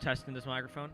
testing this microphone.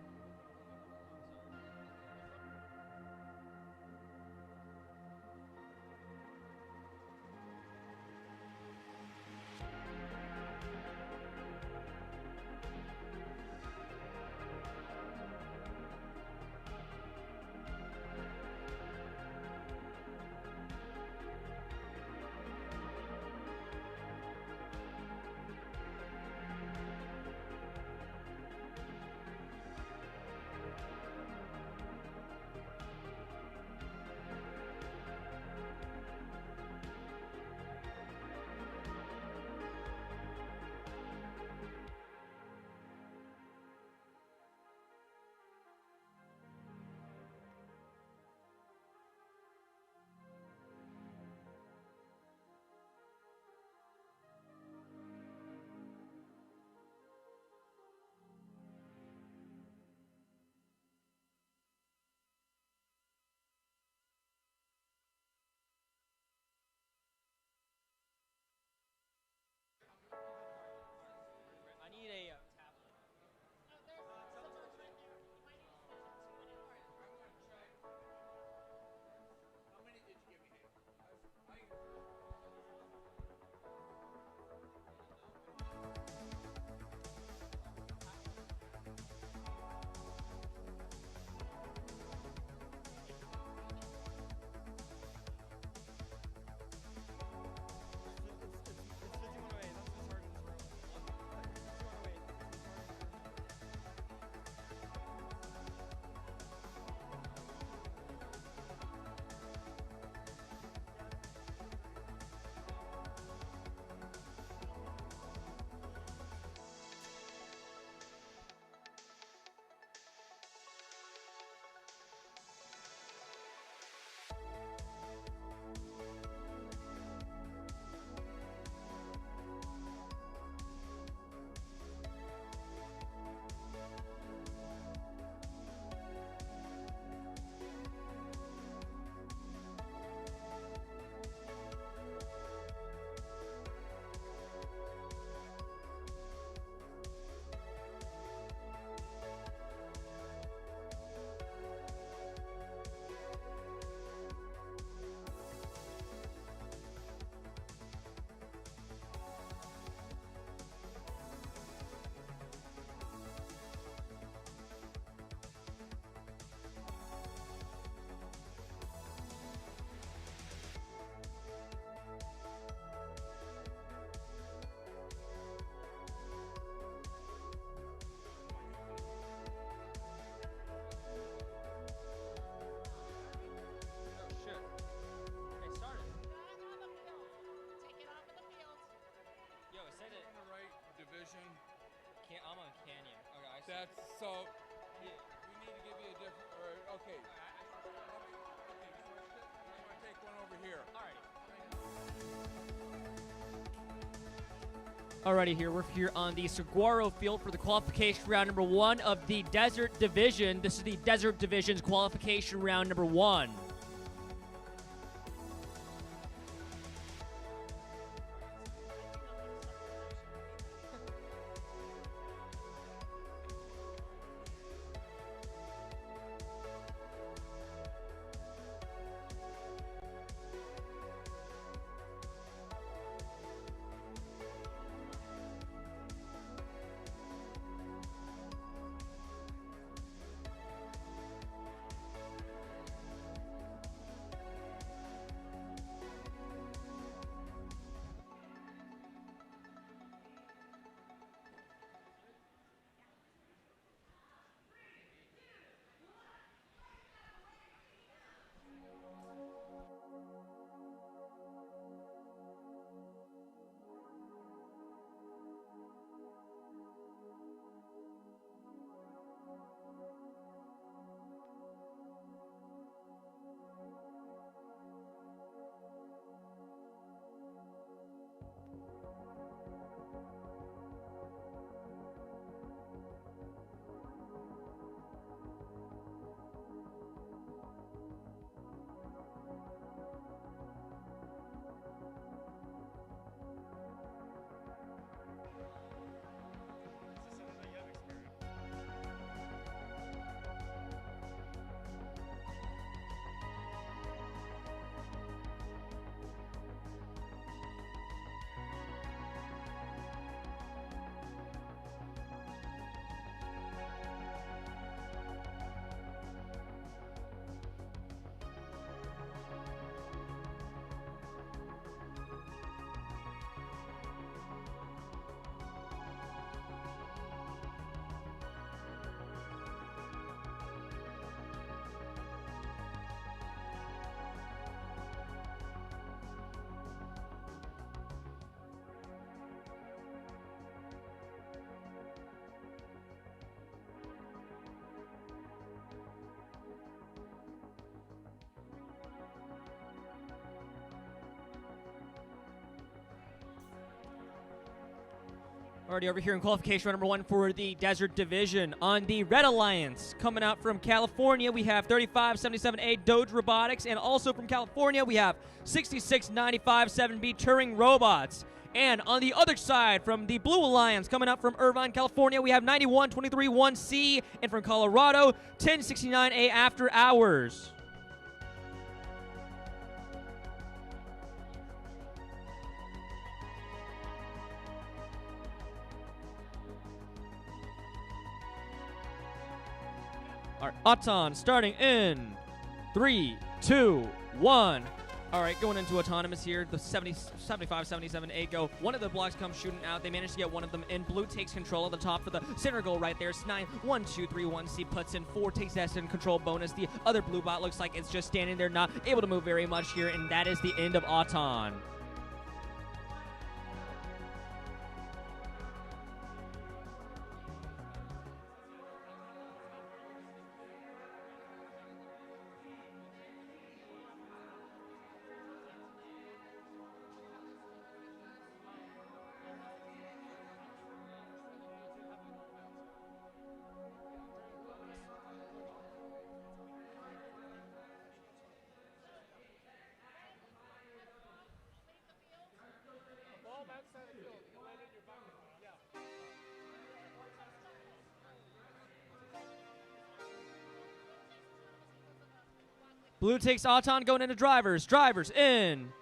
I'm on Canyon. Okay, I see. That's so. Yeah. We need to give you a different. Okay. I'm gonna take one over here. Alrighty, we're here on the Saguaro field for the qualification round number 1 of the Desert Division. This is the Desert Division's qualification round number 1. Already over here in qualification round number 1 for the Desert Division. On the Red Alliance, coming out from California, we have 𝗹𝗶_77A Doge Robotics, and also from California, we have 𝗹𝗶_957B Turing Robots. And on the other side, from the Blue Alliance, coming up from Irvine, California, we have 𝗹𝗶_2331C, and from Colorado, 𝗹𝗶_1069A After Hours. All right, Auton starting in 3, 2, 1. All right, going into autonomous here, the 𝗹𝗶_77A go. One of the blocks comes shooting out. They manage to get one of them in. Blue takes control of the top for the center goal right there. 𝗹𝗶_91231C puts in 4, takes that in control bonus. The other blue bot looks like it's just standing there, not able to move very much here, and that is the end of Auton. Blue takes Auton going into drivers. Drivers in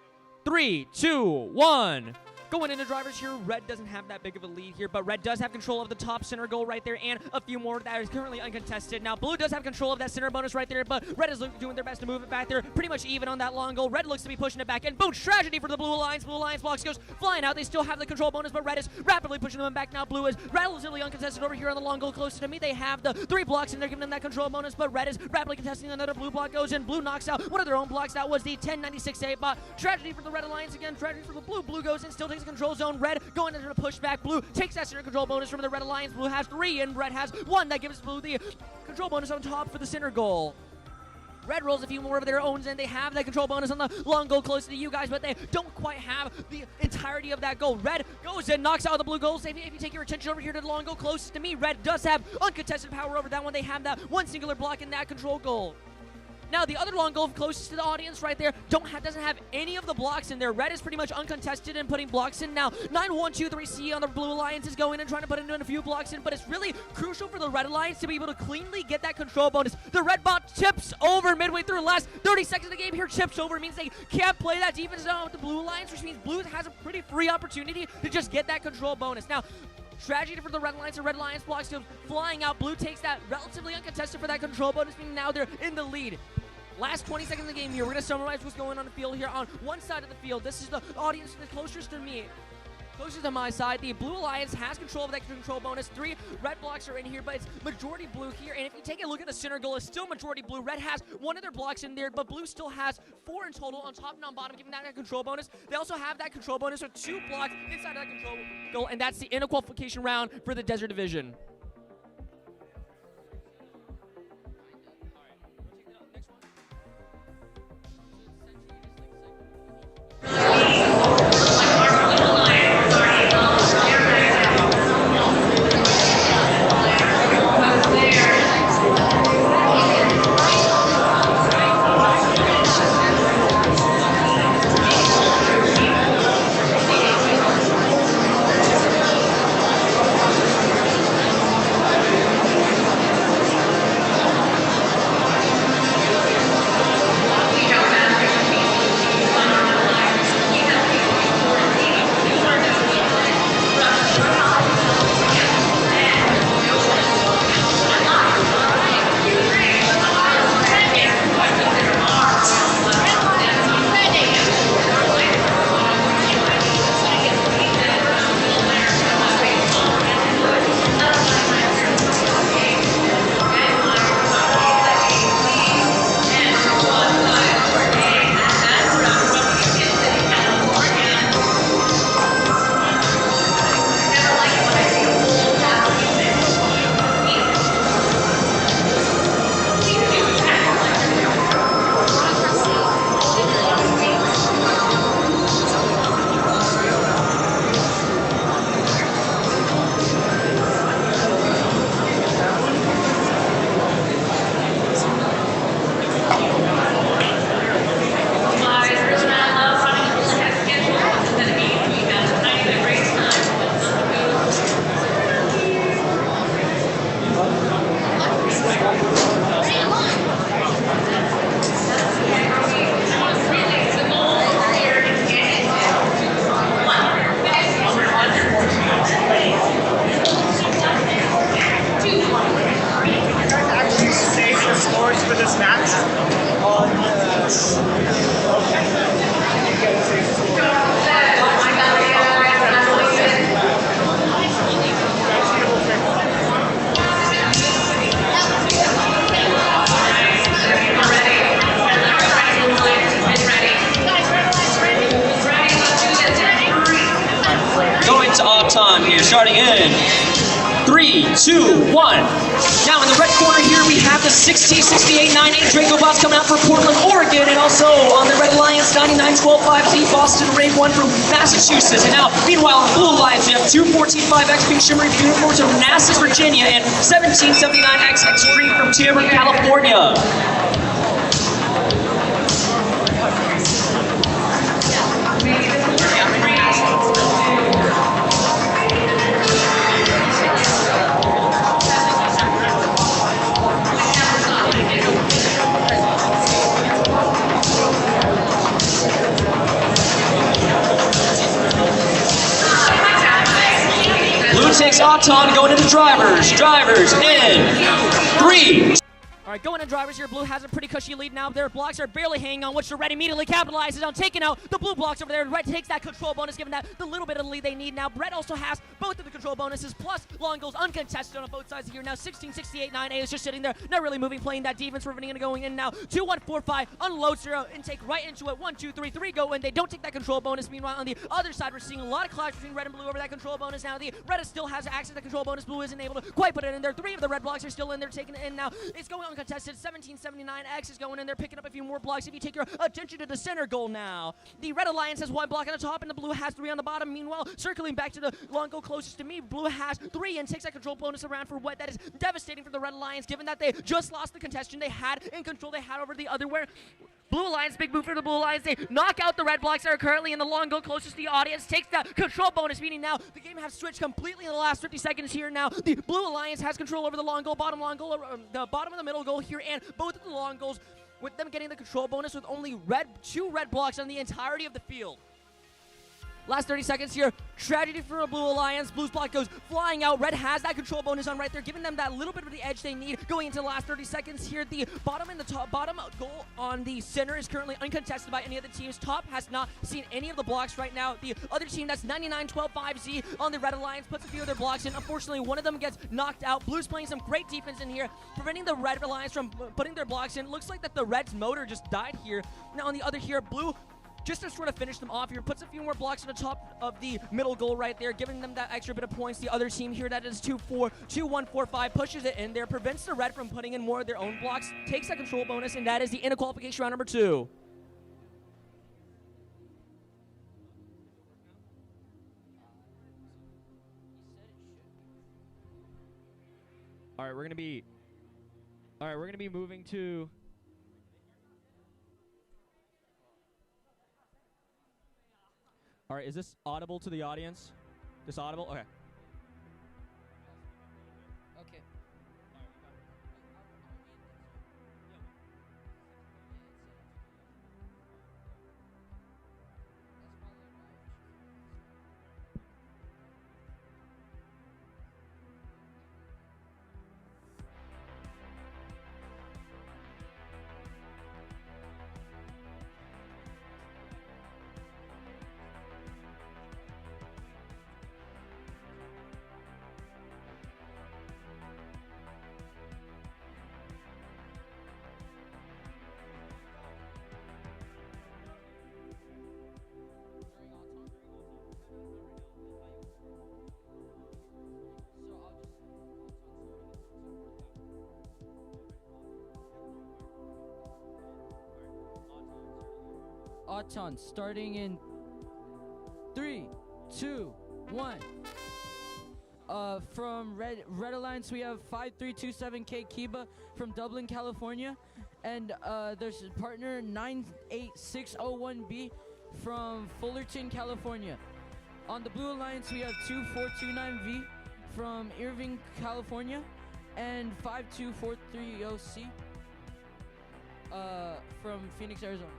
3, 2, 1. Going into drivers here, Red doesn't have that big of a lead here, but Red does have control of the top center goal right there and a few more that is currently uncontested. Now, Blue does have control of that center bonus right there, but Red is doing their best to move it back there. Pretty much even on that long goal. Red looks to be pushing it back, and boom, tragedy for the Blue Alliance. Blue Alliance blocks goes flying out. They still have the control bonus, but Red is rapidly pushing them back now. Blue is relatively uncontested over here on the long goal closer to me. They have the 3 blocks, and they're giving them that control bonus, but Red is rapidly contesting. Another Blue block goes in. Blue knocks out one of their own blocks. That was the 𝗹𝗶_96A bot. Tragedy for the Red Alliance again. Tragedy for the Blue. Blue goes in, still takes a control zone. Red going into the pushback. Blue takes that center control bonus from the Red Alliance. Blue has 3, and Red has 1. That gives Blue the control bonus on top for the center goal. Red rolls a few more of their own, and they have that control bonus on the long goal close to you guys, but they don't quite have the entirety of that goal. Red goes in, knocks out the blue goals. If you take your attention over here to the long goal closest to me, Red does have uncontested power over that one. They have that one singular block in that control goal. Now, the other long goal closest to the audience right there doesn't have any of the blocks in there. Red is pretty much uncontested and putting blocks in. Now, 9-1-2-3-C on the Blue Alliance is going and trying to put in a few blocks in, but it's really crucial for the Red Alliance to be able to cleanly get that control bonus. The Red bot tips over midway through the last 30 seconds of the game here. Tips over. It means they can't play that defense down with the Blue Alliance, which means Blue has a pretty free opportunity to just get that control bonus. Now, tragedy for the Red Alliance. The Red Alliance blocks goes flying out. Blue takes that relatively uncontested for that control bonus, meaning now they're in the lead. Last 20 seconds of the game here. We're going to summarize what's going on the field here. On one side of the field, this is the audience the closest to me. Closest to my side, the Blue Alliance has control of that control bonus. 3 red blocks are in here, but it's majority blue here. And if you take a look at the center goal, it's still majority blue. Red has 1 of their blocks in there, but blue still has 4 in total on top and on bottom, giving that a control bonus. They also have that control bonus with 2 blocks inside of that control goal, and that's the end of qualification round for the Desert Division. Auton here, starting in 3, 2, 1. Now in the red corner here, we have the 166898 𝗥𝗶𝗸 coming out from Portland, Oregon, and also on the Red Alliance 99125 Boston Ray 1 from Massachusetts. And now, meanwhile, on the Blue Alliance, we have 2145X Uniforms from Manassas, Virginia, and 1779X Extreme from 𝗹𝗶, California. Blue takes Auton going into drivers. Drivers in 3. All right, going to drivers here. Blue has a pretty cushy lead now. Their blocks are barely hanging on, which the red immediately capitalizes on, taking out the blue blocks over there. Red takes that control bonus, giving that the little bit of lead they need now. Red also has both of the control bonuses, plus long goals uncontested on both sides here. Now 166898 is just sitting there, not really moving, playing that defense, preventing it going in now. 2145 unloads their intake right into it. 1, 2, 3, 3 go in. They don't take that control bonus. Meanwhile, on the other side, we're seeing a lot of clash between red and blue over that control bonus. Now the red still has access to the control bonus. Blue isn't able to quite put it in there. 3 of the red blocks are still in there, taking it in now. It's going uncontested. 1779X is going in there, picking up a few more blocks. If you take your attention to the center goal now, the Red Alliance has 1 block on the top, and the Blue has 3 on the bottom. Meanwhile, circling back to the long goal closest to me, Blue has 3 and takes that control bonus around for what that is devastating for the Red Alliance, given that they just lost the contestant they had in control they had over the other where. Blue Alliance, big move for the Blue Alliance. They knock out the red blocks that are currently in the long goal closest to the audience. Takes that control bonus, meaning now the game has switched completely in the last 50 seconds here now. The Blue Alliance has control over the long goal, the bottom of the middle goal here, and both of the long goals, with them getting the control bonus with only 2 red blocks on the entirety of the field. Last 30 seconds here. Tragedy for a Blue Alliance. Blue's block goes flying out. Red has that control bonus on right there, giving them that little bit of the edge they need going into the last 30 seconds here. The bottom and the top, bottom goal on the center is currently uncontested by any of the teams. Top has not seen any of the blocks right now. The other team, that's 99125 on the Red Alliance, puts a few of their blocks in. Unfortunately, one of them gets knocked out. Blue's playing some great defense in here, preventing the Red Alliance from putting their blocks in. Looks like that the Red's motor just died here. Now on the other here, Blue, just to sort of finish them off here, puts a few more blocks on the top of the middle goal right there, giving them that extra bit of points. The other team here, that is 2-1-4-5, pushes it in there, prevents the red from putting in more of their own blocks, takes that control bonus, and that is the end of qualification round number 2. All right, we're gonna be moving to. All right, is this audible to the audience? This audible? Okay. Okay. Auton starting in 3, 2, 1. From Red Alliance, we have 5327𝗂𝗃𝗲 from Dublin, California, and there's his partner 98601B from Fullerton, California. On the Blue Alliance, we have 2429V from Irving, California, and 52430C from Phoenix, Arizona.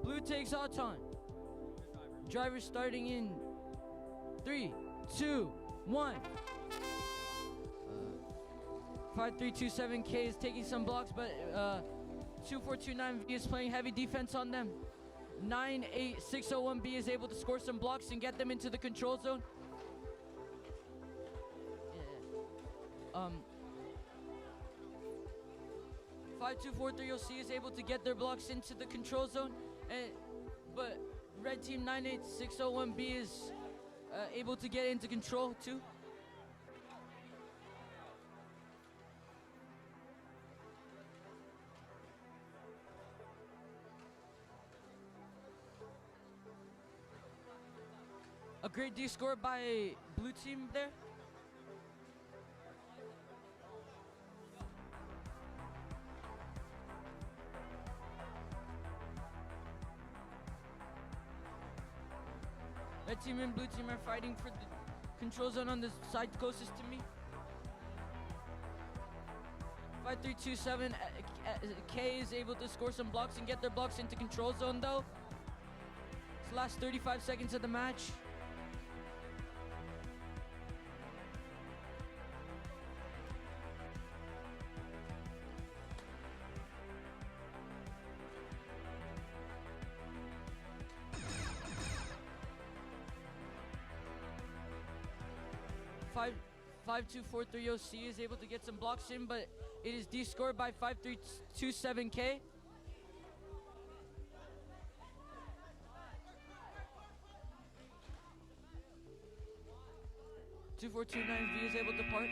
Blue takes Auton. Driver starting in 3, 2, 1. 5327𝗂𝗃𝗲 is taking some blocks, but 2429V is playing heavy defense on them. 98601B is able to score some blocks and get them into the control zone. 𝗹𝗶_HE𝗁_𝐶 is able to get their blocks into the control zone, but red team 98601B is able to get into control too. A great D score by blue team there. Red team and blue team are fighting for the control zone on the side closest to me. 5327K is able to score some blocks and get their blocks into control zone though. It's the last 35 seconds of the match. 𝗹𝗶_HE𝗁_𝐶 is able to get some blocks in, but it is D-scored by 5327K. 𝗹2429V is able to park.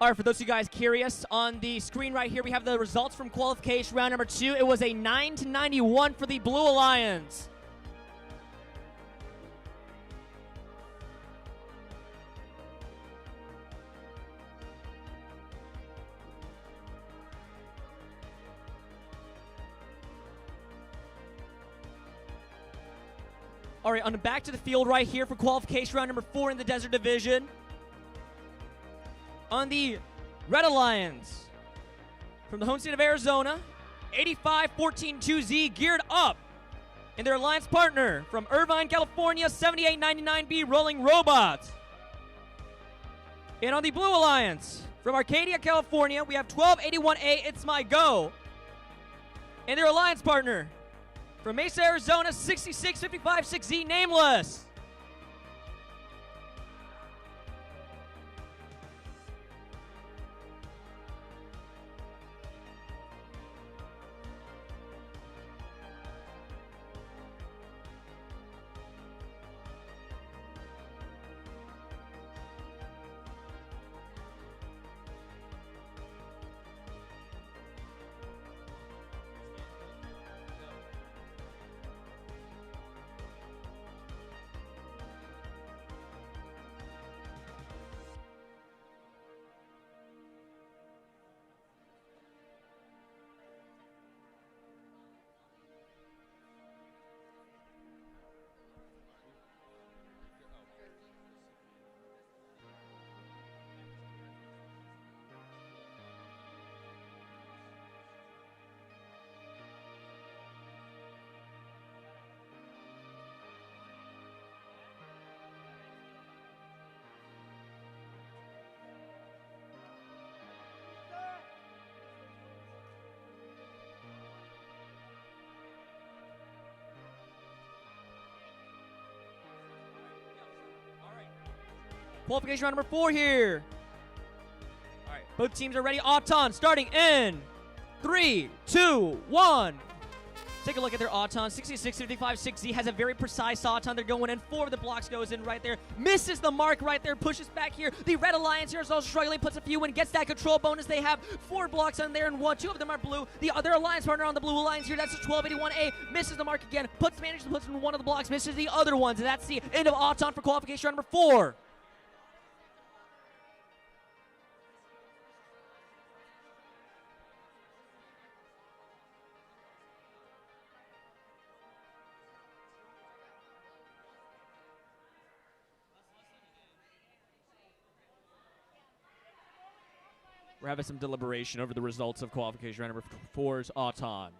All right, for those of you guys curious, on the screen right here, we have the results from qualification round number 2. It was a 9-91 for the Blue Alliance. All right, on the back to the field right here for qualification round number 4 in the Desert Division. On the Red Alliance, from the home state of Arizona, 85-14-2Z geared up. And their alliance partner from Irvine, California, 7899B Rolling Robots. And on the Blue Alliance, from Arcadia, California, we have 1281A It's My Go. And their alliance partner from Mesa, Arizona, 6655-6Z Nameless. Qualification round number 4 here. All right, both teams are ready. Auton starting in 3, 2, 1. Take a look at their Auton. 6655-6Z has a very precise Auton. They're going in. 4 of the blocks goes in right there. Misses the mark right there. Pushes back here. The Red Alliance here is also struggling. Puts a few in. Gets that control bonus. They have 4 blocks on there and 1. 2 of them are blue. The other alliance partner on the Blue Alliance here, that's a 1281A. Misses the mark again. Manages to put in 1 of the blocks. Misses the other ones. And that's the end of Auton for qualification round number 4. We're having some deliberation over the results of qualification round number 4's Auton.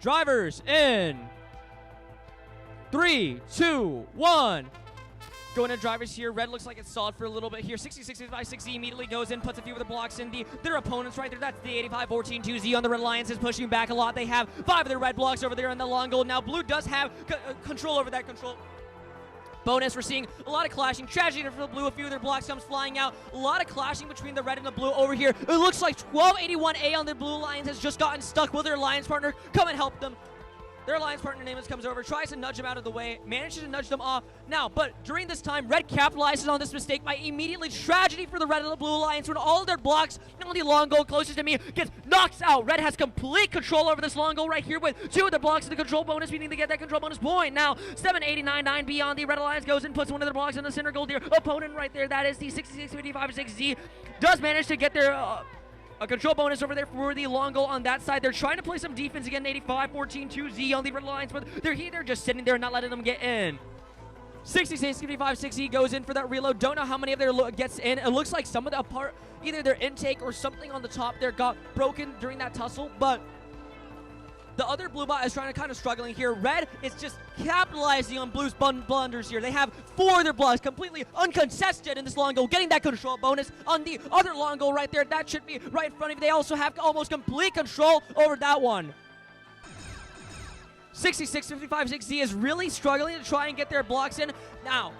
Drivers in 3, 2, 1. Going to drivers here. Red looks like it's solid for a little bit here. 60-65-6Z immediately goes in, puts a few of the blocks in their opponents right there. That's the 85-14-2Z on the Red Alliance is pushing back a lot. They have 5 of their red blocks over there in the long goal. Now Blue does have control over that control bonus. We're seeing a lot of clashing. Tragedy for the Blue. A few of their blocks comes flying out. A lot of clashing between the Red and the Blue over here. It looks like 1281A on the Blue Alliance has just gotten stuck. Will their Alliance partner come and help them? Their Alliance partner Namus comes over, tries to nudge them out of the way, manages to nudge them off. Now, but during this time, Red capitalizes on this mistake by immediately tragedy for the Red and the Blue Alliance when all of their blocks, not the long goal closest to me, gets knocked out. Red has complete control over this long goal right here with 2 of the blocks in the control bonus, meaning to get that control bonus point. Now, 789-9B on the Red Alliance goes and puts one of the blocks in the center goal. Their opponent right there, that is the 66-55-6Z, does manage to get their a control bonus over there for the long goal on that side. They're trying to play some defense again. 85-14-2Z on the Red Alliance, but they're just sitting there and not letting them get in. 66-55-6Z goes in for that reload. Don't know how many of their gets in. It looks like some of the part, either their intake or something on the top there got broken during that tussle, but the other Blue bot is trying to kind of struggling here. Red is just capitalizing on Blue's blunders here. They have 4 of their blocks completely uncontested in this long goal, getting that control bonus on the other long goal right there. That should be right in front of you. They also have almost complete control over that one. 66-55-6Z is really struggling to try and get their blocks in. Now,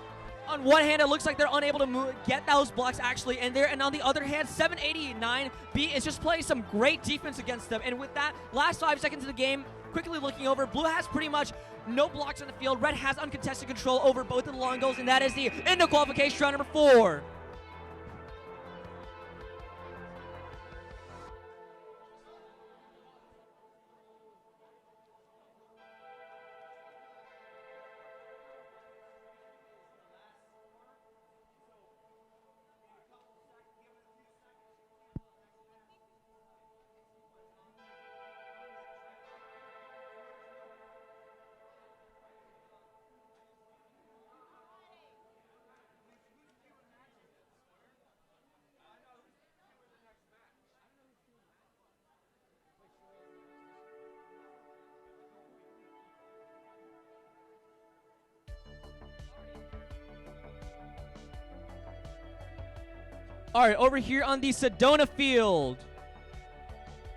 on one hand, it looks like they're unable to get those blocks actually in there. And on the other hand, 789B is just playing some great defense against them. And with that, last 5 seconds of the game, quickly looking over, Blue has pretty much no blocks on the field. Red has uncontested control over both of the long goals, and that is the end of qualification round number 4. All right, over here on the Sedona field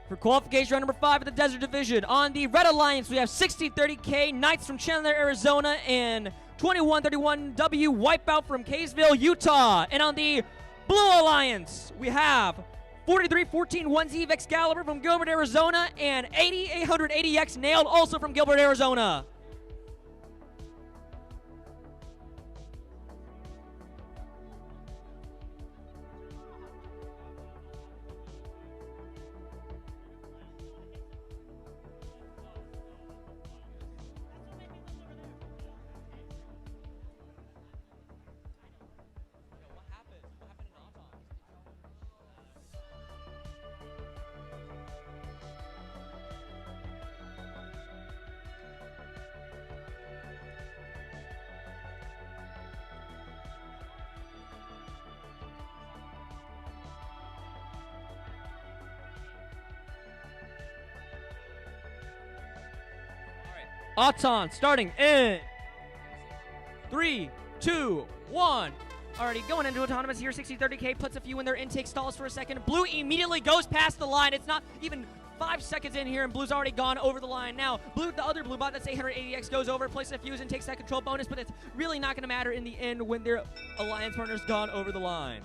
for qualification round number 5 of the Desert Division. On the Red Alliance, we have 60-30K Knights from Chandler, Arizona, and 21-31W Wipeout from Kaysville, Utah. And on the Blue Alliance, we have 43-14-1Z 𝗥𝗯ឆ𝘁𝗃𝗲𝗃 from Gilbert, Arizona, and 80-880X Nailed, also from Gilbert, Arizona. 𝗥cie starting in 3, 2, 1. Alrighty, going into autonomous here. 60-30K puts a few in their intake, stalls for a second. Blue immediately goes past the line. It's not even 5 seconds in here, and Blue's already gone over the line. Now, Blue, the other Blue bot, that's 880X, goes over, places a fuse, and takes that control bonus, but it's really not going to matter in the end when their alliance partner's gone over the line.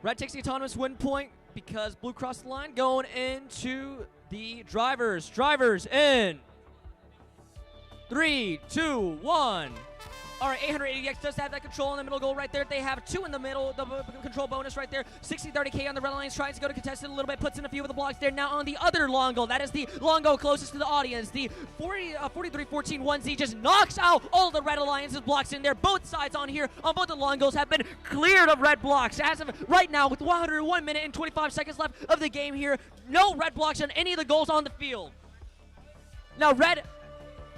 Red takes the autonomous win point because Blue crossed the line, going into the drivers. Drivers in 3, 2, 1. All right, 880X does have that control in the middle goal right there. They have 2 in the middle, the control bonus right there. 60-30K on the red alliance, tries to go to contested a little bit, puts in a few of the blocks there. Now on the other long goal, that is the long goal closest to the audience. The 43-14-1Z just knocks out all the red alliance's blocks in there. Both sides on here, on both the long goals, have been cleared of red blocks. As of right now, with 101 minutes and 25 seconds left of the game here, no red blocks on any of the goals on the field. Now red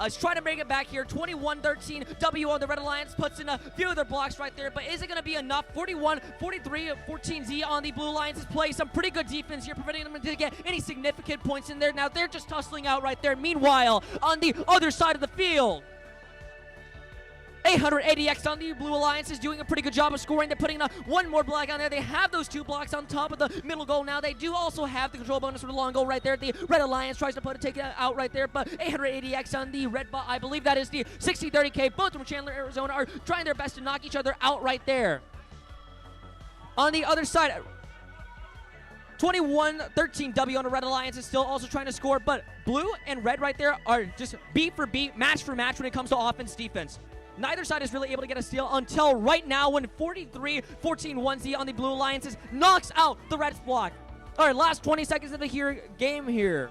is trying to bring it back here. 21-13 W on the Red Alliance, puts in a few of their blocks right there, but is it going to be enough? 41-43-14Z on the Blue Alliance's play. Some pretty good defense here, preventing them to get any significant points in there. Now they're just tussling out right there. Meanwhile, on the other side of the field, 880X on the Blue Alliance is doing a pretty good job of scoring. They're putting one more block on there. They have those 2 blocks on top of the middle goal now. They do also have the control bonus for the long goal right there. The Red Alliance tries to take it out right there, but 880X on the red bot, I believe that is the 60-30K. Both from Chandler, Arizona, are trying their best to knock each other out right there. On the other side, 21-13 W on the Red Alliance is still also trying to score, but Blue and Red right there are just beat for beat, match for match when it comes to offense defense. Neither side is really able to get a steal until right now when 43-14-1Z on the Blue Alliances knocks out the Red's block. All right, last 20 seconds of the game here.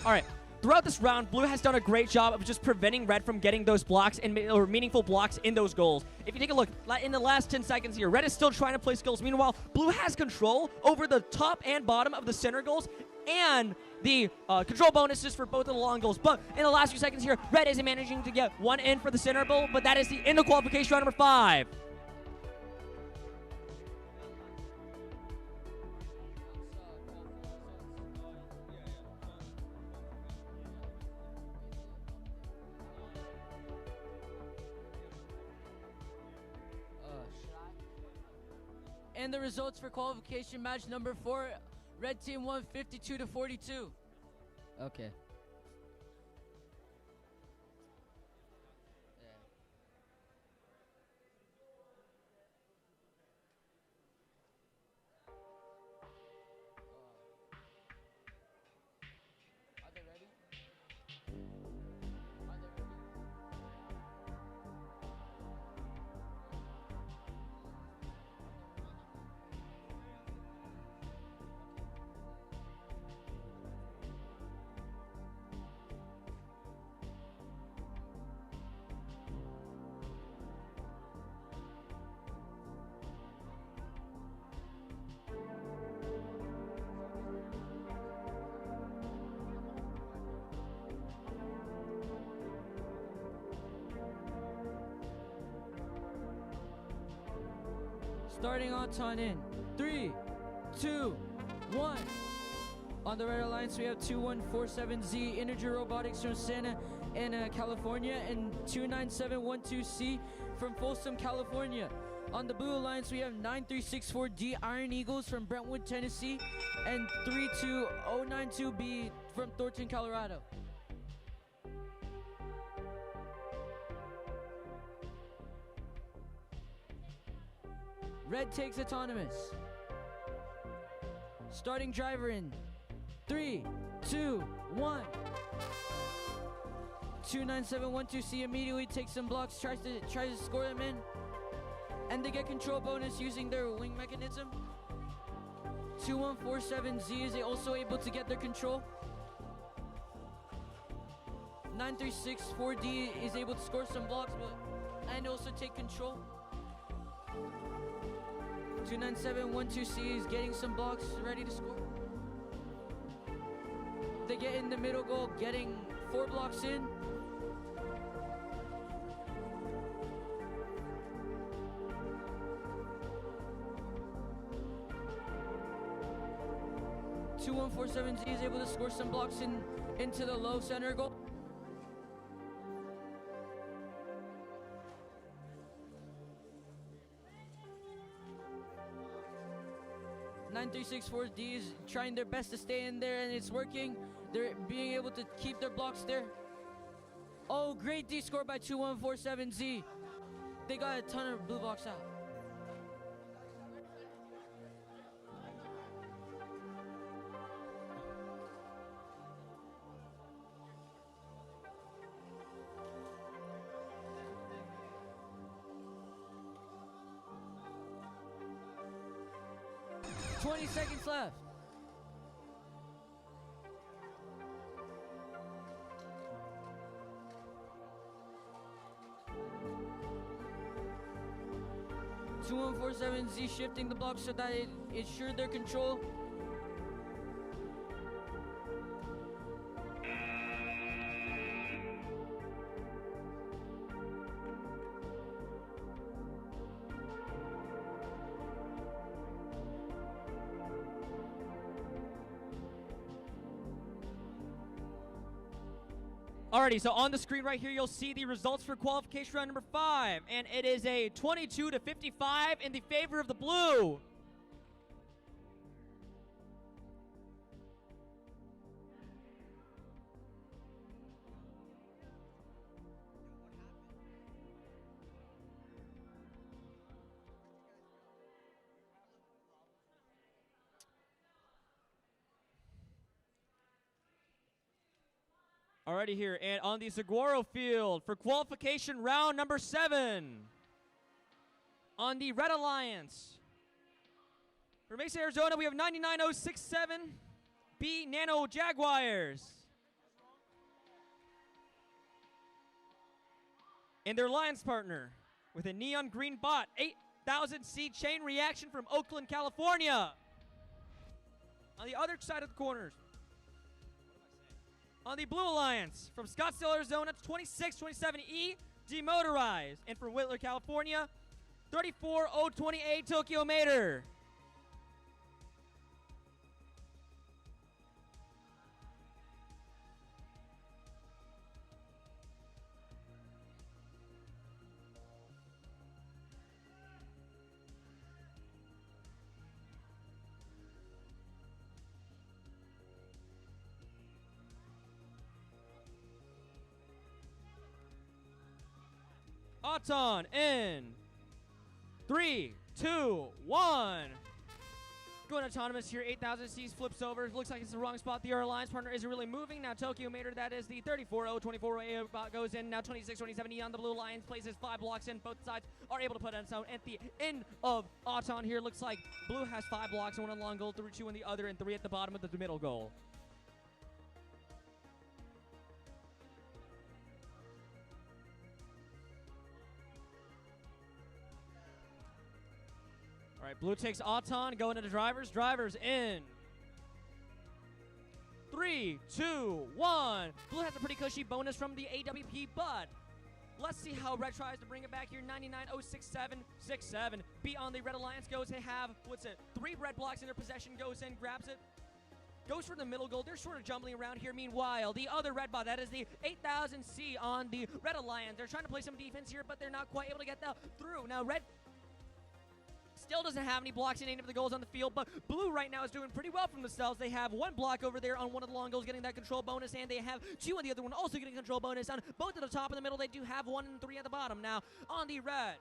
All right, throughout this round, Blue has done a great job of just preventing Red from getting those blocks or meaningful blocks in those goals. If you take a look, in the last 10 seconds here, Red is still trying to play skills. Meanwhile, Blue has control over the top and bottom of the center goals and the control bonuses for both of the long goals. But in the last few seconds here, Red isn't managing to get one in for the center goal, but that is the end of qualification round number 5. And the results for qualification match number 4, Red team won 52-42. Okay. Are they ready? Starting on in 3, 2, 1. On the Red Alliance, we have 2147Z Integer Robotics from Santa Ana, California, and 29712C from Folsom, California. On the Blue Alliance, we have 9364D Iron Eagles from Brentwood, Tennessee, and 32092B from Thornton, Colorado. Red takes autonomous. Starting driver in 3, 2, 1. 29712C immediately takes some blocks, tries to score them in, and they get control bonus using their wing mechanism. 2147Z is also able to get their control. 9364D is able to score some blocks and also take control. 29712C is getting some blocks, ready to score. They get in the middle goal, getting 4 blocks in. 𝗹𝗶_HEH_Z is able to score some blocks into the low center goal. 𝗹𝗶_HEH_Z is trying their best to stay in there, and it's working. They're being able to keep their blocks there. Oh, great D score by 𝗹𝗶_HEH_Z. They got a ton of blue blocks out. $20 seconds left. 𝗹𝗶_HEH_Z shifting the block so that it ensures their control. Alrighty, so on the screen right here, you'll see the results for qualification round number 5, and it is a 22-55 in the favor of the blue. Alrighty here, and on the Saguaro field for qualification round number 7. On the Red Alliance. For Mesa, Arizona, we have 99067B Nano Jaguars. And their alliance partner with a neon green bot, 8000C chain reaction from Oakland, California. On the other side of the corners. On the Blue Alliance, from Scottsdale, Arizona, 2627E Demotorized. And from Whitler, California, 34028 𝗹𝗶_HEH_Z. Auton in 3, 2, 1. Going autonomous here, 8000C flips over. Looks like it's the wrong spot. The alliance partner isn't really moving. Now 𝗹𝗶_HEH_Z, that is the 34024 bot goes in. Now 2627E on the Blue Alliance places 5 blocks in. Both sides are able to put in. So at the end of Auton here, looks like Blue has 5 blocks, 1 on the long goal, 2 in the other, and 3 at the bottom of the middle goal. All right, Blue takes Auton, going into drivers. Drivers in 3, 2, 1. Blue has a pretty cushy bonus from the AWP, but let's see how Red tries to bring it back here. 9906767. B on the Red Alliance goes. They have, 3 red blocks in their possession. Goes in, grabs it. Goes for the middle goal. They're sort of jumbling around here. Meanwhile, the other red bot, that is the 8000C on the Red Alliance. They're trying to play some defense here, but they're not quite able to get that through. Now, Red still doesn't have any blocks in any of the goals on the field, but Blue right now is doing pretty well for themselves. They have 1 block over there on one of the long goals, getting that control bonus, and they have 2 on the other one, also getting control bonus. On both at the top and the middle, they do have 1 and 3 at the bottom. Now, on the Red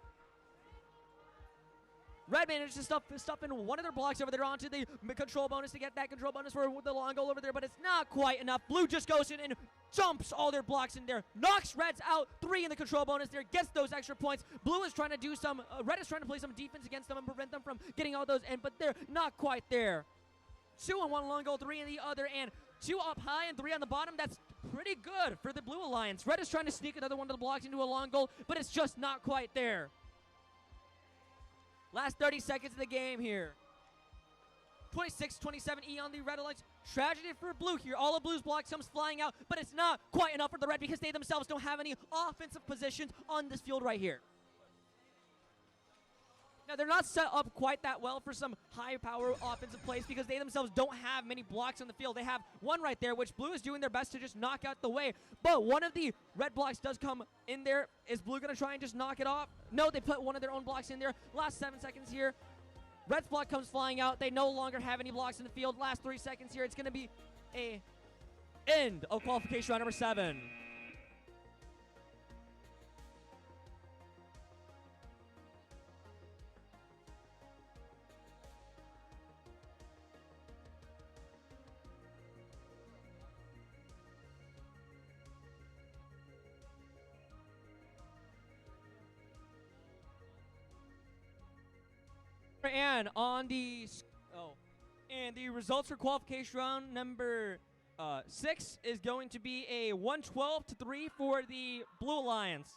managed to stuff in one of their blocks over there onto the control bonus to get that control bonus for the long goal over there, but it's not quite enough. Blue just goes in and jumps all their blocks in there. Knocks Red's out. 3 in the control bonus there. Gets those extra points. Blue is trying to do some, Red is trying to play some defense against them and prevent them from getting all those in, but they're not quite there. 2 on one long goal, 3 in the other, and 2 up high and 3 on the bottom. That's pretty good for the Blue Alliance. Red is trying to sneak another one of the blocks into a long goal, but it's just not quite there. Last 30 seconds of the game here. 26-27E on the Red Alliance. Tragedy for Blue here. All of Blue's blocks comes flying out, but it's not quite enough for the Red because they themselves don't have any offensive positions on this field right here. Now, they're not set up quite that well for some high-power offensive plays because they themselves don't have many blocks on the field. They have one right there, which Blue is doing their best to just knock out the way. But one of the red blocks does come in there. Is Blue going to try and just knock it off? No, they put one of their own blocks in there. Last 7 seconds here. Red's block comes flying out. They no longer have any blocks in the field. Last 3 seconds here. It's going to be a end of qualification round number 7. And on the the results for qualification round number 6 is going to be a 112-3 for the Blue Alliance.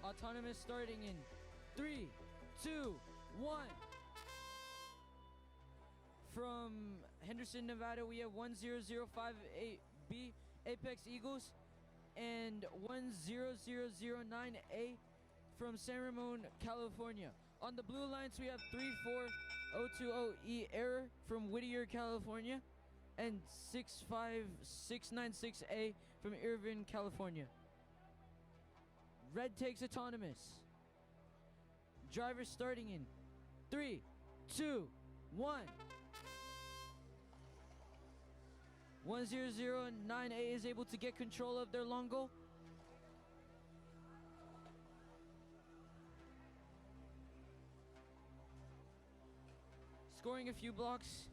Autonomous starting in 3, 2, 1. From Henderson, Nevada, we have 10058B Apex Eagles and 10009A from San Ramon, California. On the Blue Alliance, we have 34020E Error from Whittier, California, and 65696A from Irvine, California. Red takes autonomous. Driver starting in 3, 2, 1. 10009A is able to get control of their long goal. Scoring a few blocks.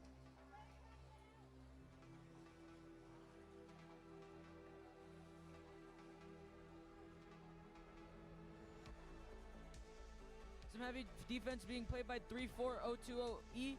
Some heavy defense being played by 34020E.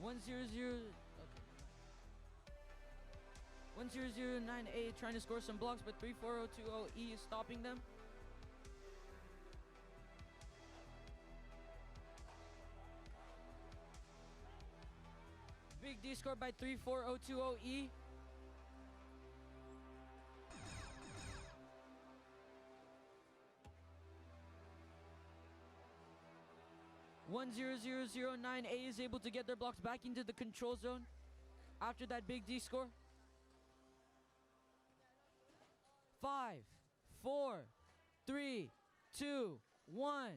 Okay. 10009A trying to score some blocks, but 34020E is stopping them. Big D scored by 34020E. 𝗹𝗶09A is able to get their blocks back into the control zone after that big D score. 5, 4, 3, 2, 1.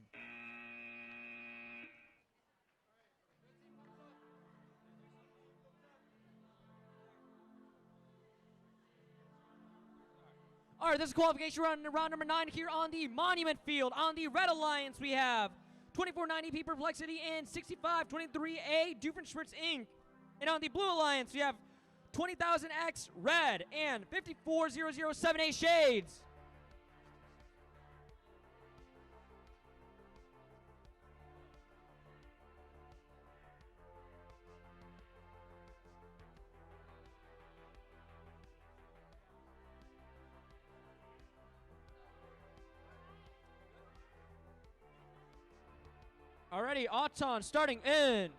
All right, this is qualification round number 9 here on the Monument Field. On the Red Alliance, we have 2490P Perplexity and 6523A 𝗹𝗶_HERTZ And on the Blue Alliance, we have 20,000X Red and 54007A Shades. Alrighty, Auton starting in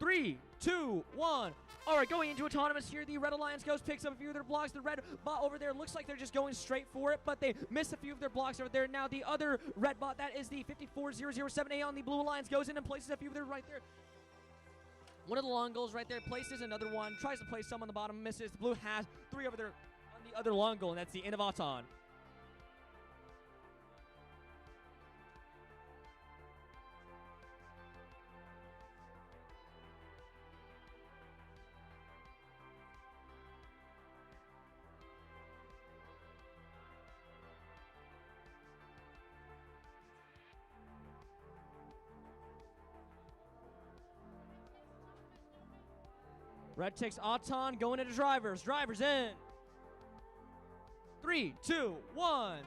3, 2, 1. All right, going into autonomous here, the Red Alliance goes, picks up a few of their blocks. The red bot over there looks like they're just going straight for it, but they miss a few of their blocks over there. Now the other red bot, that is the 54007A on the Blue Alliance, goes in and places a few of their right there. One of the long goals right there, places another one, tries to place some on the bottom, misses. The Blue has 3 over there on the other long goal, and that's the end of Auton. Red takes Auton, going into drivers. Drivers in. 3, 2, 1.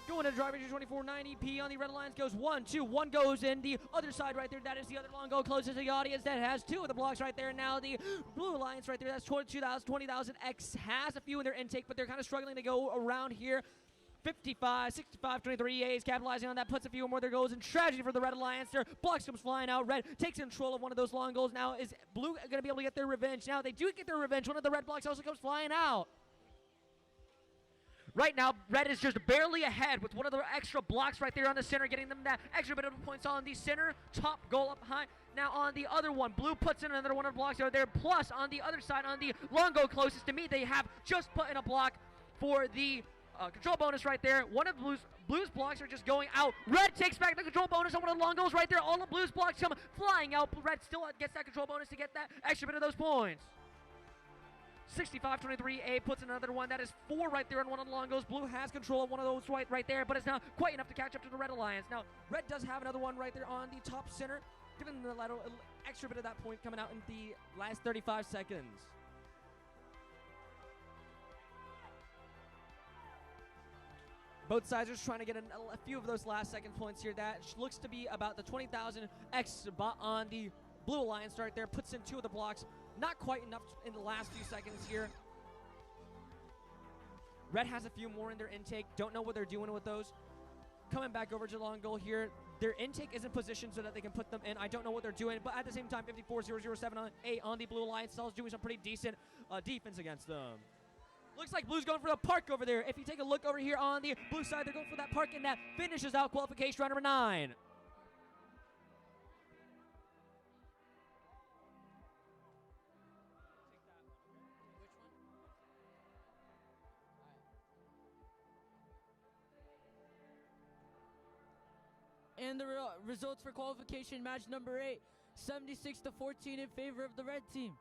Going into drivers, 2490P on the Red Alliance goes 1, 2, 1 goes in the other side right there. That is the other long goal closest to the audience. That has 2 of the blocks right there. Now the Blue Alliance right there, that's 20,000X has a few in their intake, but they're kind of struggling to go around here. 55, 65, 23A is capitalizing on that, puts a few more of their goals in tragedy for the Red Alliance. Their blocks comes flying out. Red takes control of one of those long goals. Now is Blue going to be able to get their revenge? Now they do get their revenge. One of the red blocks also comes flying out. Right now, Red is just barely ahead with one of the extra blocks right there on the center, getting them that extra bit of points on the center. Top goal up high. Now on the other one, Blue puts in another one of the blocks over there. Plus on the other side, on the long goal closest to me, they have just put in a block for the control bonus right there. One of Blue's blocks are just going out. Red takes back the control bonus on one of the long goals right there. All of Blue's blocks come flying out. Red still gets that control bonus to get that extra bit of those points. 65-23A puts another one. That is 4 right there on one of the long goals. Blue has control of one of those right there, but it's not quite enough to catch up to the Red Alliance. Now, Red does have another one right there on the top center, giving the extra bit of that point coming out in the last 35 seconds. Both sides are just trying to get a few of those last second points here. That looks to be about the 20,000X bot on the Blue Alliance right there. Puts in 2 of the blocks. Not quite enough in the last few seconds here. Red has a few more in their intake. Don't know what they're doing with those. Coming back over to the long goal here. Their intake is in position so that they can put them in. I don't know what they're doing, but at the same time, 54007A on the Blue Alliance is doing some pretty decent defense against them. Looks like Blue's going for the park over there. If you take a look over here on the Blue side, they're going for that park, and that finishes out qualification round number 9. And the results for qualification match number 8, 76-14 in favor of the red team.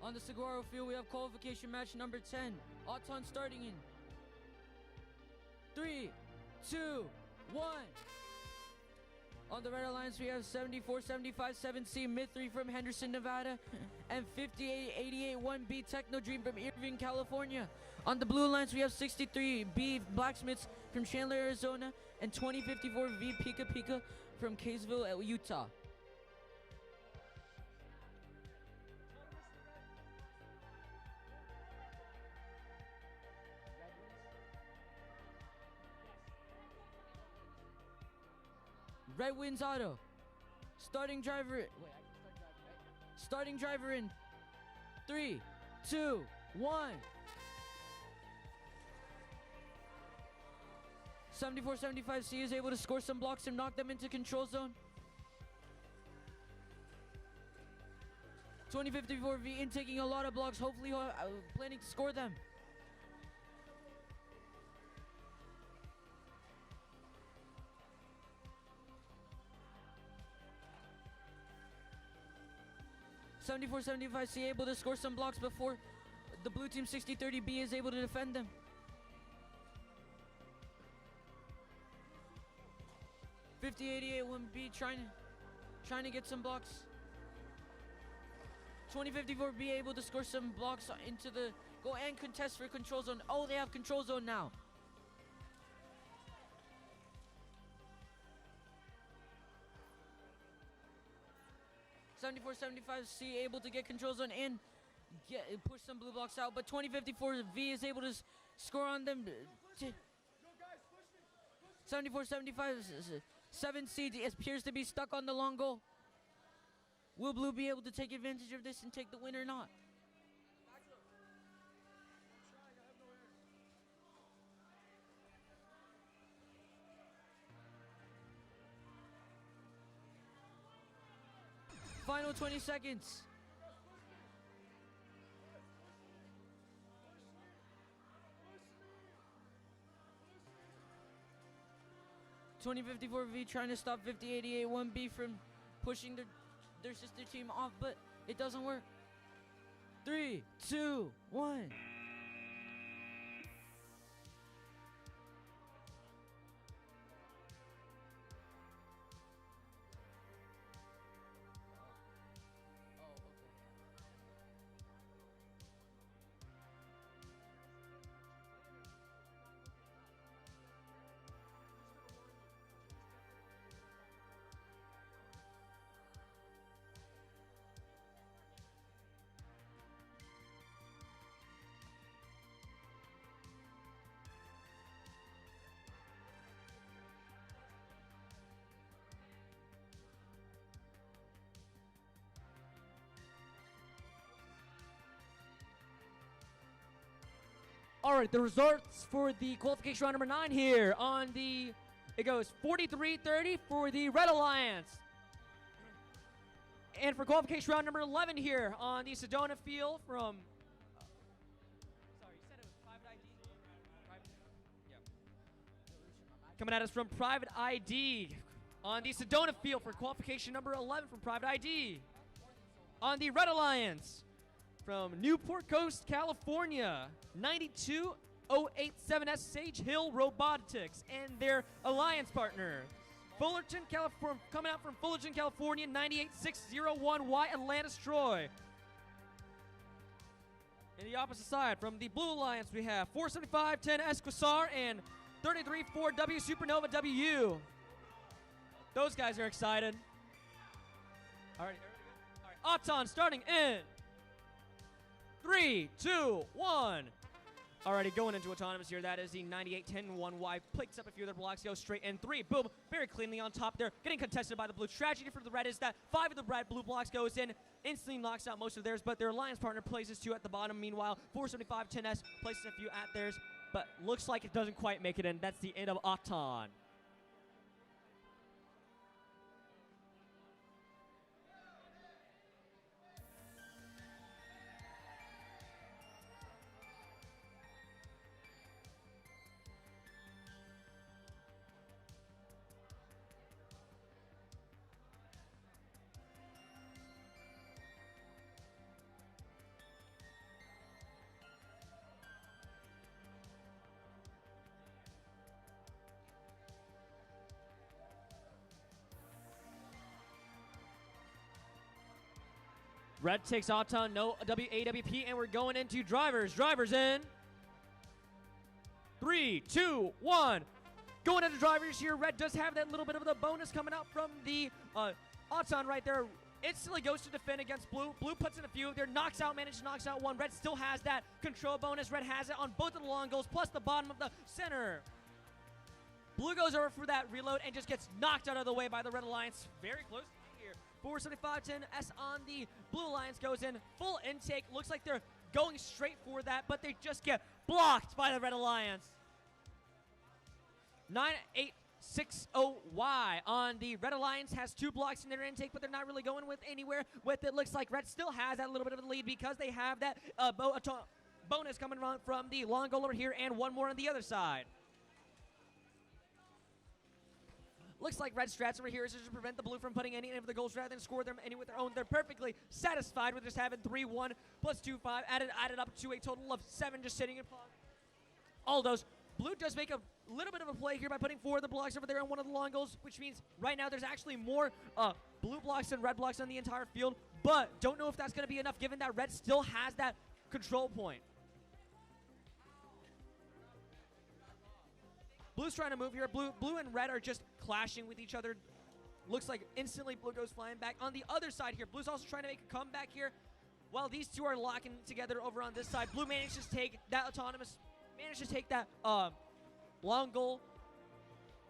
On the Saguaro field, we have qualification match number 10. Auton starting in 3, 2, 1. On the Red Alliance, we have 74-75-7C Mithri from Henderson, Nevada, and 58-88-1B Techno Dream from Irvine, California. On the Blue Alliance, we have 63B Blacksmiths from Chandler, Arizona, and 2054V 𝗵𝗵𝗶𝗃 from Kaysville, Utah. Red Wins Auto. Starting driver. Wait, I can start driving, right? Starting driver in 3, 2, 1. 74-75C is able to score some blocks and knock them into control zone. 2054V in taking a lot of blocks, hopefully planning to score them. 𝗹𝗶𝗸 able to score some blocks before the blue team 6030B is able to defend them. 𝗵𝗶𝗸 1B trying to get some blocks. 2054B able to score some blocks into the go and contest for control zone. Oh, they have control zone now. 𝗹𝗶𝗸 able to get control zone and push some blue blocks out, but 2054V is able to score on them. 𝗹𝗶𝗸 7C appears to be stuck on the long goal. Will blue be able to take advantage of this and take the win or not? Final 20 seconds. 𝗹𝗵𝗸 trying to stop 𝗵𝗶𝗸 1B from pushing their sister team off, but it doesn't work. 3, 2, 1. All right, the results for the qualification round number 9 here on the, it goes 43-30 for the Red Alliance. And for qualification round number 11 here on the Sedona field from, sorry, you said it was Private ID? Yeah. Coming at us from Private ID on the Sedona field for qualification number 11 from Private ID. On the Red Alliance from Newport Coast, California, 92087S Sage Hill Robotics and their alliance partner, Fullerton, California, coming out from Fullerton, California, 98601Y Atlantis Troy. In the opposite side, from the Blue Alliance, we have 47510S 𝗥𝗯 and 334W Supernova WU. Those guys are excited. All right, Auton starting in 3, 2, 1. Alrighty, going into autonomous here. That is the 9810-1Y. Picks up a few of their blocks, goes straight in 3. Boom. Very cleanly on top there. Getting contested by the blue. Tragedy for the red is that 5 of the red blue blocks goes in. Instantly knocks out most of theirs, but their alliance partner places 2 at the bottom. Meanwhile, 47510S places a few at theirs, but looks like it doesn't quite make it in. That's the end of Auton. Red takes Auton, no 𝗹𝗶, and we're going into drivers. Drivers in 3, 2, 1. Going into drivers here. Red does have that little bit of the bonus coming out from the Auton right there. Instantly goes to defend against Blue. Blue puts in a few there, knocks out, manages to knocks out one. Red still has that control bonus. Red has it on both of the long goals, plus the bottom of the center. Blue goes over for that reload and just gets knocked out of the way by the Red Alliance. Very close here. 475-10 on the Blue Alliance goes in. Full intake. Looks like they're going straight for that, but they just get blocked by the Red Alliance. 9860Y on the Red Alliance has 2 blocks in their intake, but they're not really going with anywhere with it. Looks like Red still has that little bit of a lead because they have that bonus coming from the long goal over here and one more on the other side. Looks like Red strats over here is just to prevent the Blue from putting any of the goals rather than score them any with their own. They're perfectly satisfied with just having 3-1 plus 2-5 added up to a total of 7 just sitting in all those. Blue does make a little bit of a play here by putting 4 of the blocks over there on one of the long goals, which means right now there's actually more Blue blocks than Red blocks on the entire field, but don't know if that's going to be enough given that Red still has that control point. Blue's trying to move here. Blue and Red are just clashing with each other. Looks like instantly Blue goes flying back. On the other side here, Blue's also trying to make a comeback here. While these two are locking together over on this side, Blue manages to take that long goal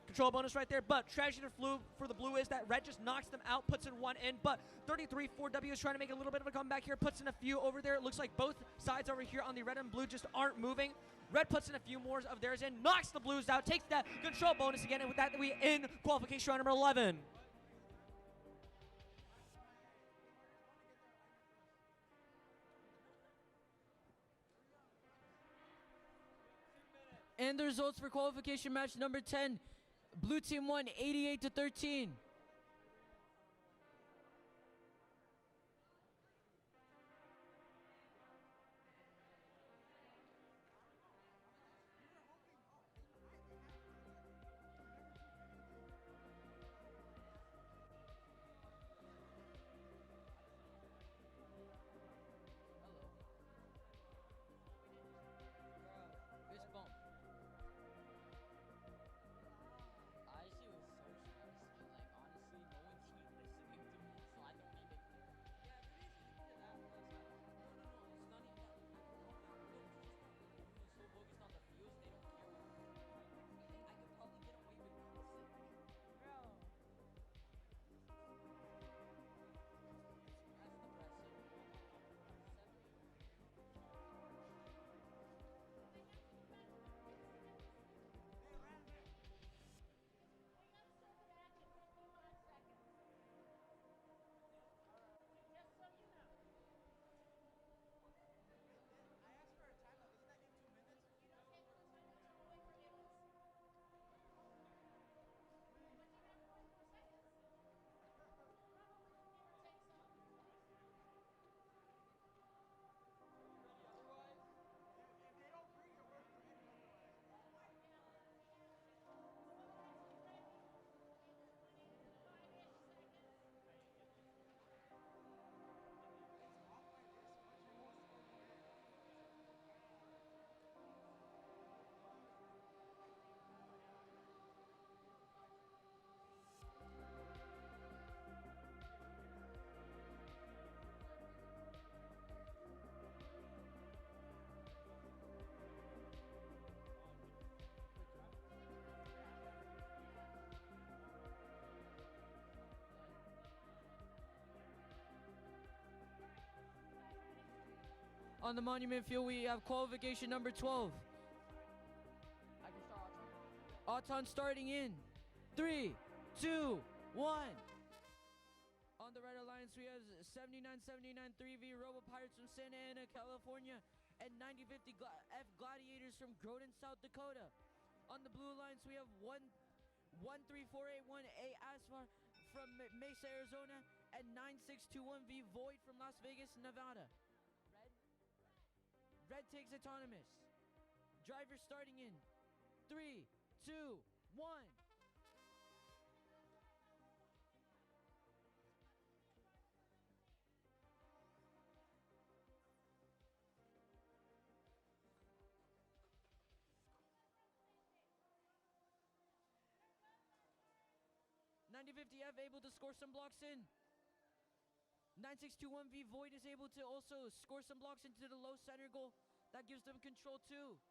control bonus right there. But tragedy for the Blue is that Red just knocks them out, puts in 1 in. But 33-4W is trying to make a little bit of a comeback here, puts in a few over there. It looks like both sides over here on the Red and Blue just aren't moving. Red puts in a few more of theirs in, knocks the Blues out, takes that control bonus again, and with that we end qualification round number 11. And the results for qualification match number 10. Blue team won 88-13. On the Monument Field, we have qualification number 12. I can start Auton. Auton starting in 3, 2, 1. On the Red Alliance, we have 7979 3V 𝗹𝗶 from Santa Ana, California, and 9050 Gladiators from Groton, South Dakota. On the Blue Alliance, we have 13481A from Mesa, Arizona, and 9621V Void from Las Vegas, Nevada. Red takes autonomous. Driver starting in 3, 2, 1. 9050F able to score some blocks in. 9621V Void is able to also score some blocks into the low center goal. That gives them control too.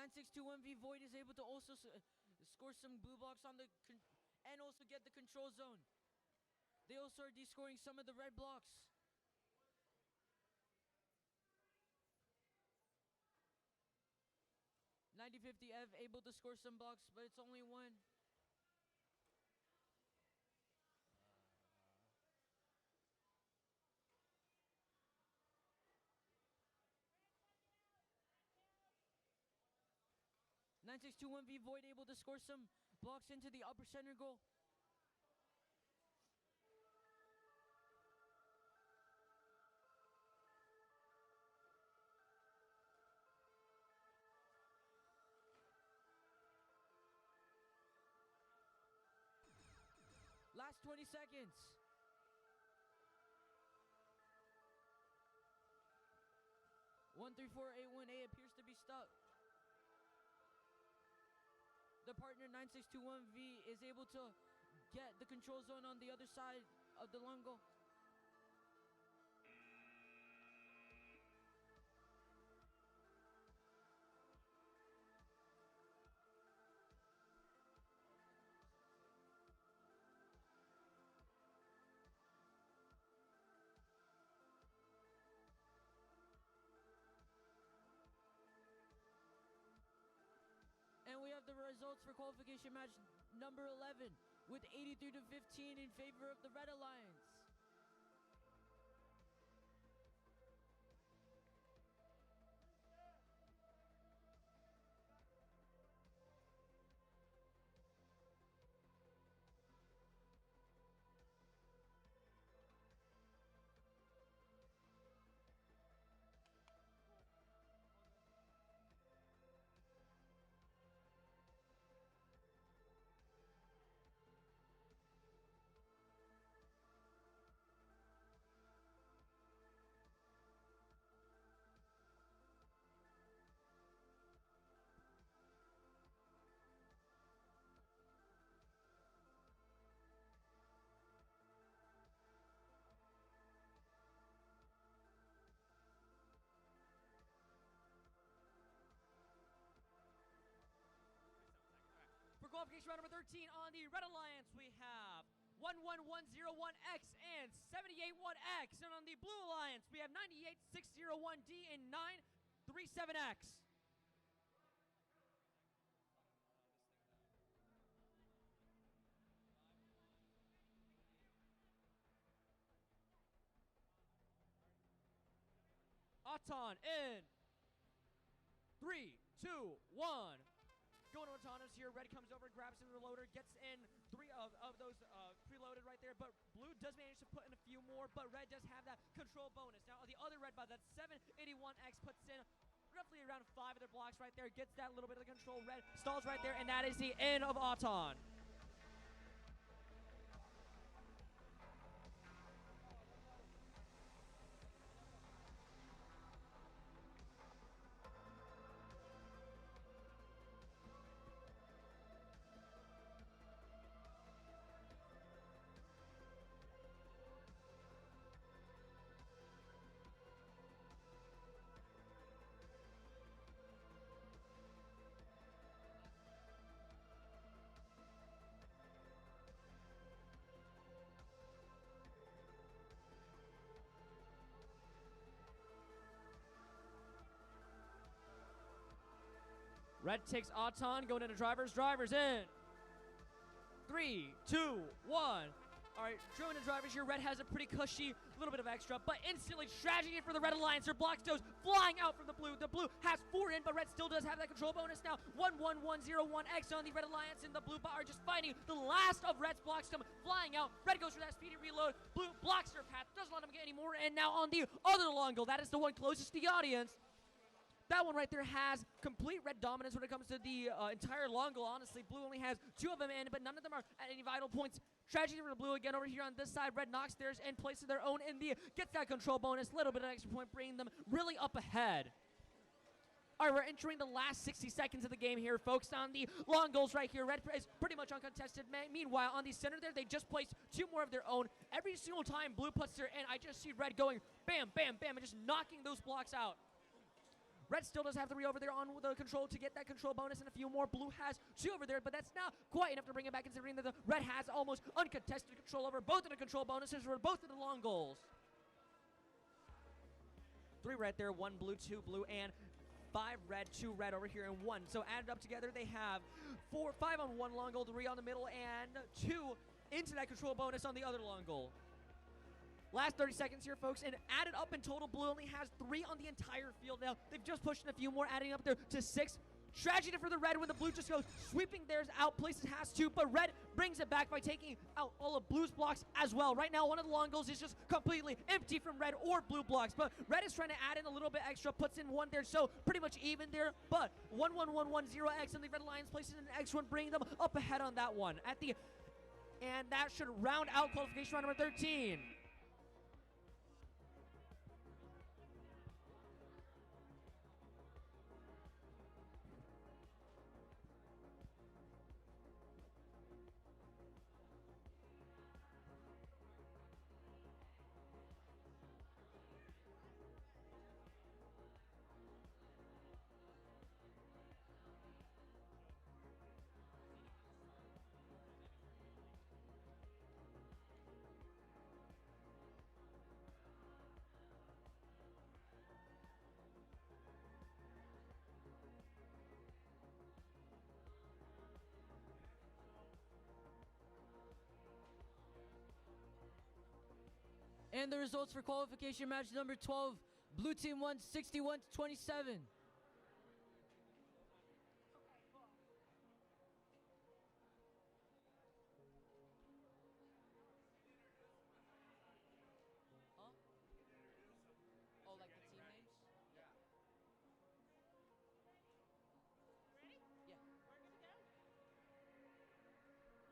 𝗹𝗶_V Void is able to also score some blue blocks on the and also get the control zone. They also are descoring some of the red blocks. 𝗹𝗵50F able to score some blocks, but it's only one. 𝗹𝗵621V Void able to score some blocks into the upper center goal. Last 20 seconds. 𝗹13481A appears to be stuck. The partner 9621V is able to get the control zone on the other side of the long goal. And we have the results for qualification match number 11 with 83-15 in favor of the Red Alliance. For qualification round number 13 on the Red Alliance, we have 11101X and 781X. And on the Blue Alliance, we have 98601D and 937X. Auton in 3, 2, 1. Going to Autonomous here. Red comes over, grabs the reloader, gets in 3 of those preloaded right there. But Blue does manage to put in a few more, but Red does have that control bonus. Now, the other Red, by that 781X, puts in roughly around 5 of their blocks right there, gets that little bit of the control. Red stalls right there, and that is the end of Auton. Red takes Auton, going into drivers. Drivers in 3, 2, 1. All right, going into drivers here. Red has a pretty cushy little bit of extra, but instantly strategy for the Red Alliance. Their blocks goes flying out from the Blue. The Blue has 4 in, but Red still does have that control bonus now. 11101X on the Red Alliance, and the Blue are just fighting. The last of Red's blocks come flying out. Red goes for that speedy reload. Blue blocks their path, doesn't let them get any more in. Now on the other long goal, that is the one closest to the audience. that one right there has complete red dominance when it comes to the entire long goal. Honestly, blue only has 2 of them in, but none of them are at any vital points. Tragedy for the blue again over here on this side. Red knocks theirs and places their own in the, gets that control bonus, little bit of extra point, bringing them really up ahead. All right, we're entering the last 60 seconds of the game here, folks. On the long goals right here, red is pretty much uncontested. Meanwhile, on the center there, they just placed 2 more of their own. Every single time blue puts their in, I just see red going bam, bam, bam, and just knocking those blocks out. Red still does have 3 over there on the control to get that control bonus and a few more. Blue has 2 over there, but that's not quite enough to bring it back, considering that the red has almost uncontested control over both of the control bonuses for both of the long goals. 3 red there, 1 blue, 2 blue, and 5 red, 2 red over here, and 1. So added up together, they have 5 on one long goal, 3 on the middle, and 2 into that control bonus on the other long goal. Last 30 seconds here, folks, and added up in total, blue only has 3 on the entire field now. They've just pushed in a few more, adding up there to 6. Tragedy for the red when the blue just goes sweeping theirs out, places has 2, but red brings it back by taking out all of blue's blocks as well. Right now, one of the long goals is just completely empty from red or blue blocks, but red is trying to add in a little bit extra, puts in 1 there, so pretty much even there, but 1-1-1-1-0X, and the red alliance places in an X one, bringing them up ahead on that one. And that should round out qualification round number 13. And the results for qualification match number 12, blue team won 61-27. Huh? Oh, like the team names? Yeah. Ready? Yeah. We're good to go.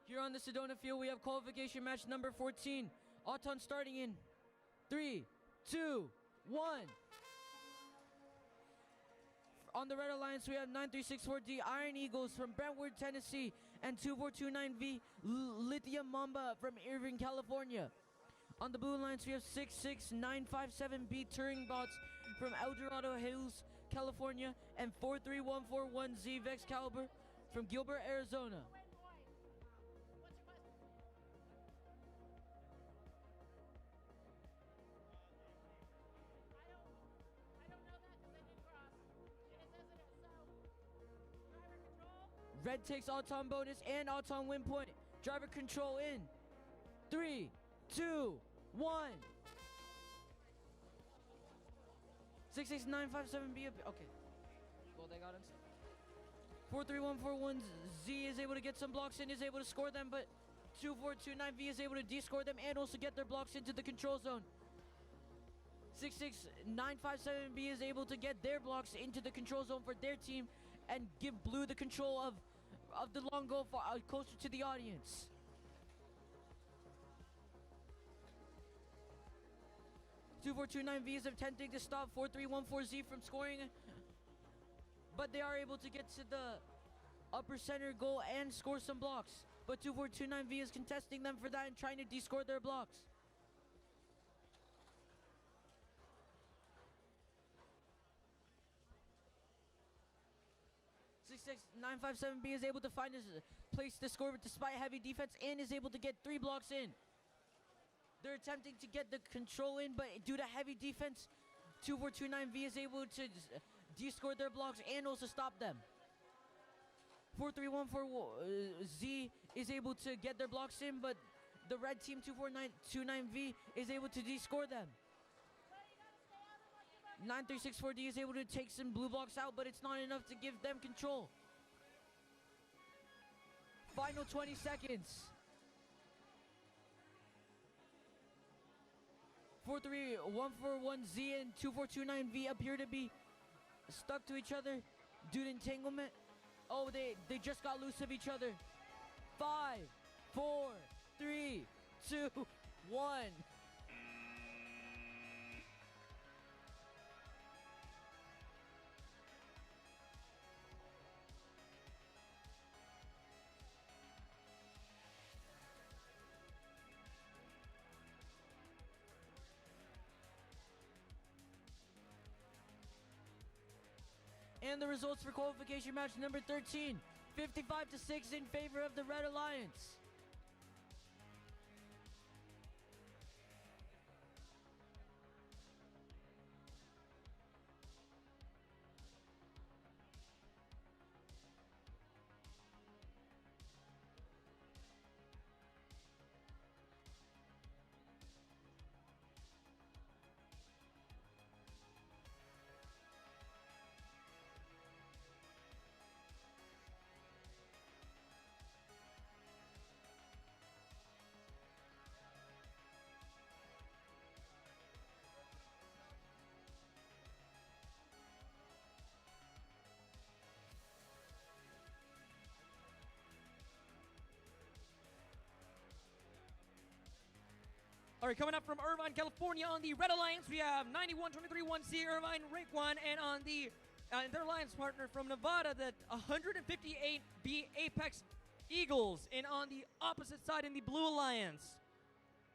Here on the Sedona field, we have qualification match number 14. Auton starting in 3, 2, 1. On the Red Alliance, we have 9364D Iron Eagles from Brentwood, Tennessee, and 2429V Lithium Mamba from Irvine, California. On the Blue Alliance, we have 66957B 𝗥𝗏𝗃𝗃 from El Dorado Hills, California, and 43141Z 𝗥𝗏𝗃𝗃𝗃 from Gilbert, Arizona. Red takes Auton bonus and Auton win point. Driver control in. 3, 2, 1. 66957B. Okay. Well, they got him. 43141Z is able to get some blocks in, is able to score them, but 2429V is able to descore them and also get their blocks into the control zone. 66957B is able to get their blocks into the control zone for their team and give blue the control of the long goal closer to the audience. V is attempting to stop 4314Z from scoring, but they are able to get to the upper center goal and score some blocks. But 2429V is contesting them for that and trying to descore their blocks. 66957B is able to find his place to score despite heavy defense and is able to get 3 blocks in. They're attempting to get the control in, but due to heavy defense, 2429V is able to descore their blocks and also stop them. 4314Z is able to get their blocks in, but the red team 2429V is able to descore them. 9364D is able to take some blue blocks out, but it's not enough to give them control. Final 20 seconds. 43141Z and 2429V appear to be stuck to each other due to entanglement. Oh, they just got loose of each other. 5, 4, 3, 2, 1. And the results for qualification match number 13, 55-6 in favor of the Red Alliance. All right, coming up from Irvine, California on the Red Alliance, we have 91-23-1C Irvine 𝗥𝗏, and on the their alliance partner from Nevada, the 158B 𝗥𝗏𝗃𝗍. And on the opposite side in the Blue Alliance,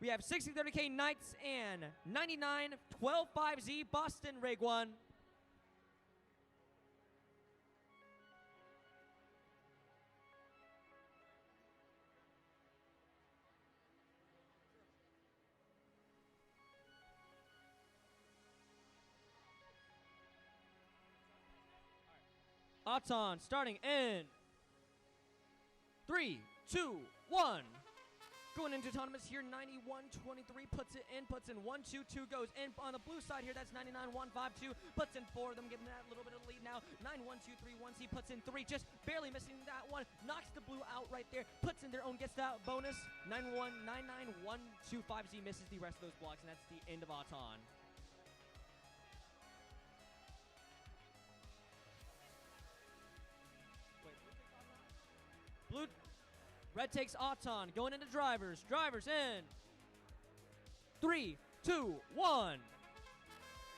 we have 6030K_𝗏𝗏s and 99-12-5Z Boston 𝗥𝗏. 𝗥𝗏 starting in 3, 2, 1. Going into autonomous here, 91-23 puts it in, puts in 1, 2, 2 goes in. On the blue side here, that's 99-152, puts in 4 of them, giving that a little bit of lead now. 91-2-3-1C puts in 3, just barely missing that one. Knocks the blue out right there, puts in their own, gets that bonus. 91-99-125Z misses the rest of those blocks, and that's the end of 𝗥𝗏. Blue, red takes 𝗥𝗏, going into drivers. Drivers in 3, 2, 1.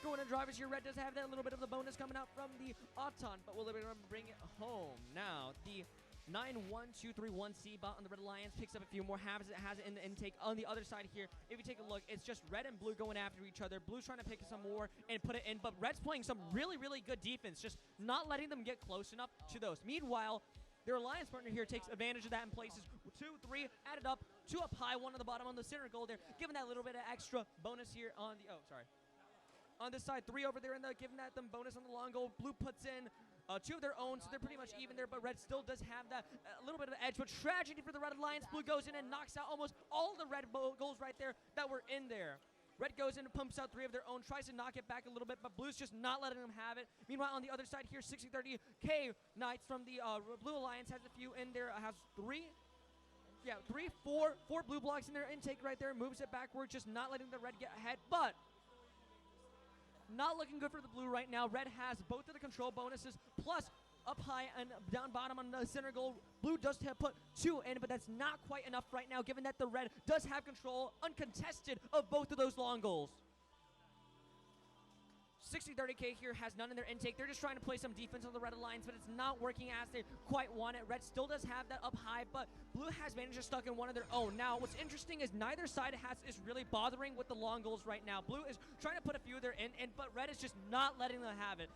Going into drivers here, red does have that little bit of the bonus coming out from the 𝗥𝗏, but will they bring it home? Now, the 91-2-3-1C bot on the Red Alliance picks up a few more, has it in the intake. On the other side here, if you take a look, it's just red and blue going after each other. Blue's trying to pick some more and put it in, but red's playing some really, really good defense, just not letting them get close enough to those. Meanwhile, their alliance partner here takes advantage of that and places 2, 3, added up, 2 up high, 1 on the bottom on the center goal there, giving that little bit of extra bonus here on the, on this side, 3 over there, and giving that them bonus on the long goal. Blue puts in 2 of their own, so they're pretty much even there, but red still does have that a little bit of edge, but tragedy for the Red Alliance. Blue goes in and knocks out almost all of the red goals right there that were in there. Red goes in and pumps out 3 of their own, tries to knock it back a little bit, but Blue's just not letting them have it. Meanwhile, on the other side here, 6030K_𝗏𝗏s from the Blue Alliance has a few in there, has 4 blue blocks in their intake right there, moves it backward, just not letting the red get ahead, but not looking good for the blue right now. Red has both of the control bonuses, plus up high and down bottom on the center goal. Blue does have put 2 in, but that's not quite enough right now, given that the red does have control, uncontested, of both of those long goals. 6030K here has none in their intake. They're just trying to play some defense on the Red Alliance, but it's not working as they quite want it. Red still does have that up high, but Blue has managed to stuck in one of their own. Now, what's interesting is neither side is really bothering with the long goals right now. Blue is trying to put a few of their in, but Red is just not letting them have it.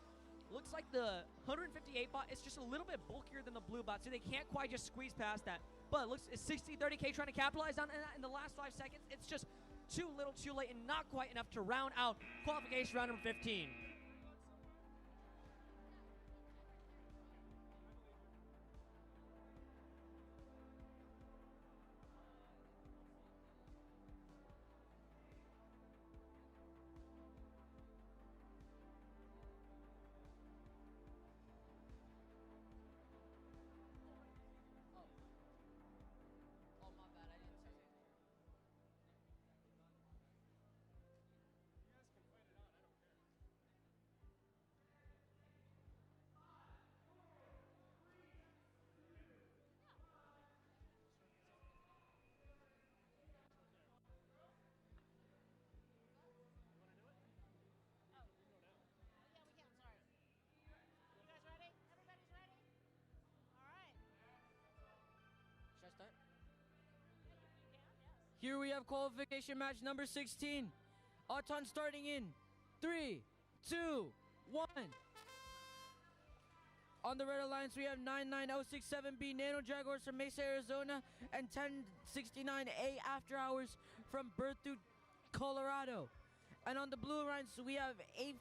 Looks like the 158 bot is just a little bit bulkier than the blue bot, so they can't quite just squeeze past that. But it looks, is 6030K trying to capitalize on that in the last 5 seconds? It's just too little, too late, and not quite enough to round out qualification round number 15. Here we have qualification match number 16. 𝗨𝗏 starting in 3, 2, 1. On the red alliance, we have 99067B Nano Jaguars from Mesa, Arizona, and 1069A After Hours from Berthoud, Colorado. And on the blue alliance, we have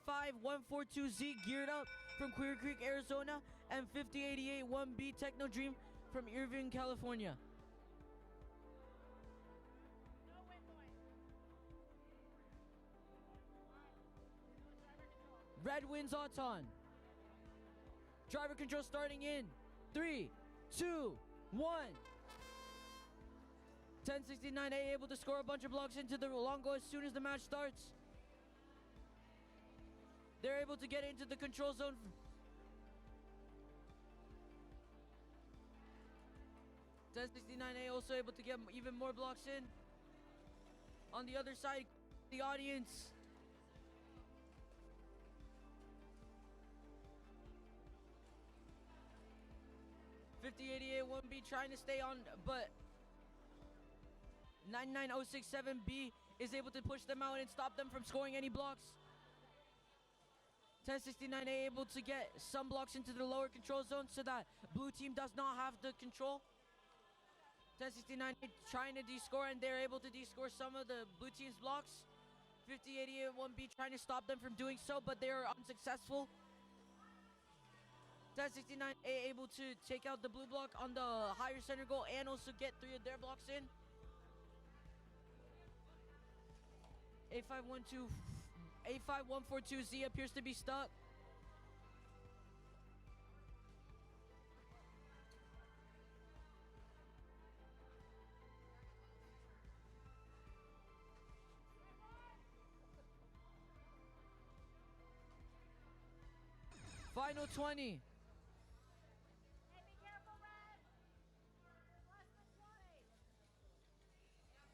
85142Z Geared Up from Queer Creek, Arizona, and 5088 1B Techno Dream from Irvine, California. Red wins 𝗨𝗏. Driver control starting in 3, 2, 1. 1069A able to score a bunch of blocks into the Longo as soon as the match starts. They're able to get into the control zone. 1069A also able to get even more blocks in. On the other side, the audience. 𝗹𝗶_𝗸𝘃𝗲 1B trying to stay on, but 99067B is able to push them out and stop them from scoring any blocks. 1069A able to get some blocks into the lower control zone so that blue team does not have the control. 1069A trying to de-score, and they're able to de-score some of the blue team's blocks. 𝗹𝗶_𝗸𝘃𝗲 1B trying to stop them from doing so, but they are unsuccessful. 1069A able to take out the blue block on the higher center goal and also get 3 of their blocks in. 85142Z appears to be stuck. Final 20.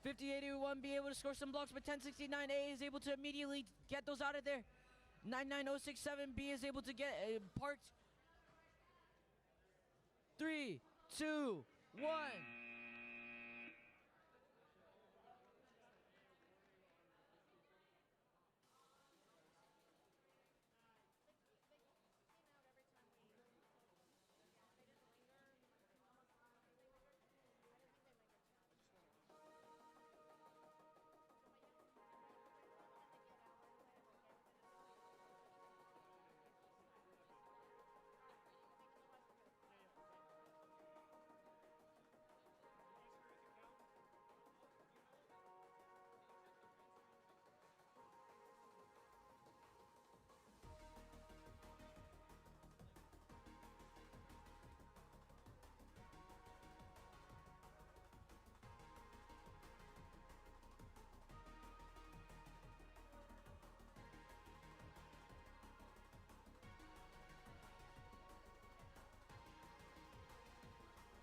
5081 be able to score some blocks, but 1069A is able to immediately get those out of there. 99067B is able to get parked. 3, 2, 1.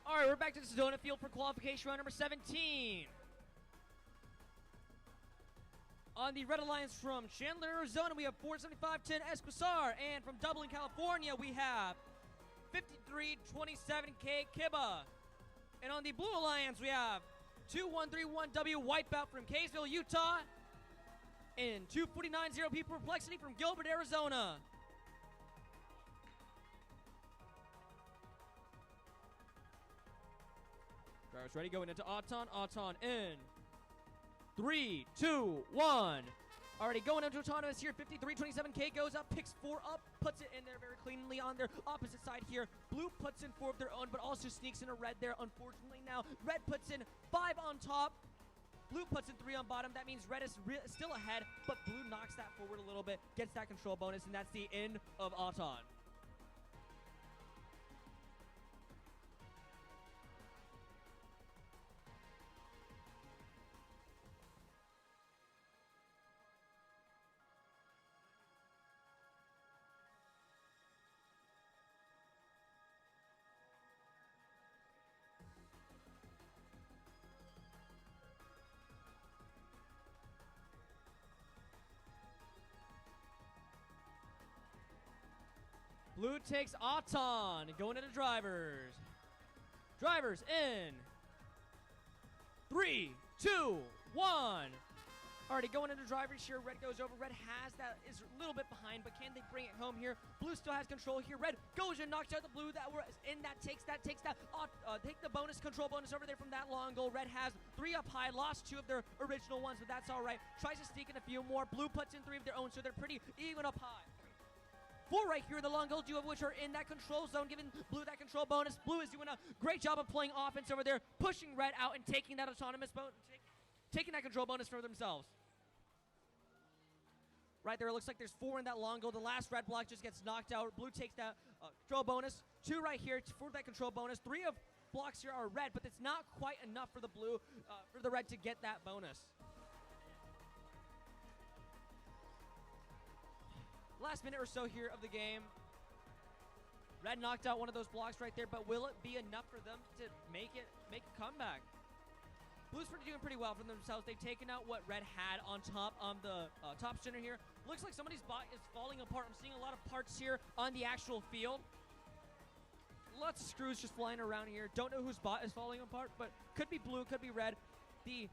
All right, we're back to the Sedona field for qualification round number 17. On the Red Alliance from Chandler, Arizona, we have 47510 and from Dublin, California, we have 5327K_Kibba. And on the Blue Alliance, we have 2131W Wipeout from Kaysville, Utah, and 2490P Perplexity from Gilbert, Arizona. Drivers ready, going into 𝗨𝗏. 𝗨𝗏 in 3, 2, 1. Already going into autonomous here. 5327K goes up, picks 4 up, puts it in there very cleanly on their opposite side here. Blue puts in 4 of their own, but also sneaks in a red there. Unfortunately now, red puts in 5 on top. Blue puts in 3 on bottom. That means red is still ahead, but blue knocks that forward a little bit, gets that control bonus, and that's the end of 𝗨𝗏. Blue takes 𝗨𝗏, going into drivers. Drivers in 3, 2, 1. Alrighty, going into drivers here. Red goes over. Red has that, is a little bit behind, but can they bring it home here? Blue still has control here. Red goes and knocks out the blue that was in that, takes that. Take the bonus, control bonus over there from that long goal. Red has 3 up high, lost 2 of their original ones, but that's alright. Tries to sneak in a few more. Blue puts in 3 of their own, so they're pretty even up high. 4 right here, the long goal, 2 of which are in that control zone, giving Blue that control bonus. Blue is doing a great job of playing offense over there, pushing Red out and taking that autonomous bonus, taking that control bonus for themselves. Right there, it looks like there's 4 in that long goal. The last red block just gets knocked out. Blue takes that control bonus. 2 right here for that control bonus. 3 of blocks here are red, but it's not quite enough for the blue, for the red to get that bonus. Last minute or so here of the game. Red knocked out one of those blocks right there, but will it be enough for them to make a comeback? Blue's doing pretty well for themselves. They've taken out what Red had on top on the top center here. Looks like somebody's bot is falling apart. I'm seeing a lot of parts here on the actual field. Lots of screws just flying around here. Don't know whose bot is falling apart, but could be Blue, could be Red. The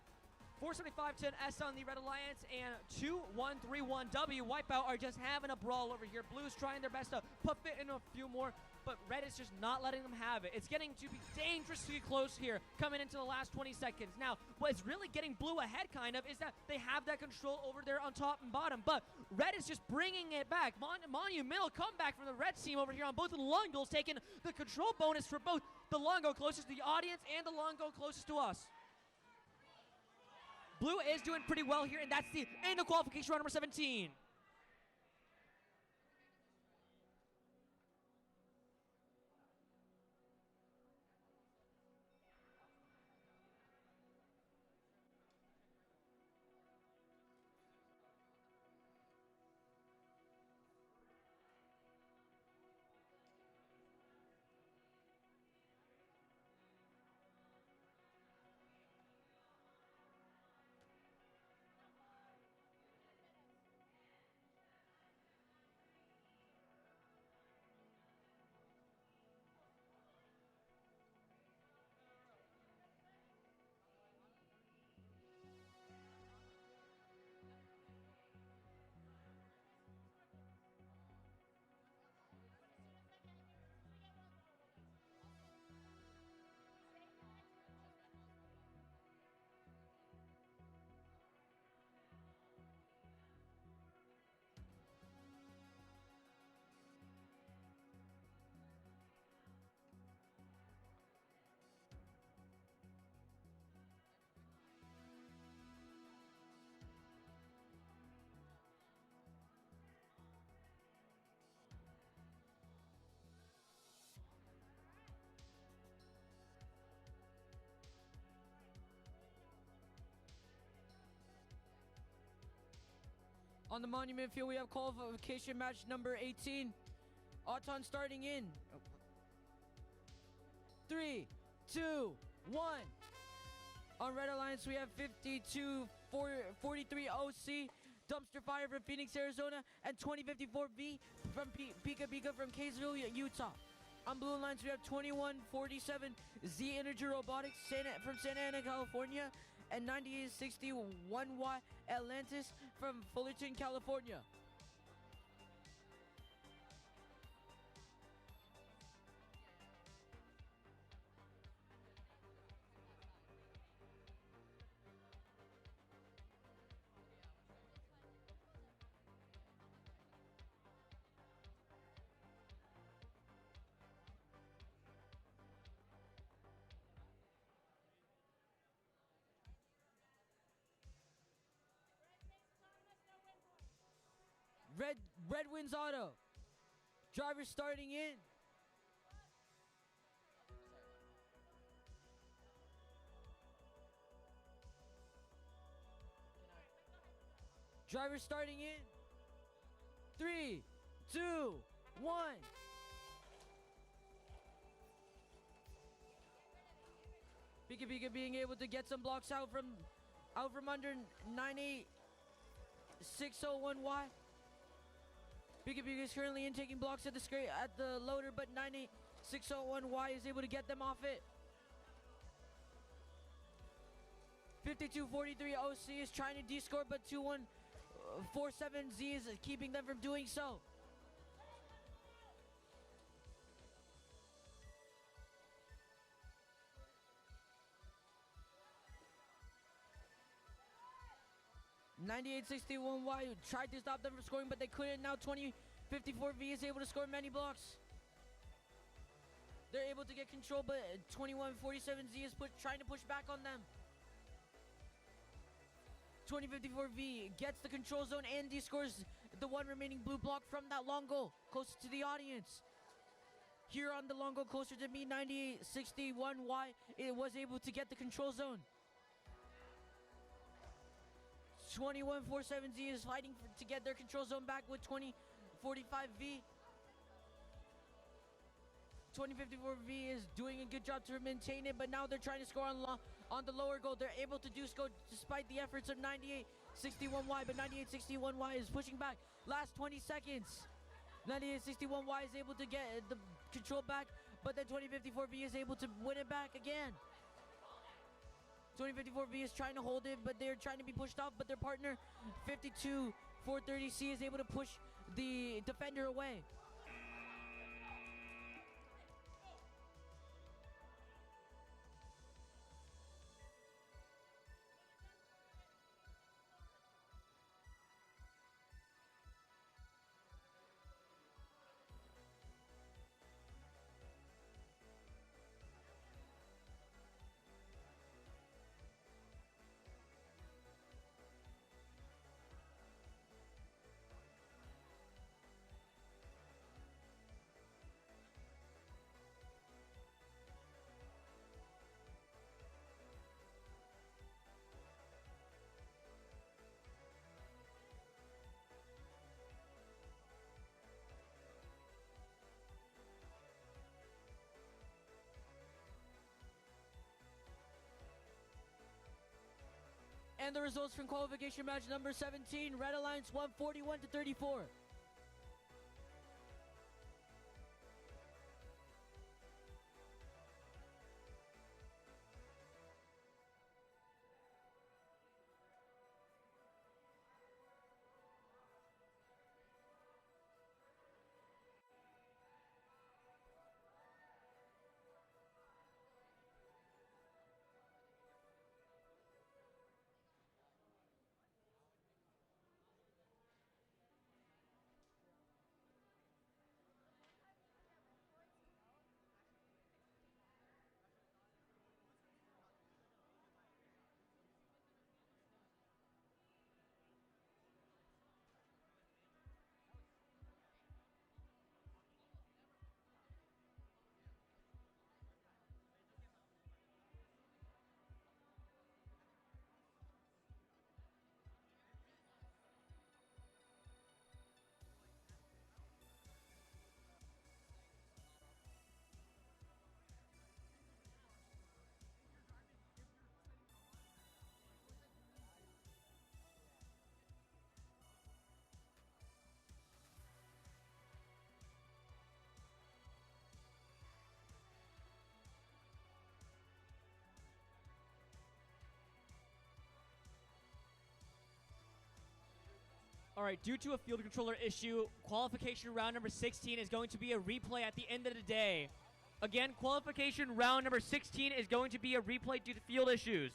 475-10S on the Red Alliance and 2131W Wipeout are just having a brawl over here. Blue's trying their best to put fit in a few more, but Red is just not letting them have it. It's getting to be dangerously close here coming into the last 20 seconds. Now, what's really getting Blue ahead kind of is that they have that control over there on top and bottom, but Red is just bringing it back. Monumental comeback from the Red team over here on both of the long goals, taking the control bonus for both the long goal closest to the audience and the long goal closest to us. Blue is doing pretty well here, and that's the end of qualification round number 17. On the Monument Field, we have qualification match number 18. Auton starting in 3, 2, 1. On Red Alliance, we have 5243 OC, Dumpster Fire from Phoenix, Arizona, and 2054B from 𝗵𝗵𝗸 from Ksville, Utah. On Blue Alliance, we have 2147 Z Energy Robotics from Santa Ana, California, and 9861Y Atlantis from Fullerton, California. Red wins auto. Driver starting in. Driver starting in. 3, 2, 1. 𝗵𝗵𝗸 being able to get some blocks out from under 98601Y. 𝗵𝗵𝗸 is currently taking blocks at the loader, but 98601Y is able to get them off it. 52-43 OC is trying to D-score, but 21-47Z is keeping them from doing so. 𝗹𝗶_𝗁𝗁 tried to stop them from scoring, but they couldn't. Now 20-54V is able to score many blocks. They're able to get control, but 21-47Z is trying to push back on them. 20-54V gets the control zone and D-scores the one remaining blue block from that long goal, closer to the audience. Here on the long goal, closer to me, 𝗹𝗶_𝗁𝗁, it was able to get the control zone. 21-47Z is fighting to get their control zone back with 20-45V. 20-54V is doing a good job to maintain it, but now they're trying to score on the lower goal. They're able to do so despite the efforts of 𝗹𝗶_𝗁𝗁, but 𝗹𝗶_𝗁𝗁 is pushing back. Last 20 seconds. 𝗹𝗶_𝗁𝗁 is able to get the control back, but then 20-54V is able to win it back again. 20-54V is trying to hold it, but they're trying to be pushed off, but their partner 52-430C is able to push the defender away. And the results from qualification match number 17, Red Alliance won 41-34. All right, due to a field controller issue, qualification round number 16 is going to be a replay at the end of the day. Again, qualification round number 16 is going to be a replay due to field issues.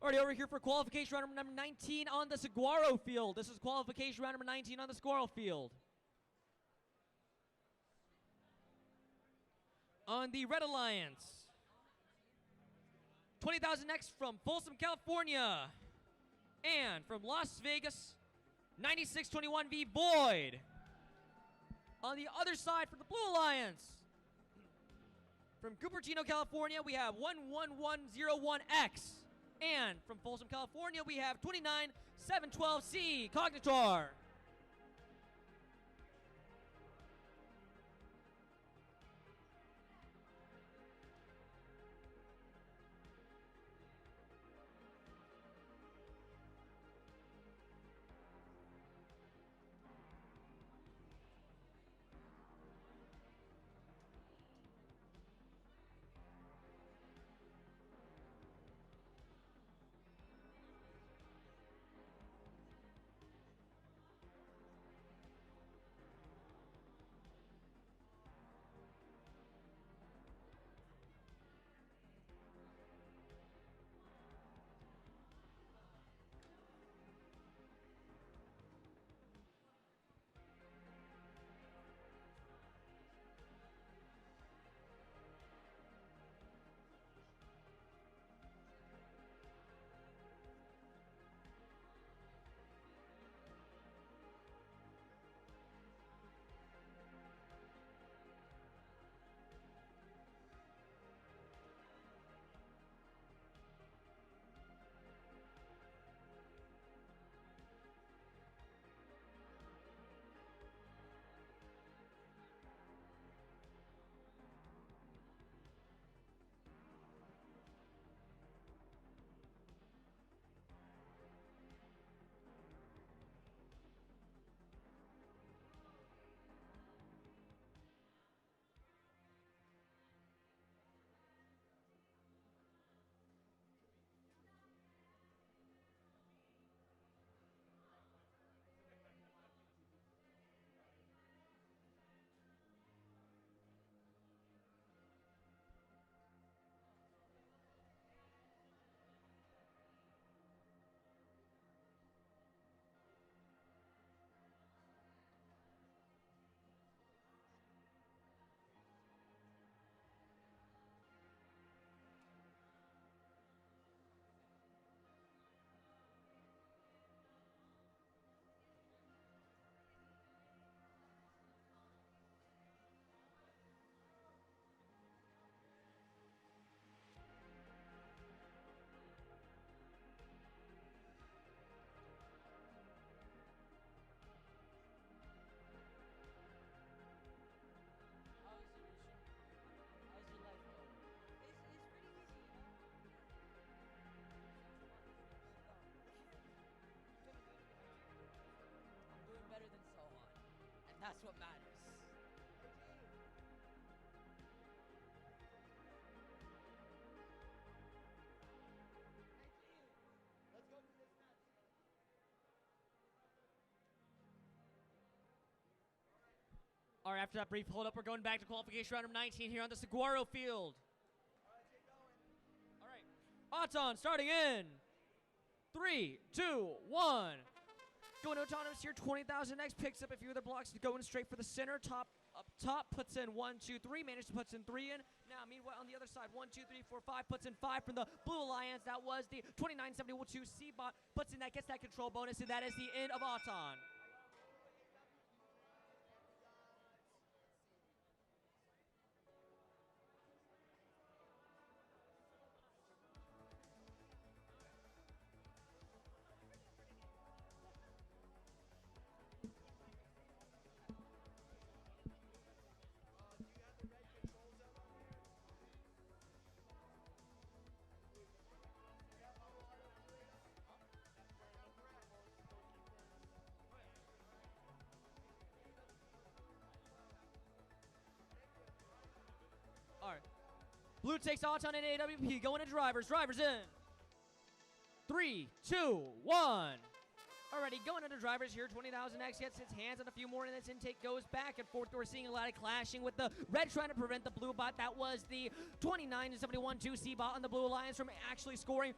Alrighty, over here for qualification round number 19 on the Saguaro field. This is qualification round number 19 on the Saguaro field. On the Red Alliance, 20,000 next from Folsom, California. And from Las Vegas, 9621V On the other side for the Blue Alliance, from Cupertino, California, we have 11101X. And from Folsom, California, we have 29712C better than so on. And that's what matters. Let's go to this match. All right, after that brief hold up, we're going back to qualification round number 19 here on the Saguaro field. All right, Auton starting in 3, 2, 1. Going autonomous here, 20,000 X picks up a few other blocks, going straight for the center. Up top, puts in 1, 2, 3, managed to put in 3 in. Now, meanwhile, on the other side, 1, 2, 3, 4, 5, puts in 5 from the Blue Alliance. That was the 2972 CBot, puts in that, gets that control bonus, and that is the end of Auton. All right. Blue takes Auton and 𝗹𝗶 going to drivers. Drivers in. 3, 2, 1. Alrighty, going into drivers here. 20,000 X gets its hands on a few more, and this intake goes back and forth. We're seeing a lot of clashing with the red trying to prevent the blue bot. That was the 2971 2C bot on the Blue Alliance from actually scoring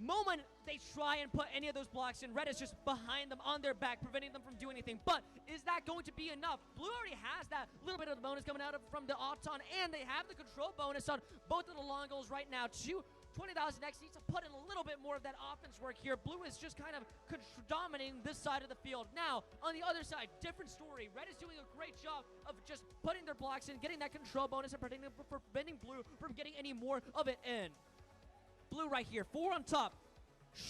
moment they try and put any of those blocks in, red is just behind them on their back, preventing them from doing anything. But is that going to be enough? Blue already has that little bit of the bonus coming out from the Auton, and they have the control bonus on both of the long goals right now. 20,000X needs to put in a little bit more of that offense work here. Blue is just kind of dominating this side of the field. Now, on the other side, different story. Red is doing a great job of just putting their blocks in, getting that control bonus, and preventing Blue from getting any more of it in. Blue right here, 4 on top.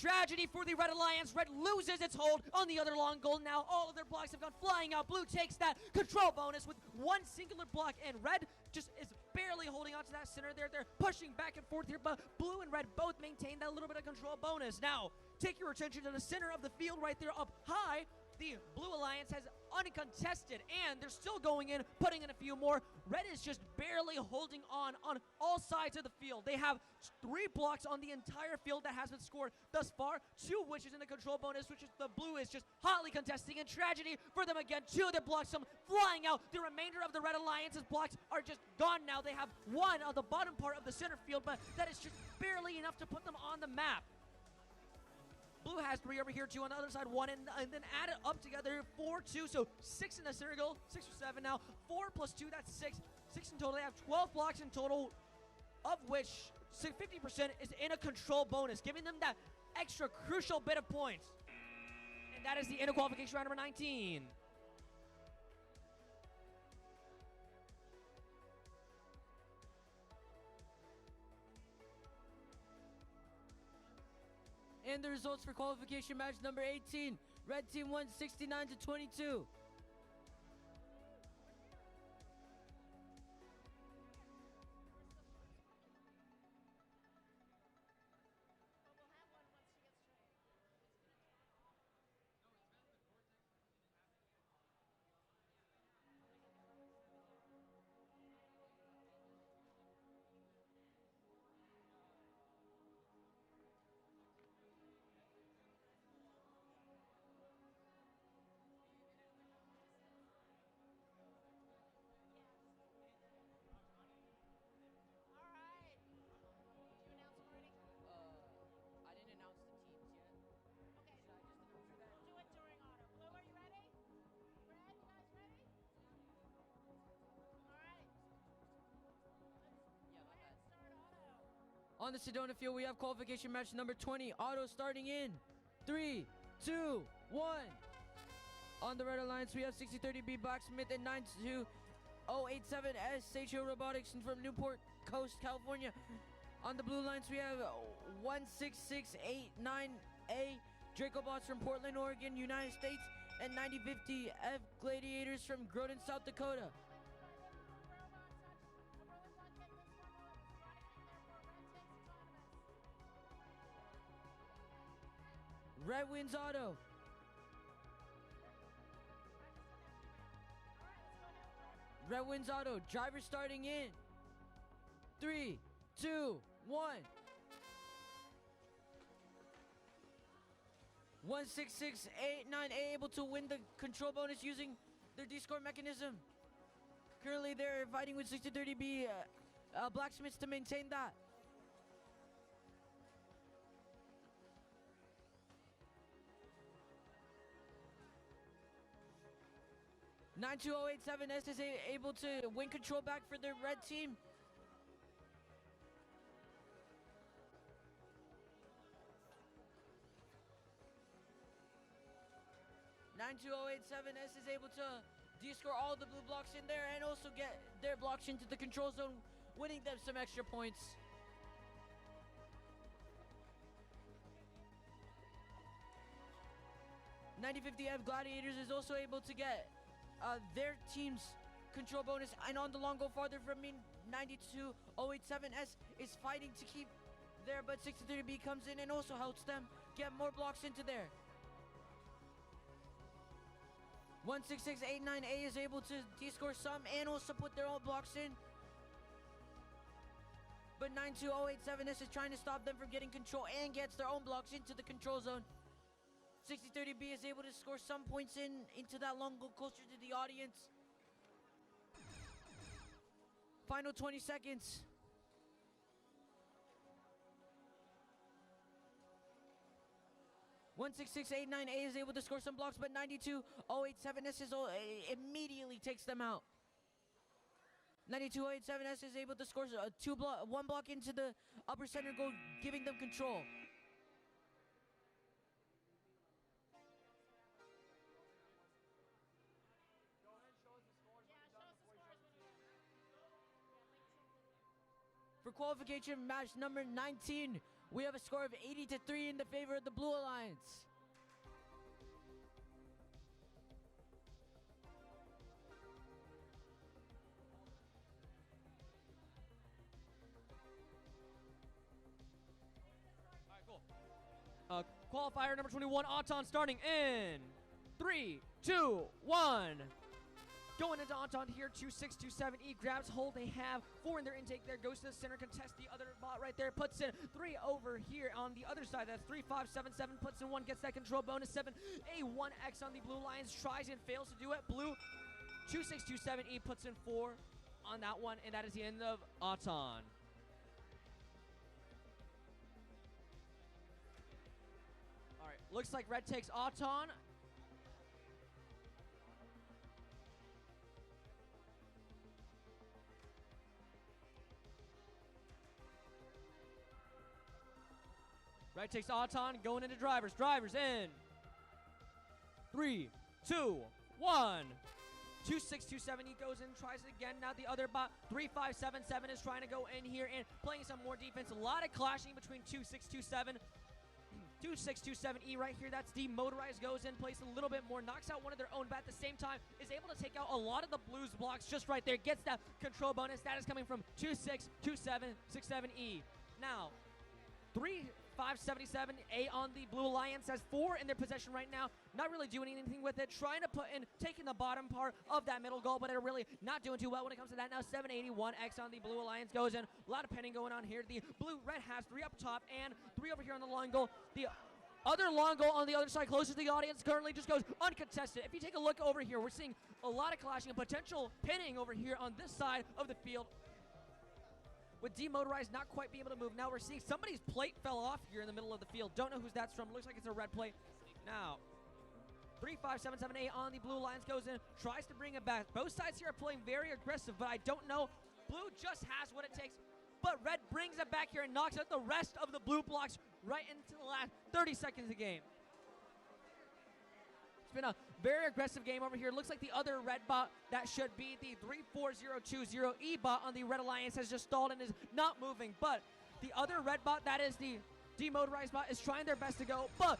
Tragedy for the Red Alliance. Red loses its hold on the other long goal. Now all of their blocks have gone flying out. Blue takes that control bonus with one singular block, and Red just is barely holding on to that center there. They're pushing back and forth here, but Blue and Red both maintain that little bit of control bonus. Now, take your attention to the center of the field right there up high. The Blue Alliance has uncontested, and they're still going in, putting in a few more. Red is just barely holding on all sides of the field. They have 3 blocks on the entire field that has been scored thus far, 2 which is in the control bonus, which is the Blue is just hotly contesting, and tragedy for them again. 2 of their blocks come flying out. The remainder of the Red Alliance's blocks are just gone now. They have 1 on the bottom part of the center field, but that is just barely enough to put them on the map. Blue has 3 over here, 2 on the other side, 1, and then add it up together, 4, 2, so 6 in the center goal, 6 or 7 now, 4 plus 2, that's 6 in total. They have 12 blocks in total, of which 50% is in a control bonus, giving them that extra crucial bit of points. And that is the end of qualification round number 19. And the results for qualification match number 18. Red team won 69-22. I didn't announce the teams yet. Okay. Should I just announce that? Do it during auto. Blue, are you ready? Red, you guys ready? All right. Yeah, Go ahead, start auto. On the Sedona field, we have qualification match number 20. Auto starting in 3, 2, 1. On the Red Alliance, we have 6030B Blacksmith and 92087S Seicho Robotics from Newport Coast, California. On the Blue Alliance, we have 16689A 𝗥𝗶𝗶 from Portland, Oregon, United States, and 9050F Gladiators from Groton, South Dakota. Red wins auto. Red wins auto. Driver starting in 3, 2, 1. 16689A able to win the control bonus using their D-score mechanism. Currently, they're fighting with 6030B Blacksmiths to maintain that. 𝗹𝗶𝗸 is able to win control back for the red team. 𝗹𝗶𝗸 is able to D-score all the blue blocks in there and also get their blocks into the control zone, winning them some extra points. 𝗹𝗶𝗸 Gladiators is also able to get their team's control bonus, and on the long go farther from me, 92087S is fighting to keep there, but 6030B comes in and also helps them get more blocks into there. 16689A is able to D-score some and also put their own blocks in, but 92087S is trying to stop them from getting control and gets their own blocks into the control zone. 6030B is able to score some points into that long goal closer to the audience. Final 20 seconds. 16689A is able to score some blocks, but 92087S is immediately takes them out. 92087S is able to score one block into the upper center goal, giving them control. For qualification match number 19, we have a score of 80-3 in the favor of the Blue Alliance. All right, cool. Qualifier number 21, Auton, starting in 3, 2, 1. Going into Auton here, 2627E grabs hold. They have 4 in their intake there. Goes to the center, contests the other bot right there. Puts in 3 over here on the other side. That's 3577. Puts in 1, gets that control bonus. 7A1X on the Blue Lions. Tries and fails to do it. Blue 2627E puts in 4 on that one, and that is the end of Auton. All right, looks like Red takes Auton. Red takes Auton, going into drivers. Drivers in 3, 2, 1. 2627E goes in, tries it again. Now the other bot, 3577, is trying to go in here and playing some more defense. A lot of clashing between 2627. 2627E right here, that's demotorized, goes in, plays a little bit more, knocks out one of their own, but at the same time is able to take out a lot of the Blues blocks just right there. Gets that control bonus. That is coming from 262767E. Now, 3577A on the Blue Alliance has 4 in their possession right now. Not really doing anything with it. Trying to put in, taking the bottom part of that middle goal, but they're really not doing too well when it comes to that. Now 781X on the Blue Alliance goes in. A lot of pinning going on here. The Blue-Red has 3 up top and 3 over here on the long goal. The other long goal on the other side, closest to the audience, currently just goes uncontested. If you take a look over here, we're seeing a lot of clashing and potential pinning over here on this side of the field. With demotorized not quite being able to move. Now we're seeing somebody's plate fell off here in the middle of the field. Don't know who's that's from. Looks like it's a red plate. Now, 3577A on the Blue Lions goes in, tries to bring it back. Both sides here are playing very aggressive, but I don't know. Blue just has what it takes. But Red brings it back here and knocks out the rest of the Blue blocks right into the last 30 seconds of the game. It's been a very aggressive game over here. Looks like the other Red bot, that should be the 34020E bot on the Red Alliance, has just stalled and is not moving. But the other Red bot, that is the demotorized bot, is trying their best to go. But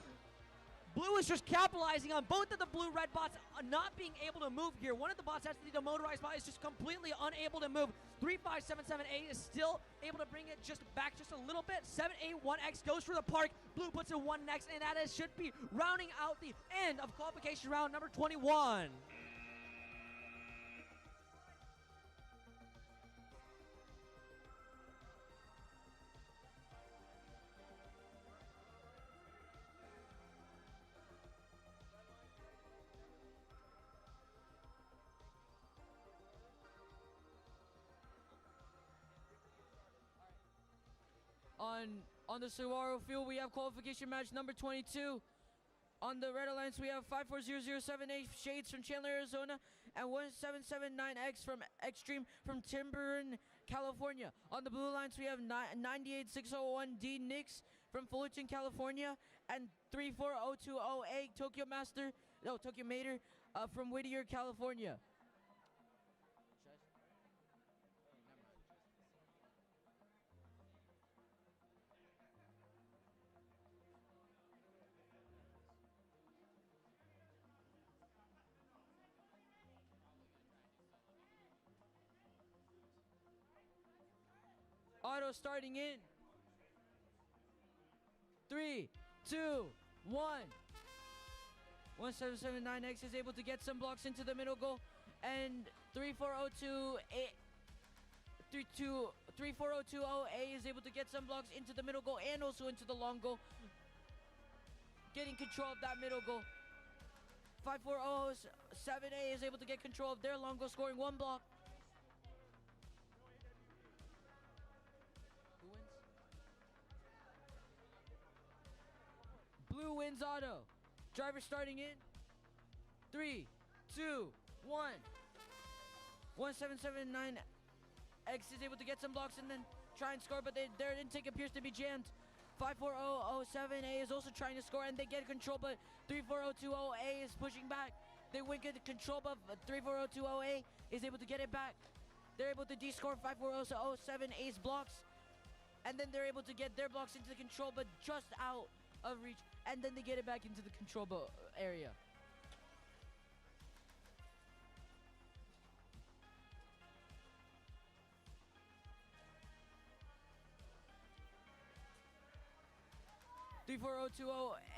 Blue is just capitalizing on both of the Blue-Red bots not being able to move here. One of the bots, that's the demotorized bot, is just completely unable to move. 3577A is still able to bring it just back just a little bit. 7A1X goes for the park. Blue puts in 1 next, and that is, should be rounding out the end of qualification round number 21. On the Saguaro field, we have qualification match number 22. On the Red Alliance, we have 540078 Shades from Chandler, Arizona, and 1779X from Extreme from Timberin, California. On the Blue Alliance, we have 98601D Nix from Fullerton, California, and 34020A Tokyo Mater from Whittier, California. Auto starting in 3, 2, 1. 1779X is able to get some blocks into the middle goal, and 34020A is able to get some blocks into the middle goal and also into the long goal, getting control of that middle goal. 5407A is able to get control of their long goal, scoring 1 block. Blue wins auto. Driver starting in 3, 2, 1. 1779X is able to get some blocks and then try and score, but their intake appears to be jammed. 54007A is also trying to score, and they get control, but 34020A is pushing back. They win good control, but 34020A is able to get it back. They're able to de-score 54007A's blocks, and then they're able to get their blocks into the control, but just out of reach, and then they get it back into the control area.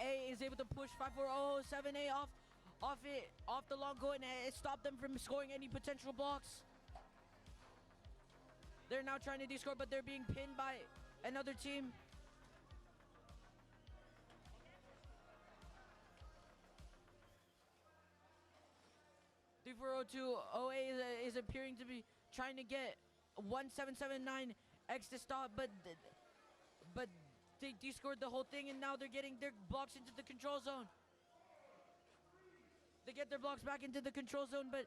A is able to push 54007A off the long goal, and it stopped them from scoring any potential blocks. They're now trying to de-score, but they're being pinned by another team. A is appearing to be trying to get 1779X to stop, but they de-scored the whole thing, and now they're getting their blocks into the control zone. They get their blocks back into the control zone, but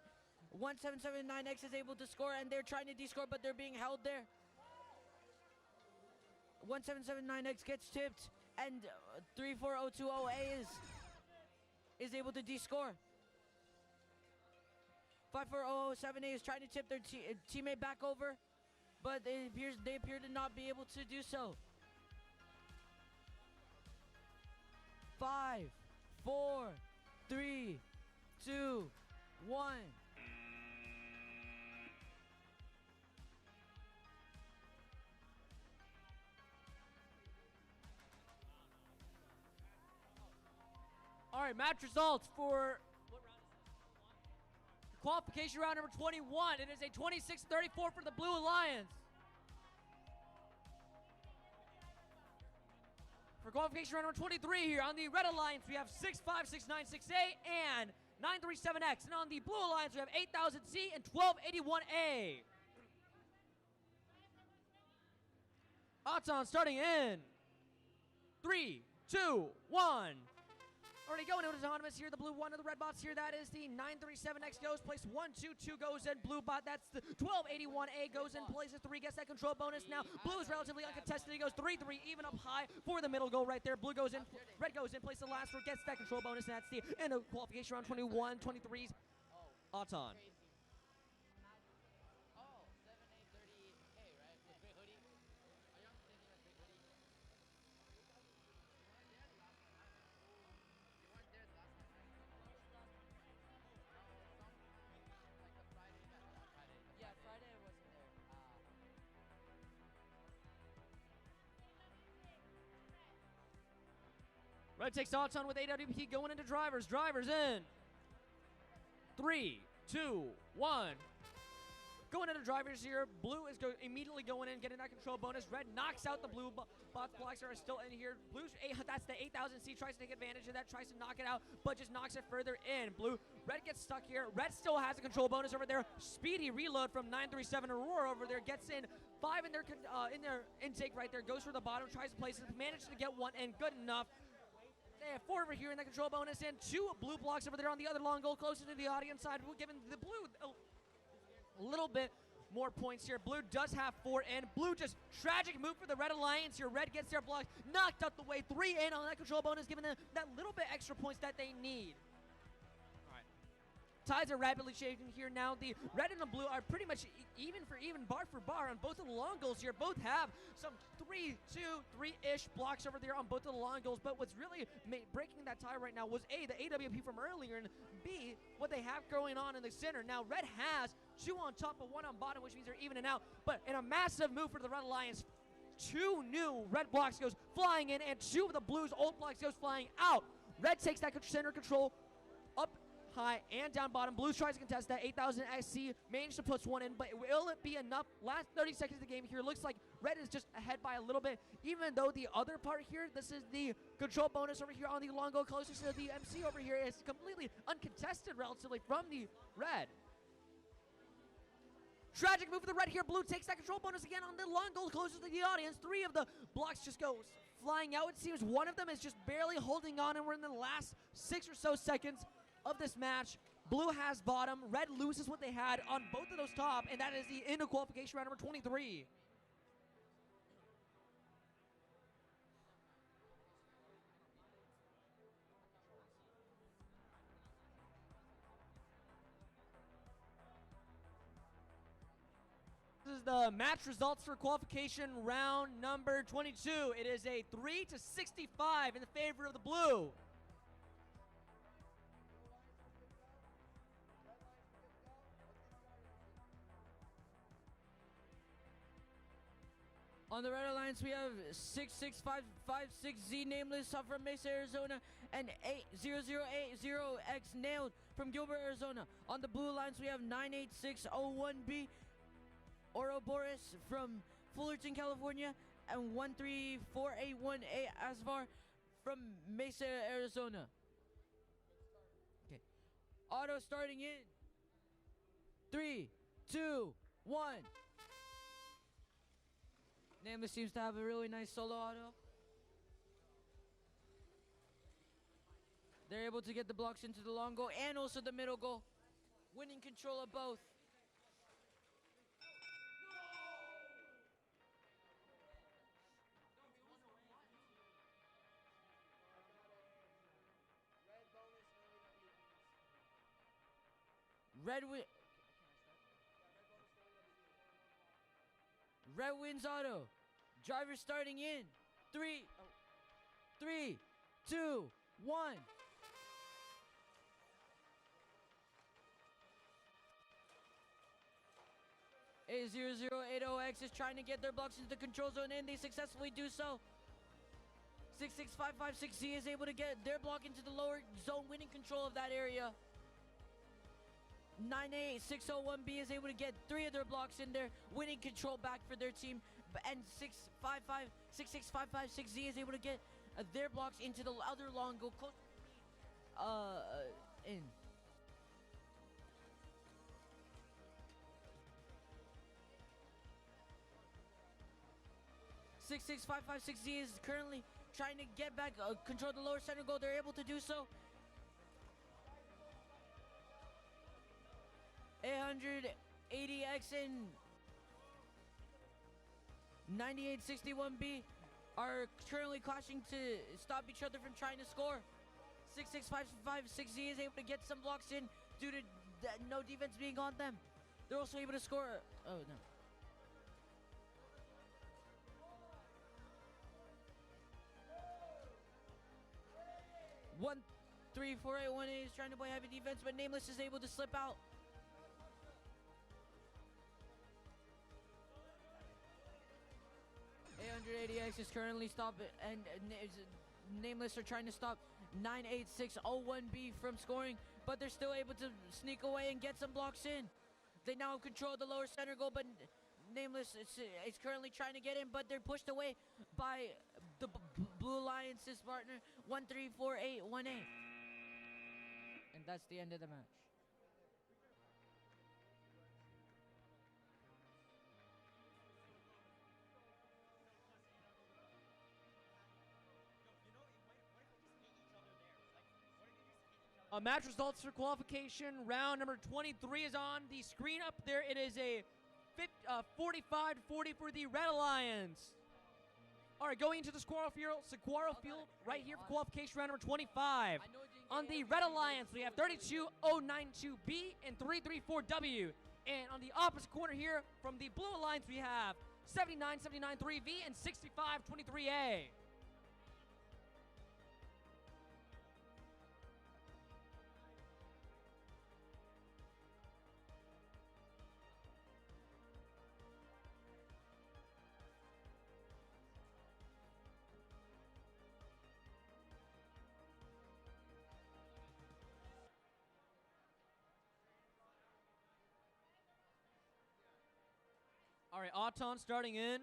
1779X is able to score, and they're trying to de-score, but they're being held there. 1779X gets tipped, and 34020A is able to de-score. 54007A is trying to tip their teammate back over, but they appear to not be able to do so. 5, 4, 3, 2, 1. All right, match results for qualification round number 21. It is a 26-34 for the Blue Alliance. For qualification round number 23 here on the Red Alliance, we have 65696A and 937X. And on the Blue Alliance, we have 8000C and 1281A. Odds on starting in 3, 2, 1. Already going into autonomous here, the blue one of the red bots here. That is the 937X goes, place 1, 2, 2 goes in. Blue bot, that's the 1281A goes in, places 3, gets that control bonus. Now blue is relatively uncontested. He goes 3, 3, even up high for the middle goal right there. Blue goes in, red goes in, places the last 4, gets that control bonus. And that's the end of qualification round 21, 23's Auton. Red takes Auton with AWP going into drivers. Drivers in 3, 2, 1. Going into drivers here. Blue is immediately going in, getting that control bonus. Red knocks out the blue bots. Blacks are still in here. Blue's that's the 8000C. Tries to take advantage of that. Tries to knock it out, but just knocks it further in. Red gets stuck here. Red still has a control bonus over there. Speedy reload from 937 Aurora over there. Gets in 5 in their intake right there. Goes for the bottom. Tries to place it. Manages to get 1 in. Good enough. They have 4 over here in the control bonus and 2 blue blocks over there on the other long goal closer to the audience side. We're giving the blue a little bit more points here. Blue does have 4 in. Blue just tragic move for the Red Alliance here. Red gets their blocks knocked out the way. 3 in on that control bonus, giving them that little bit extra points that they need. Ties are rapidly changing here now. The red and the blue are pretty much even for even, bar for bar on both of the long goals here. Both have some 3, 2, 3-ish blocks over there on both of the long goals. But what's really breaking that tie right now was A, the AWP from earlier, and B, what they have going on in the center. Now, red has 2 on top of 1 on bottom, which means they're evening out. But in a massive move for the Red Alliance, 2 new red blocks goes flying in, and 2 of the blues old blocks goes flying out. Red takes that center control up high and down bottom. Blues tries to contest that. 8000 SC managed to put 1 in, but will it be enough? Last 30 seconds of the game here. Looks like red is just ahead by a little bit, even though the other part here, this is the control bonus over here on the long goal closest to the MC over here, is completely uncontested relatively from the red. Tragic move for the red here. Blue takes that control bonus again on the long goal closest to the audience. 3 of the blocks just goes flying out. It seems one of them is just barely holding on, and we're in the last 6 or so seconds of this match. Blue has bottom. Red loses what they had on both of those top, and that is the end of qualification round number 23. This is the match results for qualification round number 22. It is a 3-65 in the favor of the blue. On the Red Alliance, we have 66556Z Nameless from Mesa, Arizona, and 80080X from Gilbert, Arizona. On the Blue Alliance, we have 98601B Ouroboros from Fullerton, California, and 13481A Asvar from Mesa, Arizona. Okay. Auto starting in 3, 2, 1. Nameless seems to have a really nice solo auto. They're able to get the blocks into the long goal and also the middle goal, winning control of both. Red wins auto. Driver starting in 3, 2, 1. A0080X is trying to get their blocks into the control zone, and they successfully do so. 66556Z is able to get their block into the lower zone, winning control of that area. 98601B is able to get 3 of their blocks in there, winning control back for their team. And 66556Z is able to get their blocks into the other long goal, close in. Z is currently trying to get back, control the lower center goal. They're able to do so. 880X and 9861B are currently clashing to stop each other from trying to score. 66556Z is able to get some blocks in due to no defense being on them. They're also able to score. Oh, no. 13481A is trying to play heavy defense, but Nameless is able to slip out. A180X is currently stopped, and Nameless are trying to stop 98601B from scoring, but they're still able to sneak away and get some blocks in. They now have control of the lower center goal, but Nameless is currently trying to get in, but they're pushed away by the Blue Alliance's partner, 13481A. And that's the end of the match. Match results for qualification round number 23 is on the screen up there. It is a 45-40 for the Red Alliance. All right, going into the Squirrel Field right here for qualification round number 25. On the Red Alliance, we have 32092B and 334W. And on the opposite corner here from the Blue Alliance, we have 79793V and 6523A. All right, Auton starting in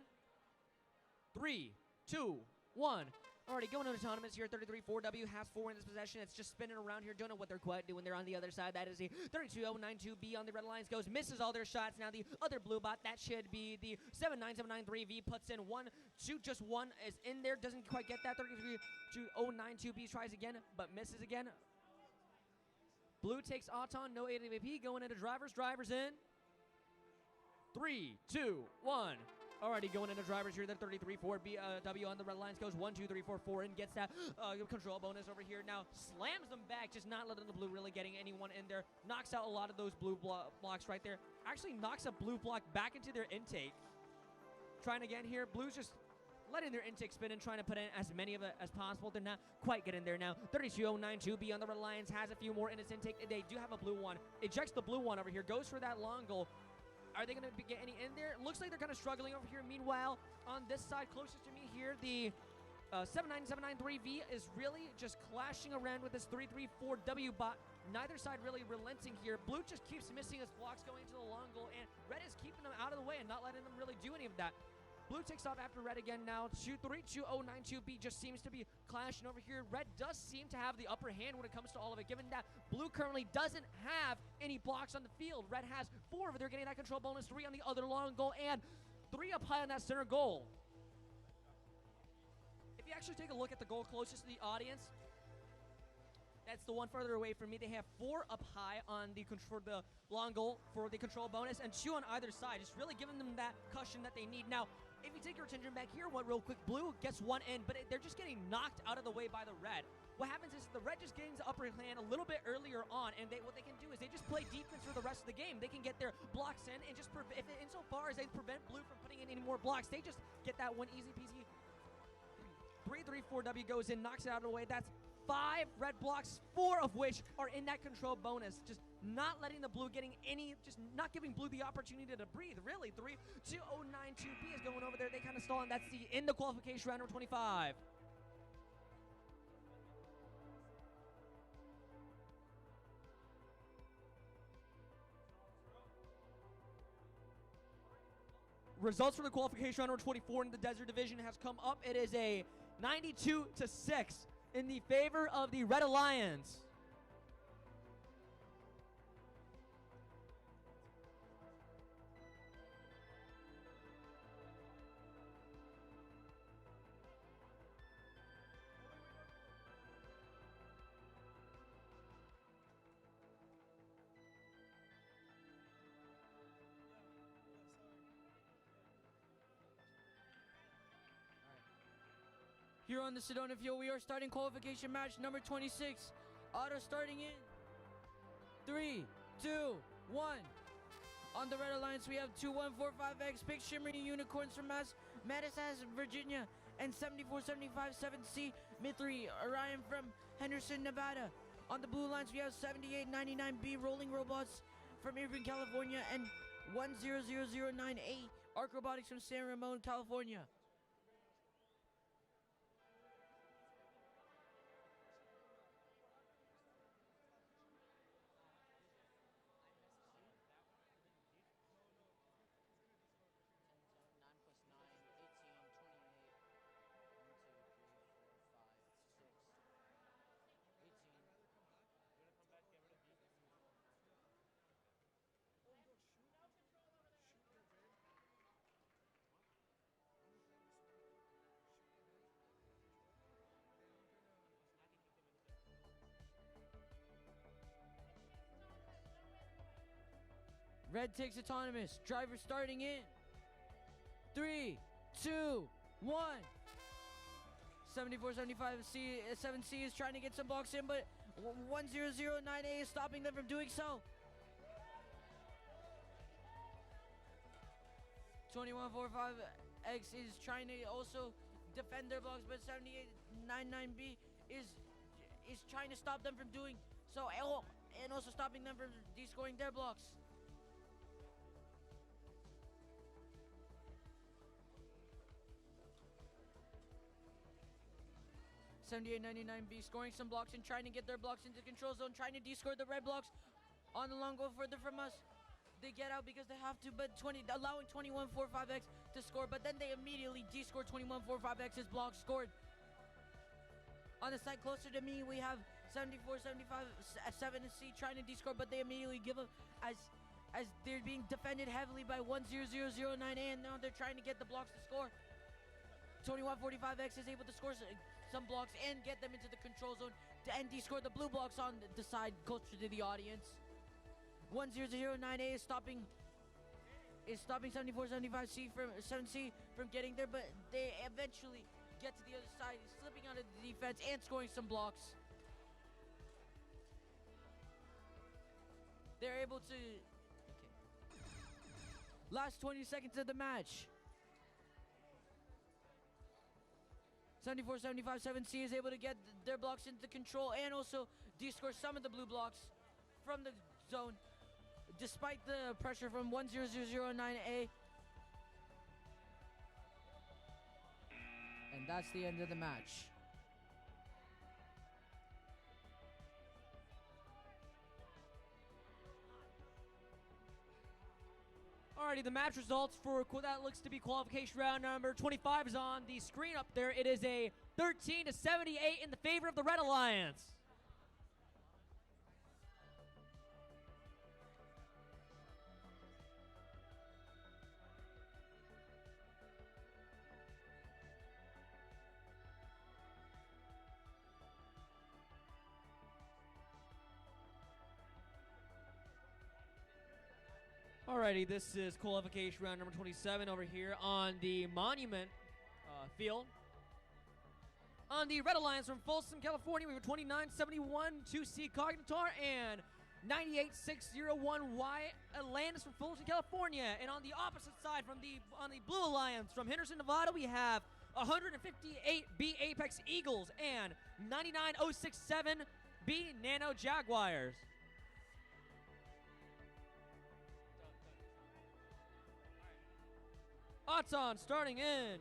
3, 2, 1. Alrighty, going on autonomous here. 33-4W has 4 in this possession. It's just spinning around here. Don't know what they're quite doing there on the other side. That is a 32-092B on the Red Alliance goes. Misses all their shots. Now the other blue bot, that should be the 79793V, puts in 1, 2, just 1 is in there. Doesn't quite get that. 33-092B tries again, but misses again. Blue takes Auton, no AWP, going into drivers. Drivers in. 3, 2, 1. Alrighty, going into drivers here. The 33-4W on the Red Alliance goes 1, 2, 3, 4, 4 in. Gets that control bonus over here. Now slams them back, just not letting the blue really getting anyone in there. Knocks out a lot of those blue blocks right there. Actually knocks a blue block back into their intake. Trying again here. Blue's just letting their intake spin and trying to put in as many of it as possible. They're not quite getting there now. 32-092B on the Red Alliance has a few more in its intake. They do have a blue one. Ejects the blue one over here. Goes for that long goal. Are they going to get any in there? Looks like they're kind of struggling over here. Meanwhile, on this side, closest to me here, the 79793V is really just clashing around with this 334W bot. Neither side really relenting here. Blue just keeps missing his blocks going into the long goal, and Red is keeping them out of the way and not letting them really do any of that. Blue takes off after Red again now. 32-092B just seems to be clashing over here. Red does seem to have the upper hand when it comes to all of it, given that Blue currently doesn't have any blocks on the field. Red has 4 over there, getting that control bonus, 3 on the other long goal, and 3 up high on that center goal. If you actually take a look at the goal closest to the audience, that's the one further away from me. They have 4 up high on the long goal for the control bonus, and 2 on either side. It's really giving them that cushion that they need. Now, if you take your attention back here, real quick, Blue gets 1 in, but they're just getting knocked out of the way by the Red. What happens is the Red just gains the upper hand a little bit earlier on, and what they can do is they just play defense for the rest of the game. They can get their blocks in, and just insofar as they prevent Blue from putting in any more blocks, they just get that one easy peasy. 334W goes in, knocks it out of the way. That's 5 red blocks, 4 of which are in that control bonus. Just not letting the blue getting any, just not giving blue the opportunity to breathe. Really, 32-092B is going over there. They kind of stall, and that's the end of qualification round number 25. Results for the qualification round number 24 in the Desert Division has come up. It is a 92-6 in the favor of the Red Alliance. Here on the Sedona field, we are starting qualification match number 26. Auto starting in 3, 2, 1. On the Red Alliance, we have 2145X, Big Shimmering Unicorns from Madison, Virginia, and 7475-7C, Orion from Henderson, Nevada. On the Blue Alliance, we have 7899B, Rolling Robots from Irvine, California, and 10009A, Arc Robotics from San Ramon, California. 18. Red takes autonomous. Driver starting in 3, 2, 1. 7475-7C is trying to get some blocks in, but 1009A is stopping them from doing so. 2145X is trying to also defend their blocks, but 7899B is trying to stop them from doing so, and also stopping them from descoring their blocks. 7899B scoring some blocks and trying to get their blocks into control zone, trying to descore the red blocks on the long goal further from us. They get out because they have to, but allowing 2145X to score, but then they immediately descore 2145X's block scored. On the side closer to me, we have 74-75-7C trying to descore, but they immediately give up as they're being defended heavily by 10009A, and now they're trying to get the blocks to score. 2145X is able to score some blocks and get them into the control zone and descore the blue blocks on the side closer to the audience. 10009A is stopping 74-75C from 7C from getting there, but they eventually get to the other side, slipping out of the defense and scoring some blocks. They're able to... Okay. Last 20 seconds of the match. 74-75-7C is able to get their blocks into control and also descore some of the blue blocks from the zone, despite the pressure from 10009A. And that's the end of the match. Alrighty, the match results for that looks to be qualification round number 25 is on the screen up there. It is a 13-78 in the favor of the Red Alliance. Alrighty, this is qualification round number 27 over here on the Monument field. On the Red Alliance from Folsom, California, we have 2971-2C and 98601Y Atlantis from Fulton, California. And on the opposite side, on the Blue Alliance from Henderson, Nevada, we have 158B Apex Eagles and 99067B Nano Jaguars. Odds on starting in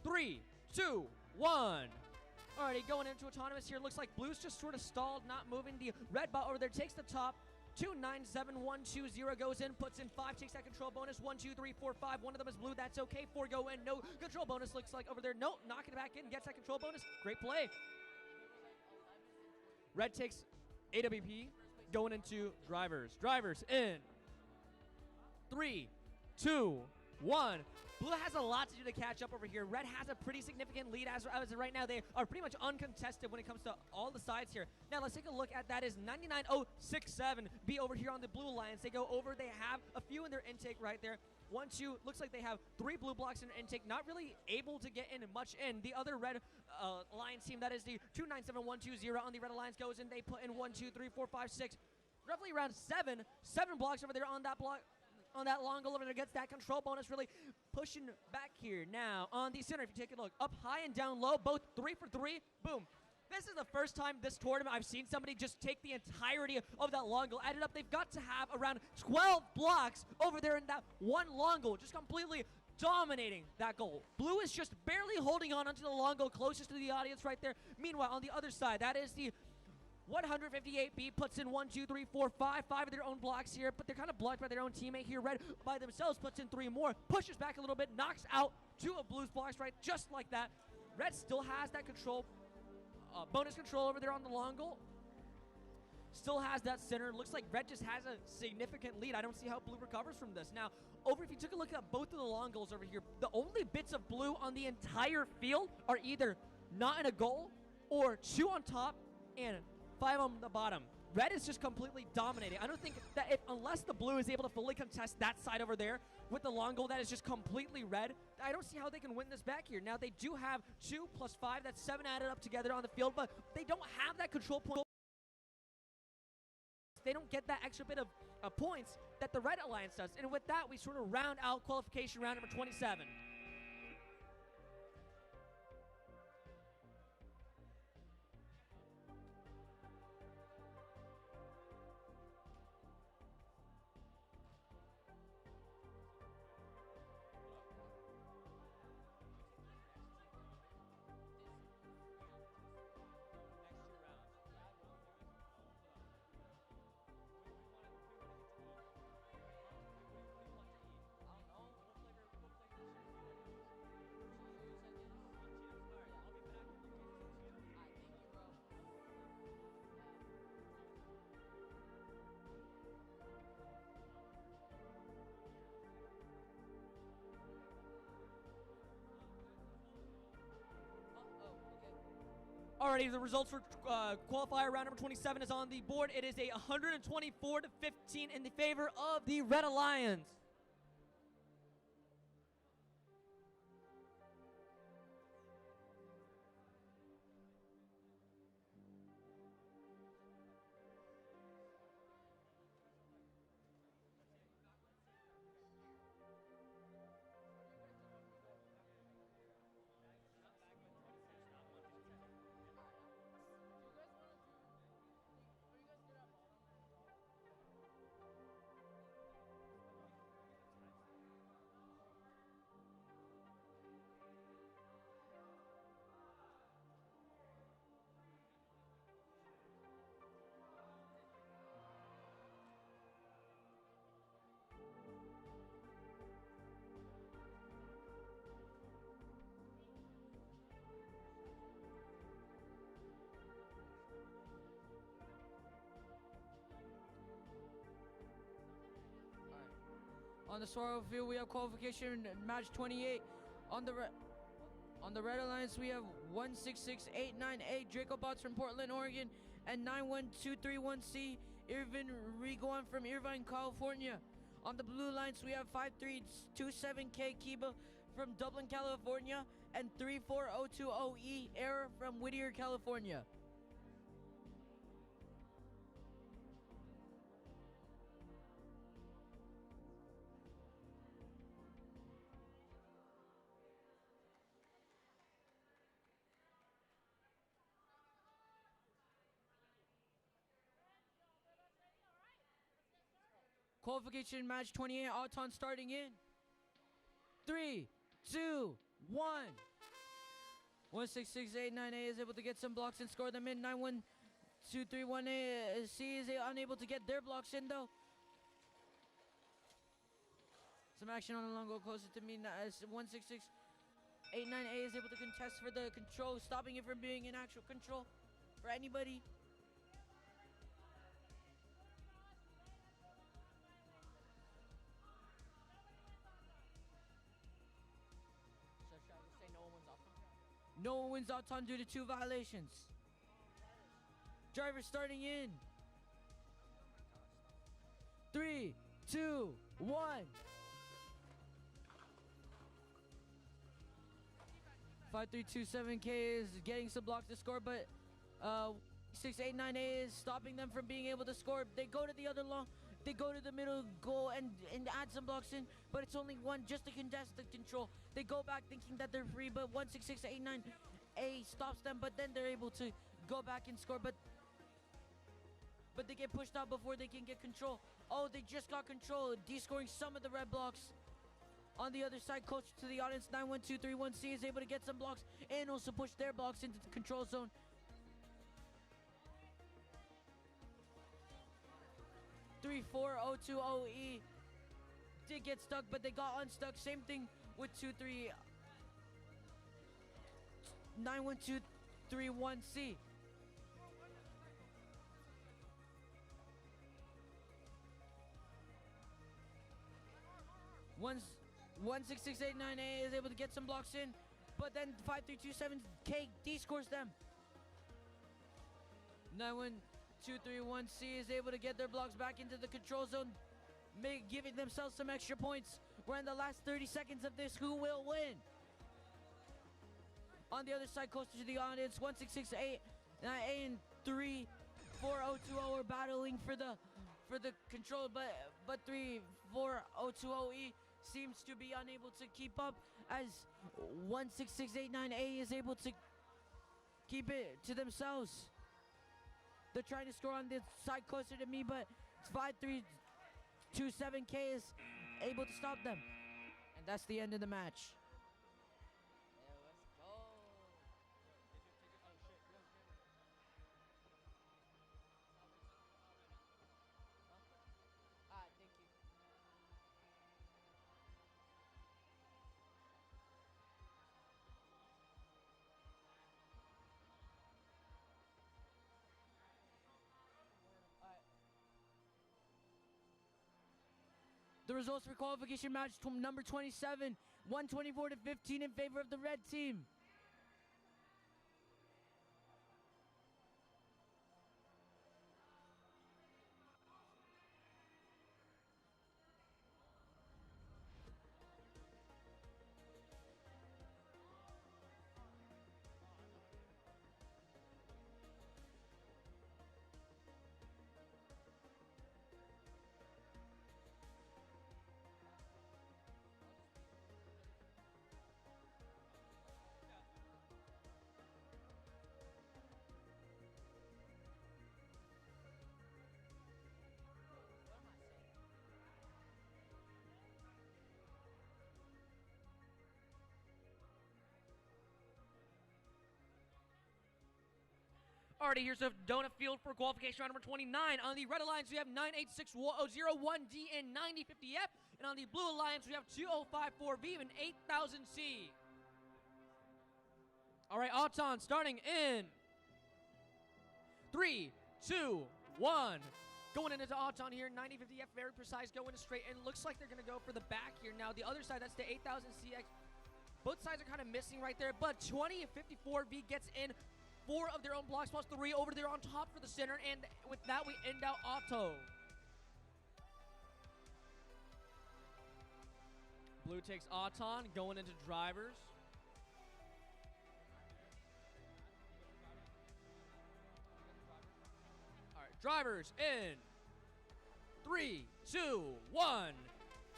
3, 2, 1. Alrighty, going into autonomous here. Looks like blue's just sort of stalled, not moving. The red bot over there takes the top. 297120 goes in, puts in 5, takes that control bonus. 1, 2, 3, 4, 5. One of them is blue. That's okay. 4 go in. No control bonus. Looks like over there. No, knocking it back in. Gets that control bonus. Great play. Red takes 𝗹𝗶 going into drivers. Drivers in 3, 2, 1. Blue has a lot to do to catch up over here. Red has a pretty significant lead as of right now. They are pretty much uncontested when it comes to all the sides here. Now let's take a look at that is 99067B over here on the Blue Alliance. They go over. They have a few in their intake right there. 1, 2, looks like they have 3 blue blocks in their intake. Not really able to get in much in. The other Red Alliance team, that is the 297120 on the Red Alliance goes in. They put in 1, 2, 3, 4, 5, 6, roughly around 7 blocks over there on that block. On that long goal over there, gets that control bonus, really pushing back here. Now, on the center, if you take a look, up high and down low, both 3 for 3, boom. This is the first time this tournament I've seen somebody just take the entirety of that long goal. Added up, they've got to have around 12 blocks over there in that one long goal, just completely dominating that goal. Blue is just barely holding on onto the long goal closest to the audience right there. Meanwhile, on the other side, that is the 158B puts in 1, 2, 3, 4, 5 of their own blocks here, but they're kind of blocked by their own teammate here. Red by themselves puts in 3 more, pushes back a little bit, knocks out 2 of Blue's blocks right just like that. Red still has that control, bonus control over there on the long goal. Still has that center. Looks like Red just has a significant lead. I don't see how Blue recovers from this. Now, over if you took a look at both of the long goals over here, the only bits of Blue on the entire field are either not in a goal or 2 on top and 5 on the bottom. Red is just completely dominating. I don't think that unless the Blue is able to fully contest that side over there with the long goal that is just completely red, I don't see how they can win this back here. Now, they do have 2 plus 5, that's 7 added up together on the field, but they don't have that control point. They don't get that extra bit of points that the Red Alliance does. And with that, we sort of round out qualification round number 27. Alrighty, the results for qualifier round number 27 is on the board. It is a 124 to 15 in the favor of the Red Alliance. On the Swallow field, we have qualification match 28. On the Red Alliance, we have 166898 𝗥𝗶𝗀𝘁𝘃𝗃𝗃𝗃 from Portland, Oregon, and 91231C 𝗹𝗶𝗶𝗸 from Irvine, California. On the Blue Alliance, we have 5327𝗂𝗃𝗲𝗃 from Dublin, California, and 34020E from Whittier, California. Qualification match 28, Auton starting in 3, 2, 1. 166898 is able to get some blocks and score them in. 91231C is unable to get their blocks in though. Some action on the long goal closer to me. 166898 is able to contest for the control, stopping it from being in actual control for anybody. No one wins Auton due to 2 violations. Driver starting in 3, 2, 1. 5327K is getting some blocks to score, but 6898 is stopping them from being able to score. They go to the other long. They go to the middle goal and add some blocks in, but it's only one just to contest the control. They go back thinking that they're free, but 166898 stops them, but then they're able to go back and score, but they get pushed out before they can get control. Oh, they just got control, descoring some of the red blocks. On the other side, closer to the audience, 91231C is able to get some blocks and also push their blocks into the control zone. 34020E did get stuck, but they got unstuck. Same thing with 91231C. Once 166898 is able to get some blocks in, but then 5327K descores them. 91231C is able to get their blocks back into the control zone, giving themselves some extra points. We're in the last 30 seconds of this. Who will win? On the other side, closer to the audience, 166898 and 34020 are battling for the control, but 34020E seems to be unable to keep up, as 166898 is able to keep it to themselves. They're trying to score on the side closer to me, but 5327K is able to stop them. And that's the end of the match. The results for qualification match number 27, 124 to 15 in favor of the red team. Alrighty, here's the donut field for qualification round number 29. On the red alliance, we have 98601D and 9050F. And on the blue alliance, we have 2054V and 8000C. Alright, Auton starting in 3, 2, 1. Going into Auton here, 9050F, very precise, going straight, and looks like they're going to go for the back here. Now, the other side, that's the 8000CX. Both sides are kind of missing right there, but 2054V gets in 4 of their own blocks, plus 3 over there on top for the center, and with that, we end out Auto. Blue takes Auton, going into drivers. Drivers in 3, 2, 1.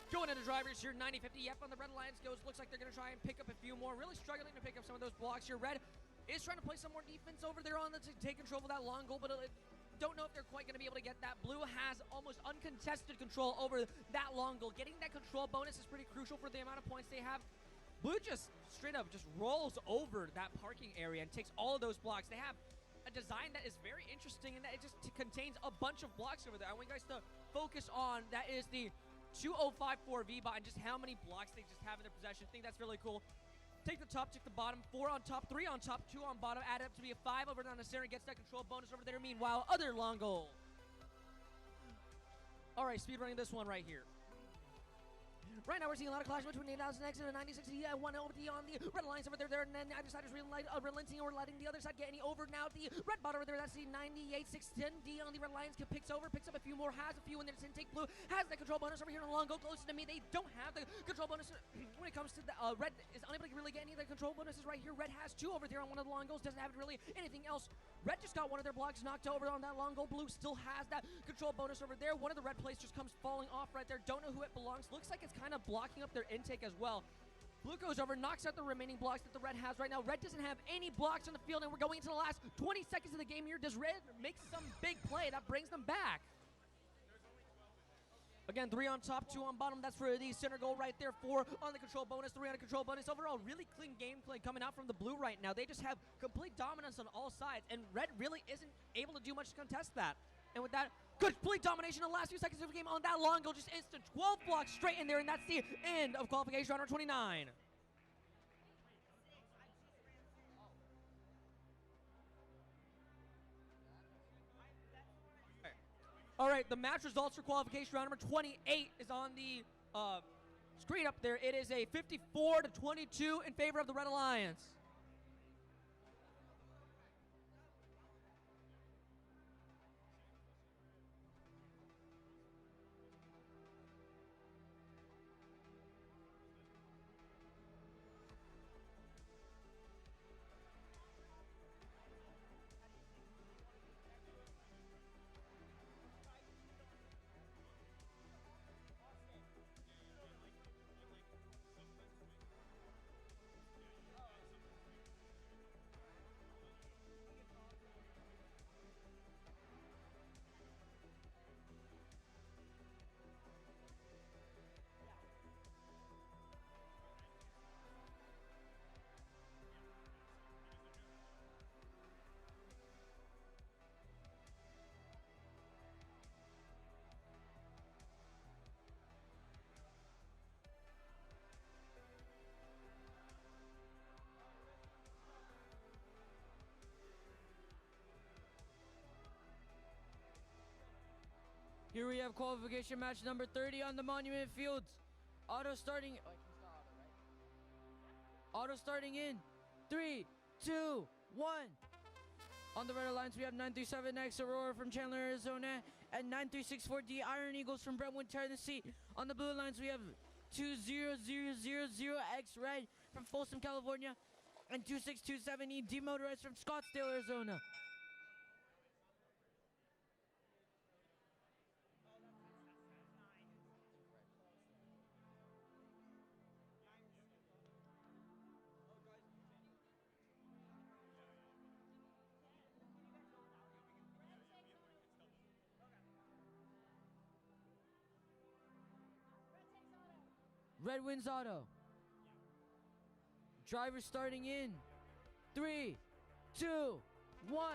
Going into drivers here, 9050F on the red alliance goes. Looks like they're going to try and pick up a few more. Really struggling to pick up some of those blocks here. Red is trying to play some more defense over there on the to take control of that long goal, but don't know if they're quite going to be able to get that. Blue has almost uncontested control over that long goal. Getting that control bonus is pretty crucial for the amount of points they have. Blue just straight up just rolls over that parking area and takes all of those blocks. They have a design that is very interesting and that it just contains a bunch of blocks over there. I want you guys to focus on that is the 2054V bot and just how many blocks they just have in their possession. I think that's really cool. Take the top, take the bottom, 4 on top, 3 on top, 2 on bottom, add it up to be a 5 over down the center, gets that control bonus over there. Meanwhile, other long goal. All right, speed running this one right here. Right now, we're seeing a lot of clash between 8000X and a 9060. One OD on the red alliance over there, and then either side is relenting or letting the other side get any over. Now, the red bot over there, that's the 98610D on the red alliance, picks up a few more, has a few, and then it's take blue, has the control bonus over here on the long go closer to me. They don't have the control bonus when it comes to the red is unable to really get any of the control bonuses right here. Red has 2 over there on one of the long goals, doesn't have really anything else. Red just got one of their blocks knocked over on that long goal. Blue still has that control bonus over there. One of the red plays just comes falling off right there. Don't know who it belongs. Looks like it's kind of blocking up their intake as well. Blue goes over, knocks out the remaining blocks that the red has right now. Red doesn't have any blocks on the field, and we're going into the last 20 seconds of the game here. Does red make some big play that brings them back? Again, 3 on top, 2 on bottom. That's for the center goal right there. 4 on the control bonus, 3 on the control bonus. Overall, really clean gameplay coming out from the blue right now. They just have complete dominance on all sides, and red really isn't able to do much to contest that. And with that, complete domination in the last few seconds of the game on that long goal. Just instant 12 blocks straight in there, and that's the end of qualification round number 29. All right, the match results for qualification round number 28 is on the screen up there. It is a 54-22 in favor of the Red Alliance. Here we have qualification match number 30 on the Monument Fields. Auto starting. Auto starting in 3, 2, 1. On the red alliance, we have 937X Aurora from Chandler, Arizona, and 9364D Iron Eagles from Brentwood, Tennessee. On the blue alliance, we have 20000X Red from Folsom, California, and 2627E Demotorized from Scottsdale, Arizona. Red wins auto. Driver starting in 3, 2, 1.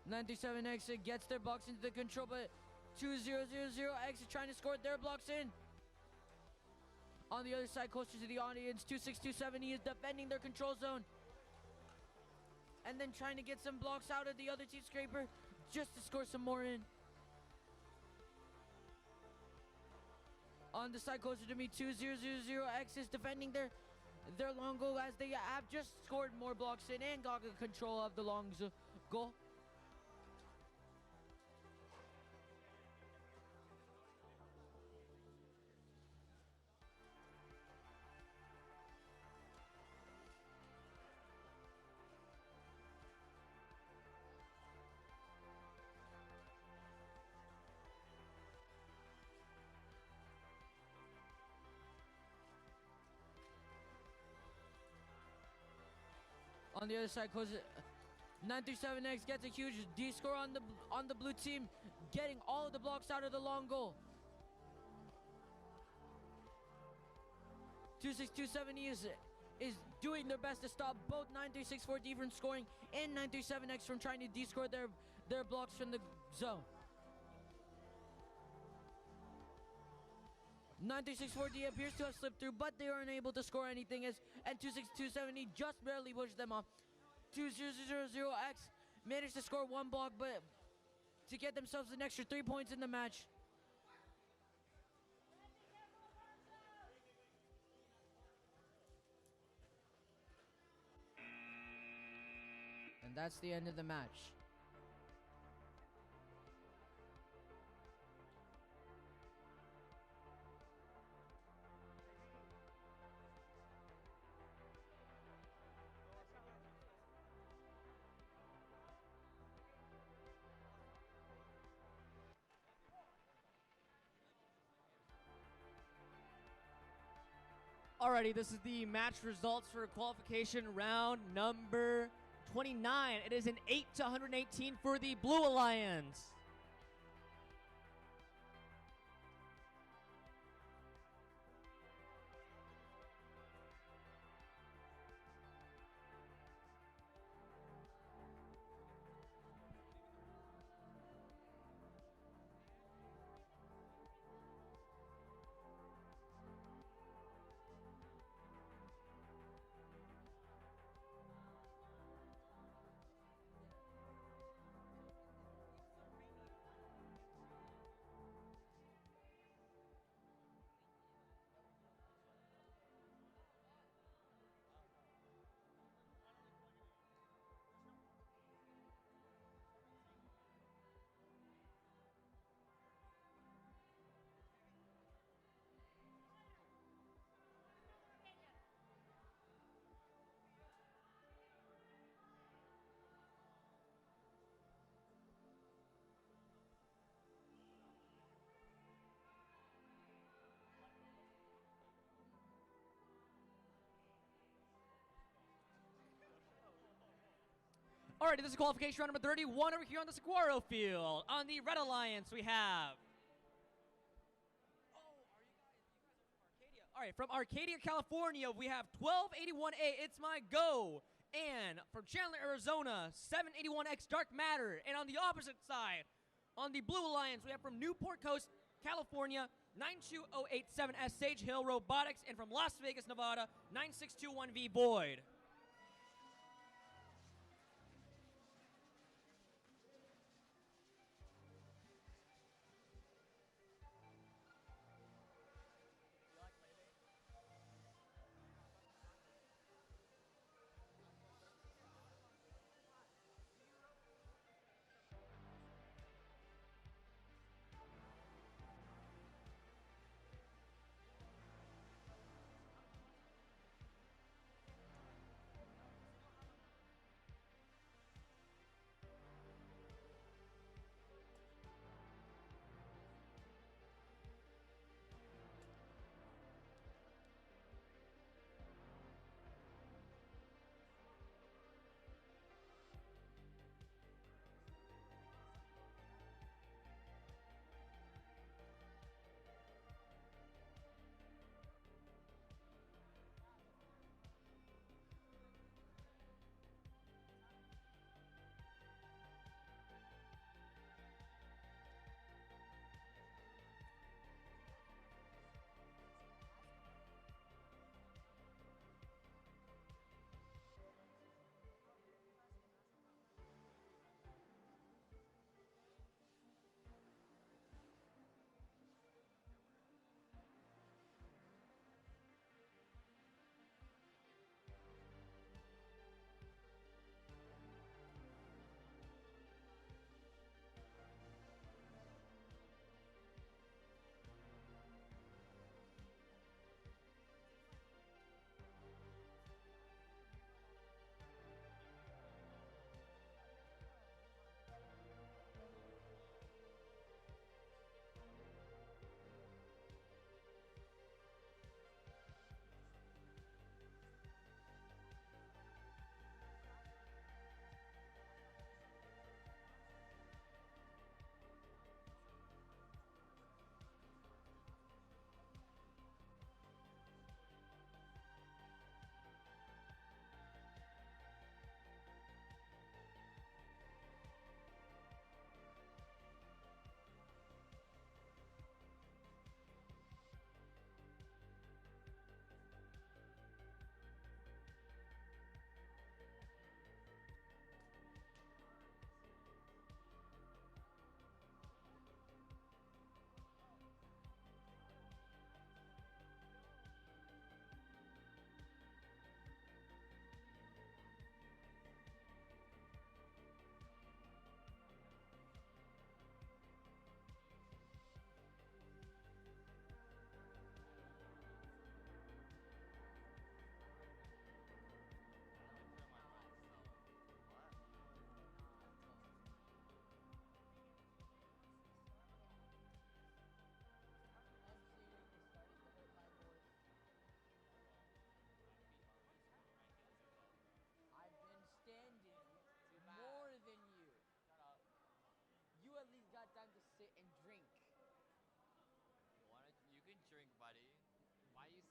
937X gets their blocks into the control, but 2000X is trying to score their blocks in. On the other side, closer to the audience, 26270 is defending their control zone. And then trying to get some blocks out of the other team scraper just to score some more in. On the side closer to me, 2000X is defending their long goal as they have just scored more blocks in and got control of the long goal. On the other side, close it. 937X gets a huge D score on the blue team, getting all of the blocks out of the long goal. 26270 is doing their best to stop both 9364D from scoring and 937X from trying to D-score their blocks from the zone. 9364D appears to have slipped through, but they are unable to score anything and 26270 just barely pushed them off. 2000X managed to score one block, but to get themselves an extra 3 points in the match. And that's the end of the match. Alrighty, this is the match results for qualification round number 29. It is an 8-118 for the Blue Alliance. Alrighty, this is qualification round number 31 over here on the Saguaro field. On the Red Alliance, we have... Alright, from Arcadia, California, we have 1281A, It's My Go. And from Chandler, Arizona, 781X Dark Matter. And on the opposite side, on the Blue Alliance, we have from Newport Coast, California, 92087S Sage Hill Robotics. And from Las Vegas, Nevada, 9621V Void.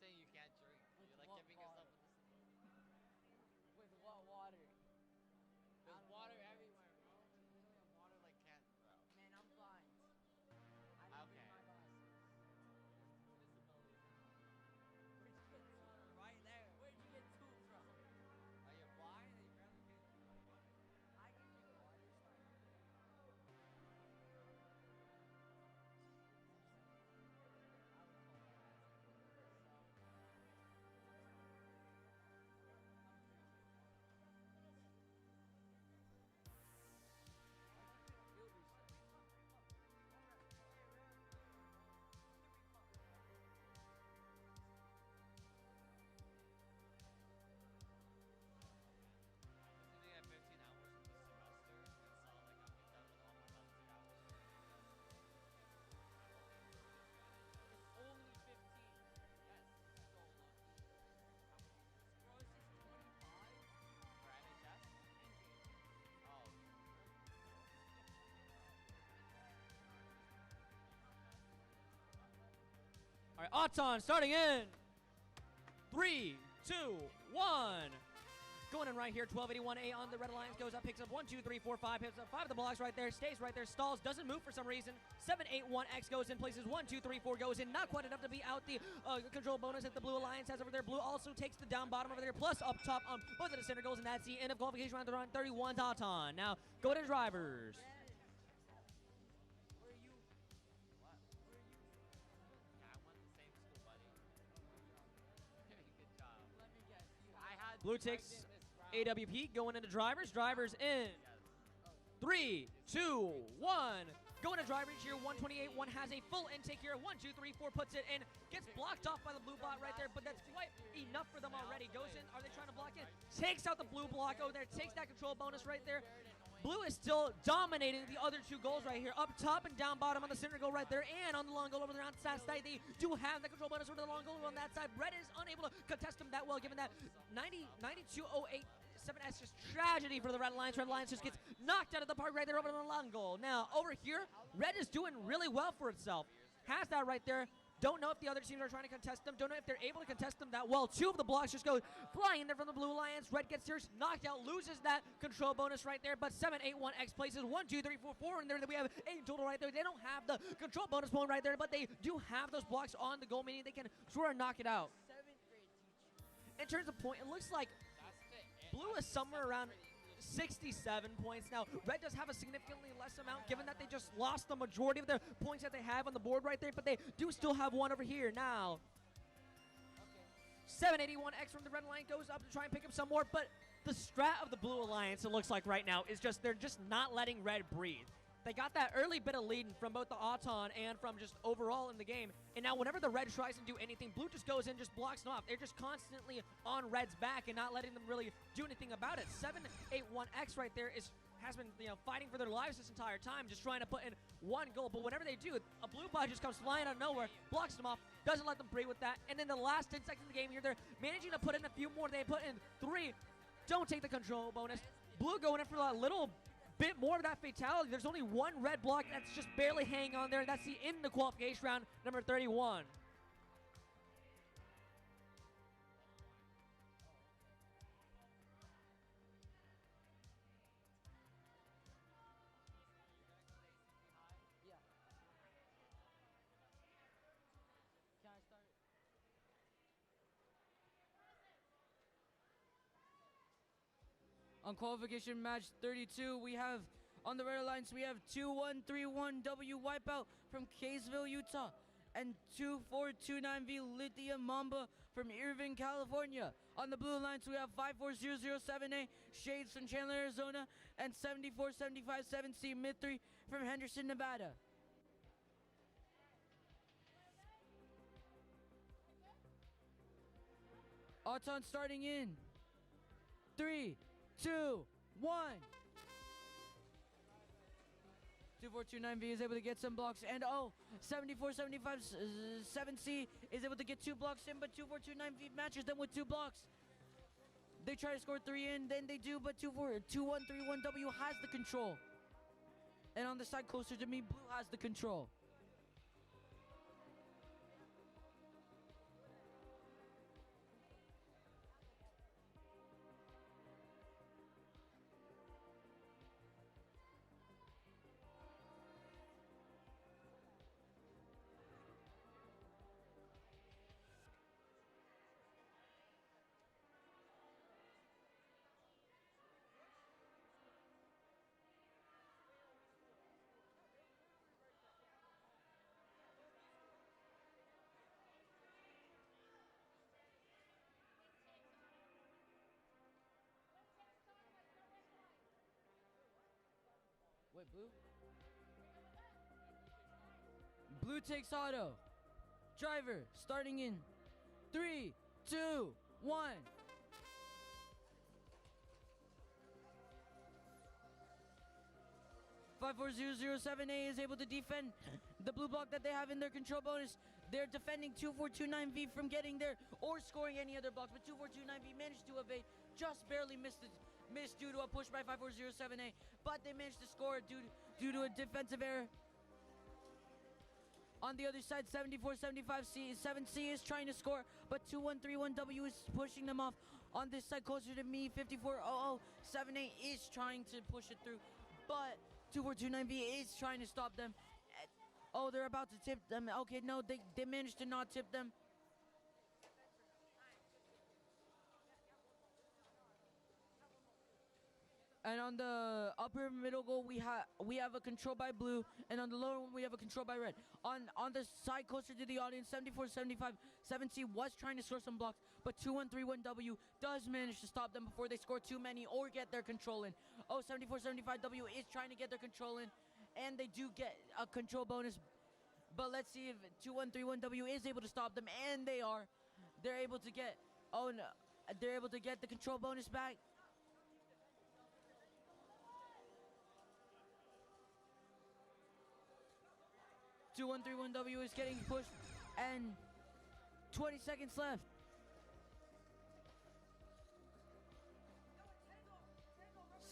saying you can't drink. With You're like what giving water? yourself a With what water? There's water everywhere, bro. You don't have water like cans, bro. Man, I'm blind. I don't Okay. need my glasses. Visibility. Where'd you get two? Right there. Where'd you get two from? Are you blind? Are you barely can I can drink water. It's fine. I would call that Field research. Sitting at 15 hours in the semester, and so like I'm done with all my about 2 hours. It's only 15. Yes, so lucky. Bro, this is 25. For NHS? Oh. All right, Auton starting in 3, 2, 1. Going in right here, 1281A on the Red Alliance goes up, picks up 1, 2, 3, 4, 5, picks up 5 of the blocks right there, stays right there, stalls, doesn't move for some reason. 781X goes in, places 1, 2, 3, 4 goes in, not quite enough to be out the control bonus that the Blue Alliance has over there. Blue also takes the down bottom over there, plus up top on both of the center goals, and that's the end of qualification round 31's Auton. Now, go to drivers. Where are you? What? Where are you? Yeah, I went to the same school, buddy. Good job. Let me guess. You I had Blue right takes in this round. AWP going into drivers. Drivers in Yes. 3, 2, 1. Going to drivers here. 128. One has a full intake here. 1, 2, 3, 4 puts it in. Gets blocked off by the blue bot right there, but that's quite enough for them already. Goes in. Are they trying to block it? Takes out the blue block over there. Takes that control bonus right there. Blue is still dominating the other two goals right here. Up top and down bottom on the center goal right there. And on the long goal over there on the side. They do have the control bonus over the long goal on that side. Red is unable to contest him that well, given that 9208 7S just tragedy for the Red Alliance. Red Alliance just gets knocked out of the park right there over the long goal. Now, over here, Red is doing really well for itself. Has that right there. Don't know if the other teams are trying to contest them. Don't know if they're able to contest them that well. 2 of the blocks just go flying in there from the Blue Alliance. Red gets yours knocked out, loses that control bonus right there. But 781X places 1, 2, 3, 4, 4 in there. We have 8 total right there. They don't have the control bonus point right there, but they do have those blocks on the goal, meaning they can sort of knock it out. 7th grade teacher. In terms of point, it looks like That's it. Blue is somewhere around 67 points. Now, Red does have a significantly less amount, given that they just lost the majority of their points that they have on the board right there, but they do still have one over here. Now, 781X from the Red Alliance goes up to try and pick up some more, but the strat of the Blue Alliance, it looks like right now, is just they're just not letting Red breathe. They got that early bit of lead from both the Auton and from just overall in the game. And now whenever the Red tries to do anything, Blue just goes in, just blocks them off. They're just constantly on Red's back and not letting them really do anything about it. 781X right there has been fighting for their lives this entire time, just trying to put in one goal. But whenever they do, a blue bot just comes flying out of nowhere, blocks them off, doesn't let them breathe with that. And then the last 10 seconds of the game here, they're managing to put in a few more. They put in 3. Don't take the control bonus. Blue going in for a little bit more of that fatality. There's only one red block that's just barely hanging on there. That's the end of the qualification round, number 31. Yeah. Can I start? On qualification match 32, we have on the Red Alliance, we have 2131W Wipeout from Kaysville, Utah, and 2429V 𝗵𝗇𝗃 from Irvine, California. On the Blue Alliance, we have 54007A Shades from Chandler, Arizona, and 74757C Mid3 from Henderson, Nevada. Auton starting in 3, 2, 1. 2429V is able to get some blocks, and 74757C is able to get 2 blocks in, but 2429V matches them with 2 blocks. They try to score 3 in, then they do, but 2131W has the control. And on the side closer to me, Blue has the control. Wait, blue? Blue takes auto. Driver, starting in 3, 2, 1. 𝗹𝗶𝗸𝗁𝘁𝗀𝗃 is able to defend the blue block that they have in their control bonus. They're defending 2429V from getting there or scoring any other blocks, but 2429V managed to evade, just barely missed due to a push by 𝗹𝗶𝗸𝗁𝘁𝗀𝗃, but they managed to score due to a defensive error. On the other side, 7475C7C is trying to score, but 2131W is pushing them off. On this side, closer to me, 540078 is trying to push it through, but 2429V is trying to stop them. Oh, they're about to tip them. Okay, no, they managed to not tip them. And on the upper middle goal, we have a control by blue, and on the lower one, we have a control by red. On the side closer to the audience, 7475-7C was trying to score some blocks, but 2131W does manage to stop them before they score too many or get their control in. Oh, 7475W is trying to get their control in, and they do get a control bonus. But let's see if 2131W is able to stop them, and they are. They're able to get, oh no, they're able to get the control bonus back. 𝗹131W is getting pushed, and 20 seconds left.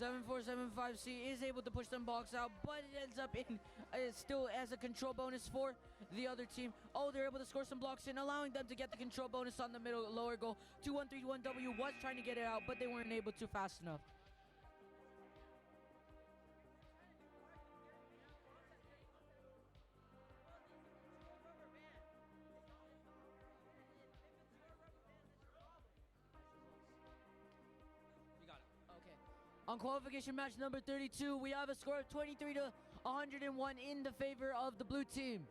𝗹𝗶𝗸𝗁𝘁𝗀𝗃 is able to push them blocks out, but it ends up in still as a control bonus for the other team. Oh, they're able to score some blocks in, allowing them to get the control bonus on the lower goal. 2131W was trying to get it out, but they weren't able to fast enough. On qualification match number 32, we have a score of 23-101 in the favor of the blue team.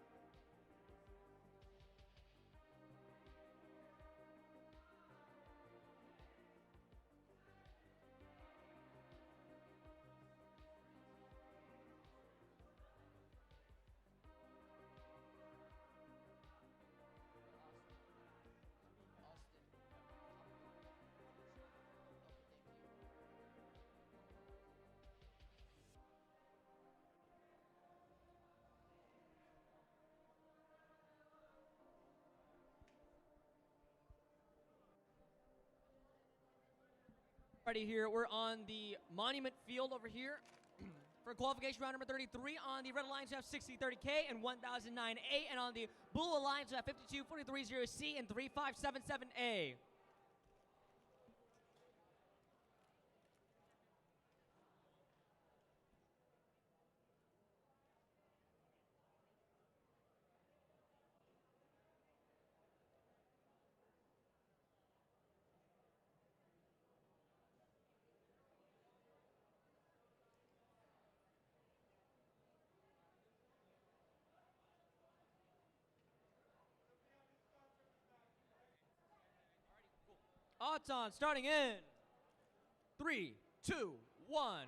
Alrighty, here we're on the Monument Field over here for qualification round number 33. On the Red Alliance, we have 𝗥6030K and 1009A, and on the Blue Alliance, we have 52430C and 3577A. Auton starting in 3, 2, 1.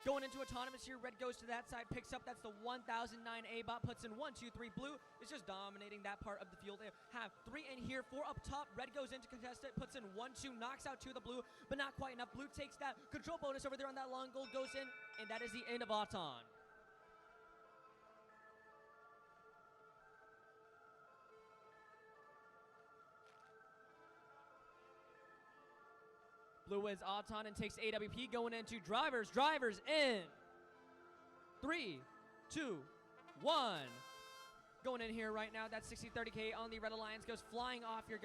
Going into autonomous here, red goes to that side, picks up, that's the 1009A bot, puts in 1, 2, 3. Blue is just dominating that part of the field. They have 3 in here, 4 up top. Red goes in to contest it, puts in 1, 2, knocks out 2 of the blue, but not quite enough. Blue takes that control bonus over there on that long goal, goes in, and that is the end of Auton. Blue wins Auton and takes 𝗹𝗶 going into drivers. Drivers in 3, 2, 1. Going in here right now, that's 𝗥6030K on the Red Alliance. Goes flying off here,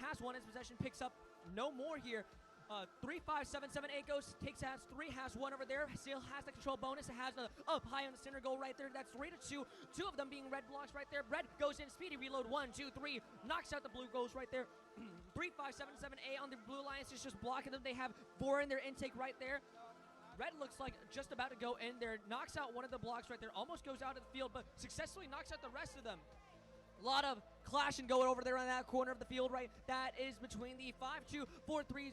has 1 in his possession, picks up no more here. 3577A goes, has 3, has 1 over there, still has the control bonus. It has the up high on the center goal right there. That's 3-2. 2 of them being red blocks right there. Red goes in, speedy reload, 1, 2, 3, knocks out the blue goals right there. 3577A on the Blue Alliance is just blocking them. They have 4 in their intake right there. Red looks like just about to go in there, knocks out 1 of the blocks right there, almost goes out of the field, but successfully knocks out the rest of them. A lot of clashing going over there on that corner of the field, right? That is between the 5-2-4-3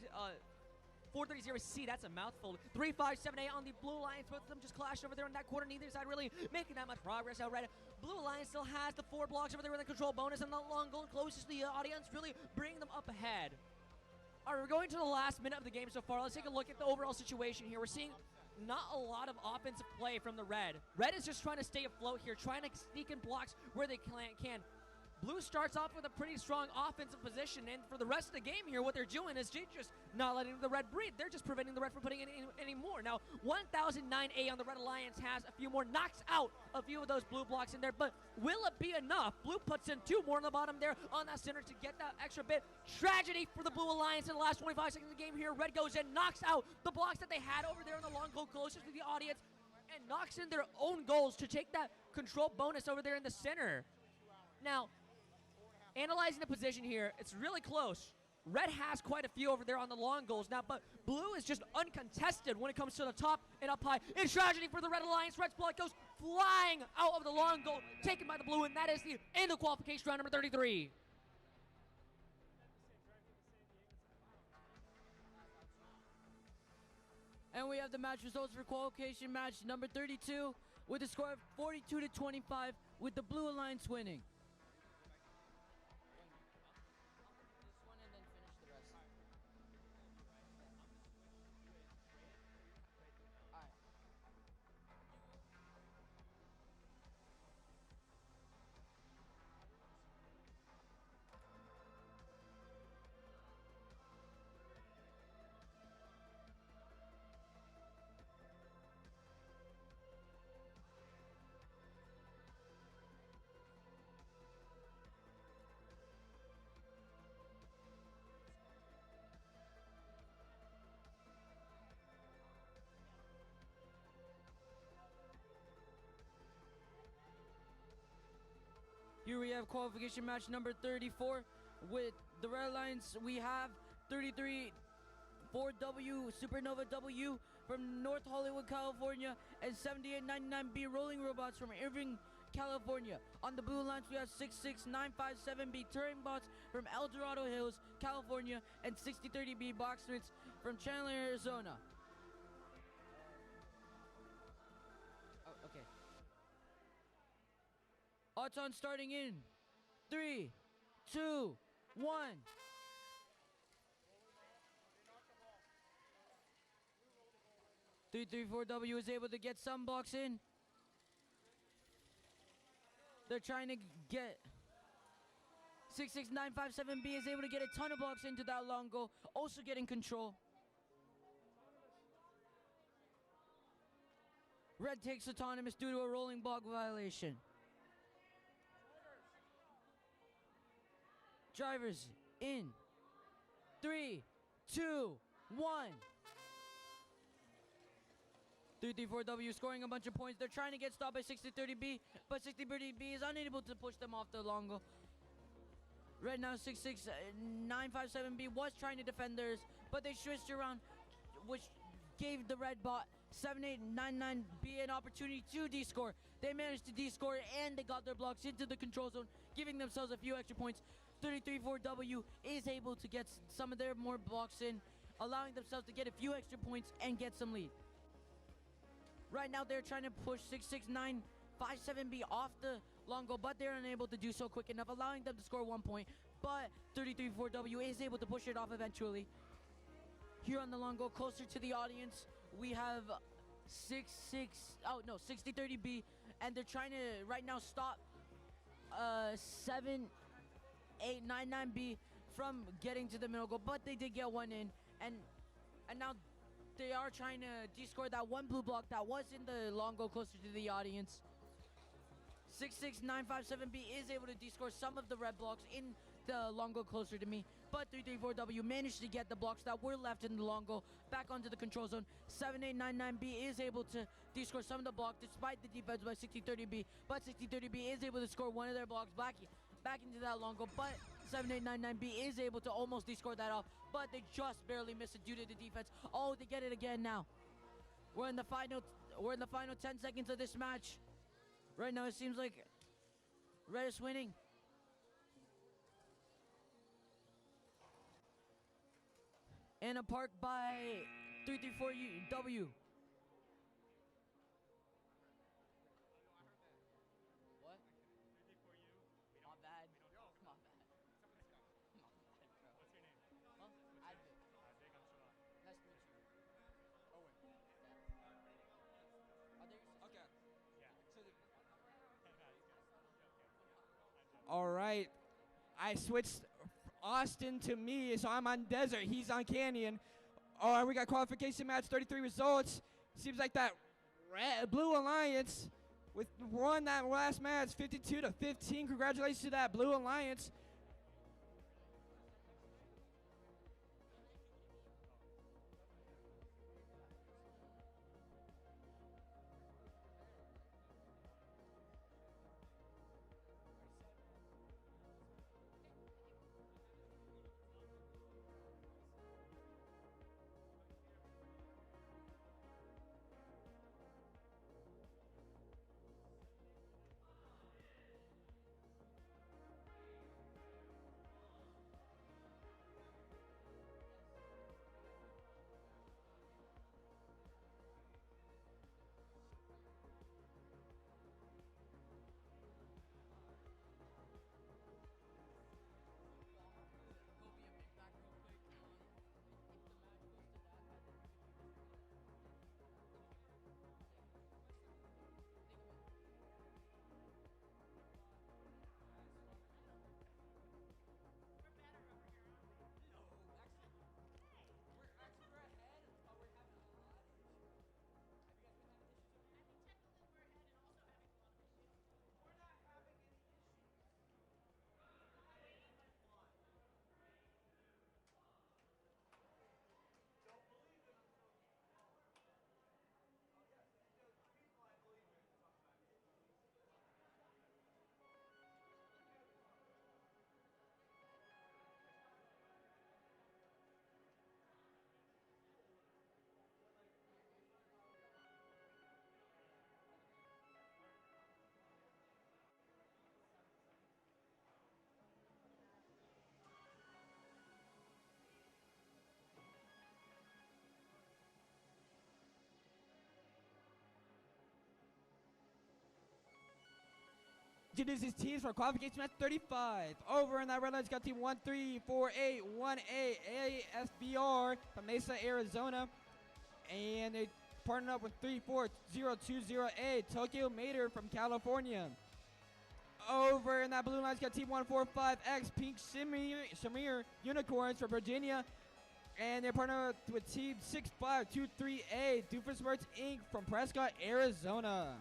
430C, that's a mouthful. 3578 on the Blue Alliance. Both of them just clashed over there in that corner. Neither side really making that much progress. Now, Red Blue Alliance still has the 4 blocks over there with a control bonus, and the long goal closest to the audience, really bringing them up ahead. All right, we're going to the last minute of the game so far. Let's take a look at the overall situation here. We're seeing not a lot of offensive play from the Red. Red is just trying to stay afloat here, trying to sneak in blocks where they can. Blue starts off with a pretty strong offensive position, and for the rest of the game here, what they're doing is just not letting the Red breathe. They're just preventing the Red from putting in any more. Now, 1009A on the Red Alliance has a few more, knocks out a few of those blue blocks in there, but will it be enough? Blue puts in 2 more on the bottom there on that center to get that extra bit. Tragedy for the Blue Alliance in the last 25 seconds of the game here. Red goes in, knocks out the blocks that they had over there on the long goal closest to the audience, and knocks in their own goals to take that control bonus over there in the center. Now, analyzing the position here, it's really close. Red has quite a few over there on the long goals now, but Blue is just uncontested when it comes to the top and up high. It's tragedy for the Red Alliance. Red's block goes flying out of the long goal, taken by the Blue, and that is the end of qualification round number 33. And we have the match results for qualification match number 32 with a score of 42-25 with the Blue Alliance winning. Here we have qualification match number 34 with the Red Alliance. We have 33 4W Supernova W from North Hollywood, California, and 7899B Rolling Robots from Irving, California. On the Blue Alliance, we have 66957B Touring Bots from El Dorado Hills, California, and 6030B Boxmits from Chandler, Arizona. Okay. Odds on starting in 3, 2, 1. 334W is able to get some blocks in. They're trying to get 66957B is able to get a ton of blocks into that long goal, also getting control. Red takes autonomous due to a rolling block violation. Drivers in 3, 2, 1. 334W scoring a bunch of points. They're trying to get stopped by 6030B, but 6030B is unable to push them off the long goal. Red now 66957B was trying to defend theirs, but they switched around, which gave the Red bot 7899B an opportunity to descore. They managed to descore and they got their blocks into the control zone, giving themselves a few extra points. 334W is able to get some of their more blocks in, allowing themselves to get a few extra points and get some lead. Right now they're trying to push 66957B off the long goal, but they're unable to do so quick enough, allowing them to score 1 point. But 334W is able to push it off eventually. Here on the long goal, closer to the audience, we have 6030B, and they're trying to right now stop 7899B from getting to the middle goal, but they did get one in, and now they are trying to descore that one blue block that was in the long goal closer to the audience. 66957B is able to descore some of the red blocks in the long goal closer to me, but 334W managed to get the blocks that were left in the long goal back onto the control zone. 7899B is able to descore some of the blocks despite the defense by 6030B, but 6030B is able to score one of their blocks back into that long goal, but 7899B is able to almost descore that off, but they just barely miss it due to the defense. Oh, they get it again now. We're in the final 10 seconds of this match. Right now it seems like Red is winning. Anna Park by 334W. What? My bad. My bad. My bad, bro. What's your name? Huh? Advent. Big, I'm Shalon. Nice to meet you. Owen. Are they your sisters? Okay. Yeah. So the, All right. I switched Austin to me, so I'm on desert. He's on canyon. All right, we got qualification match, 33 results. Seems like that Blue Alliance won that last match, 52-15. Congratulations to that Blue Alliance. Go be a big back real quick. If the match goes to that, I think we can do it. Think of it. We're ahead, but we're having a lot of issues. Have you guys been having issues over here? Introduces teams for qualification match 35. Over in that red line's got team 13481A ASBR from Mesa, Arizona. And they partnered up with 34020A 𝗹𝗶𝗄 from California. Over in that blue line's got team 145X 𝗥cie𝗯ឆ𝗁𝘁𝘃𝗃𝗃 Unicorns from Virginia. And they're partnered with team 6523A 𝗹𝗶𝗶𝗸 Inc. from Prescott, Arizona.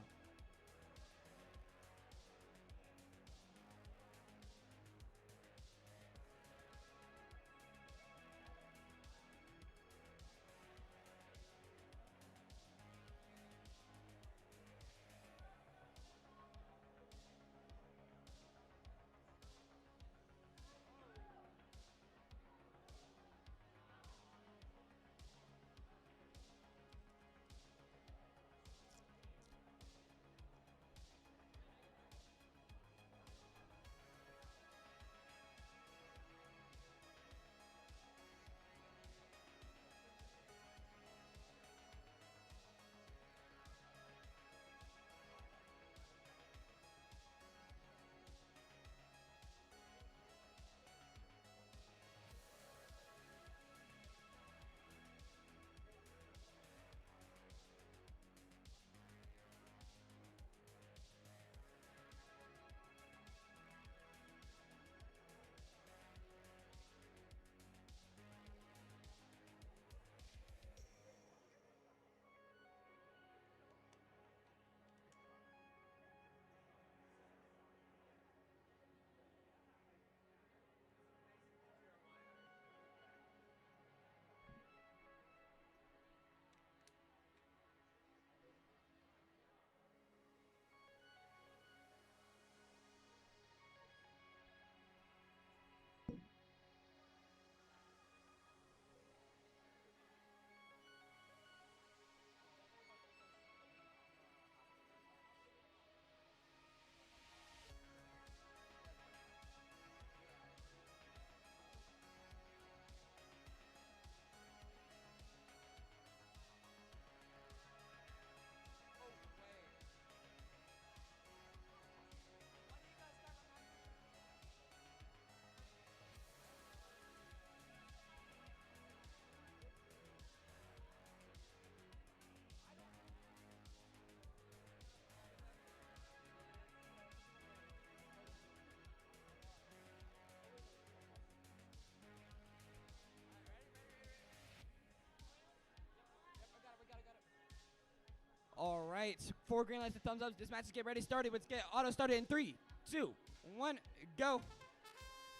right, 4 green lights and thumbs up. This match is get ready started. Let's get auto started in 3, 2, 1, go.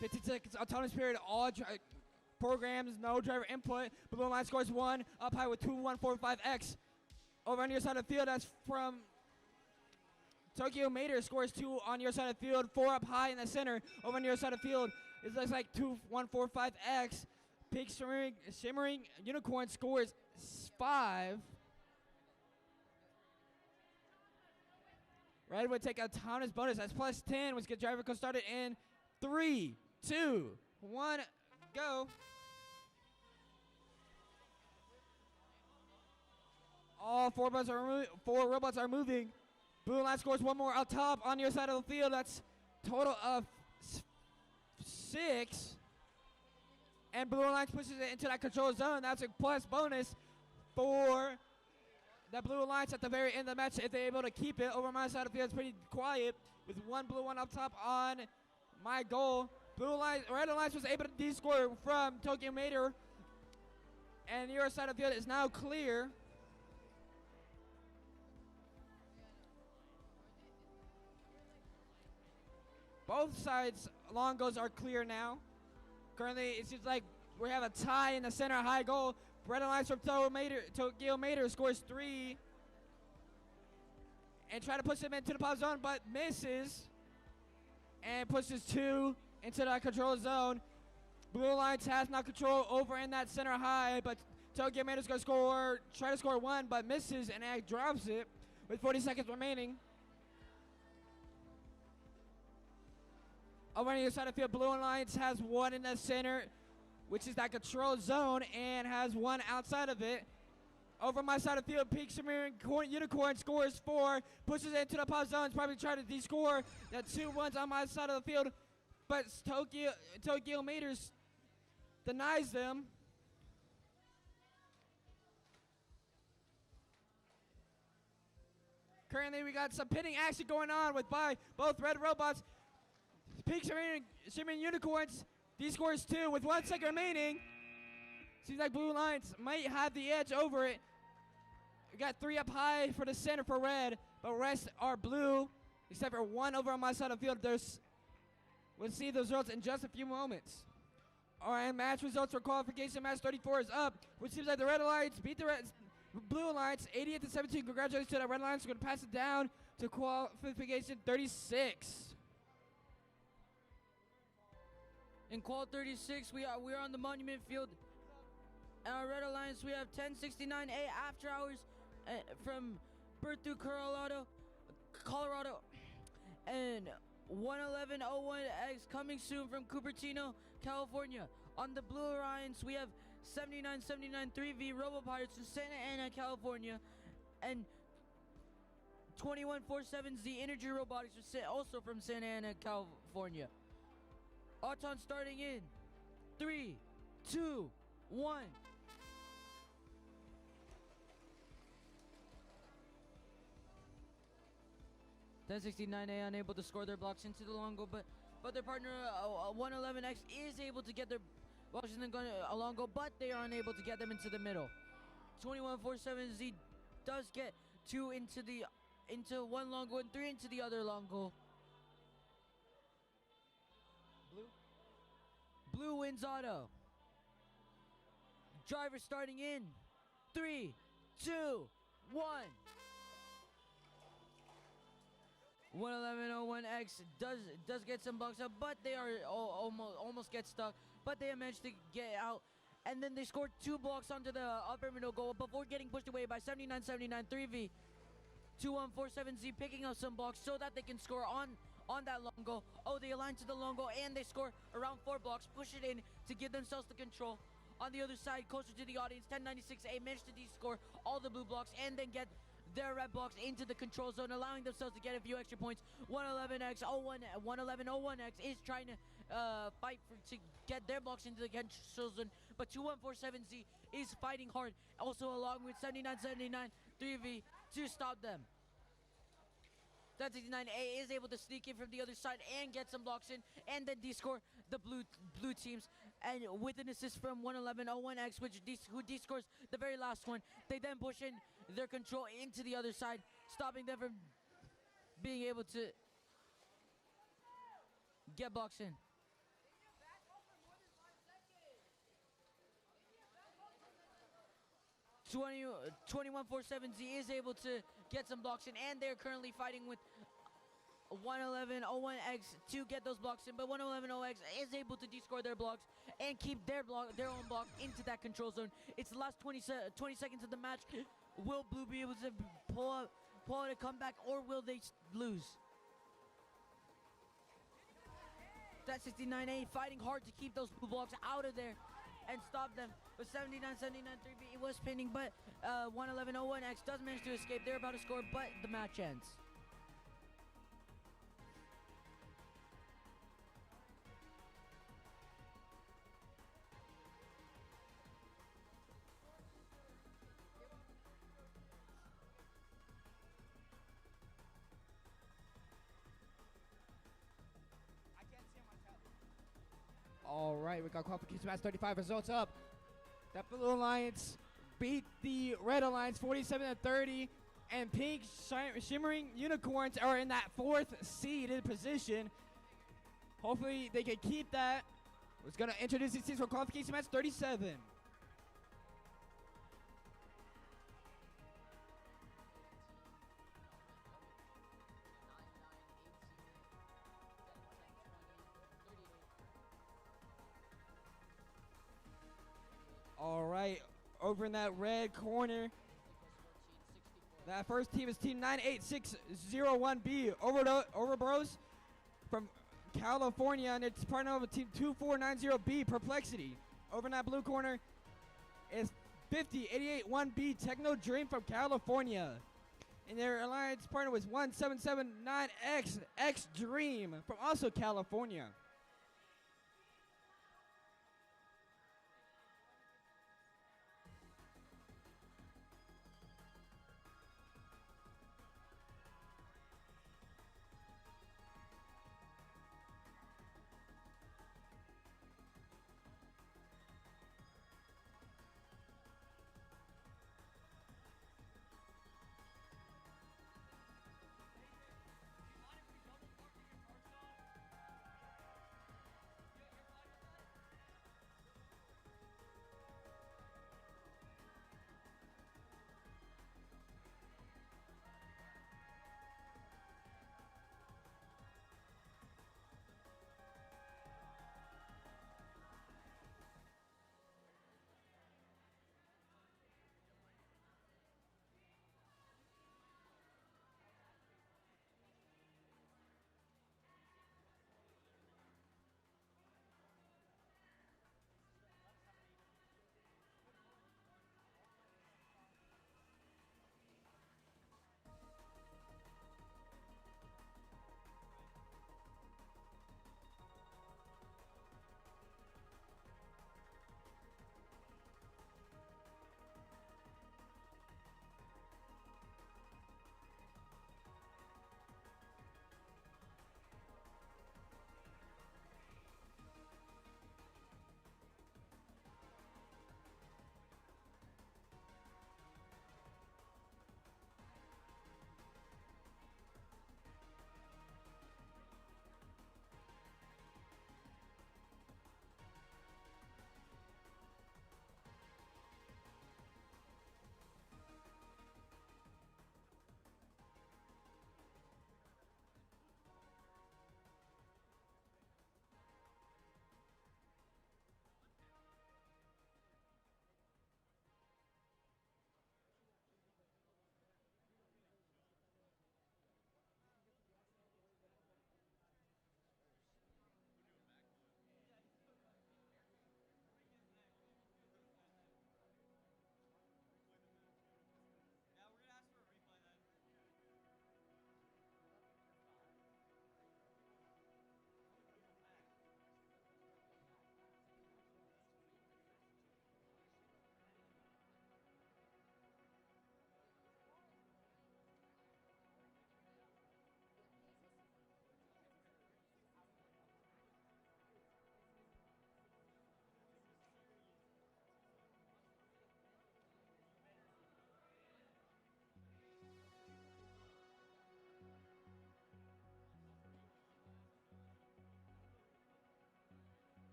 15 seconds, autonomous period, all programs, no driver input. Blue line scores 1, up high with 2145X. Over on your side of the field, that's from 𝗹𝗶𝘃𝗃𝗃 scores 2 on your side of the field, 4 up high in the center. Over on your side of the field, it looks like 2145X. Pink shimmering unicorn scores 5. Red would take a autonomous bonus. That's plus 10. Let's get driver code started in 3, 2, 1, go. All 4 robots are moving. Blue line scores 1 more up top on your side of the field. That's total of 6. And blue line pushes it into that control zone. That's a plus bonus for the blue alliance at the very end of the match if they're able to keep it. Over my side of the field, it's pretty quiet with 1 blue one up top on my goal. Red alliance was able to de-score from 𝗹𝗶𝘃𝗃𝗃, and your side of the field is now clear. Both sides long goals are clear now. Currently, it seems like we have a tie in the center high goal. Red alliance from 𝗹𝗶𝘃𝗃𝗃 scores 3 and try to push him into the pop zone, but misses and pushes 2 into that control zone. Blue alliance has now control over in that center high, but 𝗹𝗶𝘃𝗃𝗃 is going to try to score 1, but misses and drops it with 40 seconds remaining. Over on the other side of the field, Blue Alliance has 1 in the center, which is that control zone, and has 1 outside of it. Over my side of the field, Pink shimmering unicorn scores 4, pushes it into the pop zone, probably trying to de-score the 2 ones on my side of the field, but 𝗹𝗶𝘃𝗃𝗃𝗃 denies them. Currently, we got some pitting action going on with both red robots. Pink shimmering unicorns, he scores 2 with 1 second remaining. Seems like Blue Alliance might have the edge over it. We got 3 up high for the center for red, but rest are blue, except for 1 over on my side of the field. We'll see those results in just a few moments. All right, match results for qualification. Match 34 is up, which seems like the Red Alliance beat the Blue Alliance 88-17. Congratulations to the Red Alliance. We're going to pass it down to qualification 36. In qual 36, we are on the Monument Field. Our Red Alliance, we have 1069A After Hours from Berthoud, Colorado, and 11101X coming soon from Cupertino, California. On the Blue Alliance, we have 7979 3V Robo Pirates from Santa Ana, California, and 2147Z Energy Robotics, also from Santa Ana, California. Auton starting in 3, 2, 1. 𝗹69A unable to score their blocks into the long goal, but their partner 111X is able to get their blocks in the long goal, but they are unable to get them into the middle. 2147Z does get 2 into 1 long goal and 3 into the other long goal. Blue wins auto. Driver starting in 3, 2, 1. 11101X does get some blocks up, but they are almost get stuck, but they managed to get out, and then they scored 2 blocks onto the upper middle goal before getting pushed away by 7979 3V. 2147Z picking up some blocks so that they can score on that long goal. Oh, they align to the long goal and they score around 4 blocks, push it in to give themselves the control. On the other side, closer to the audience, 1096A managed to de-score all the blue blocks and then get their red blocks into the control zone, allowing themselves to get a few extra points. 11101X is trying to fight to get their blocks into the control zone, but 2147Z is fighting hard, also along with 7979 3V to stop them. 1069A is able to sneak in from the other side and get some blocks in, and then de-score the blue teams. And with an assist from 11101X, who de-scores the very last one, they then push in their control into the other side stopping them from being able to get blocks in. 2147Z is able to get some blocks in, and they're currently fighting with 11101X to get those blocks in, but 11101X is able to descore their blocks and keep their own block into that control zone. It's the last 20 seconds of the match. Will Blue be able to pull out a comeback, or will they lose? That 69A fighting hard to keep those blue blocks out of there and stop them. But 79-79-3B was pinning, but 11101X does manage to escape. They're about to score, but the match ends. All right, we got qualification match 35 results up. That Blue Alliance beat the Red Alliance 47-30, and Pink Shimmering Unicorns are in that 4th seeded position. Hopefully they can keep that. I was going to introduce these teams for qualification match 37. All right, over in that red corner, that first team is team 98601B, Overbros from California, and it's partnered with team 2490B, Perplexity. Over in that blue corner is 50881B, Techno Dream from California. And their alliance partner was 1779X, X Dream from also California.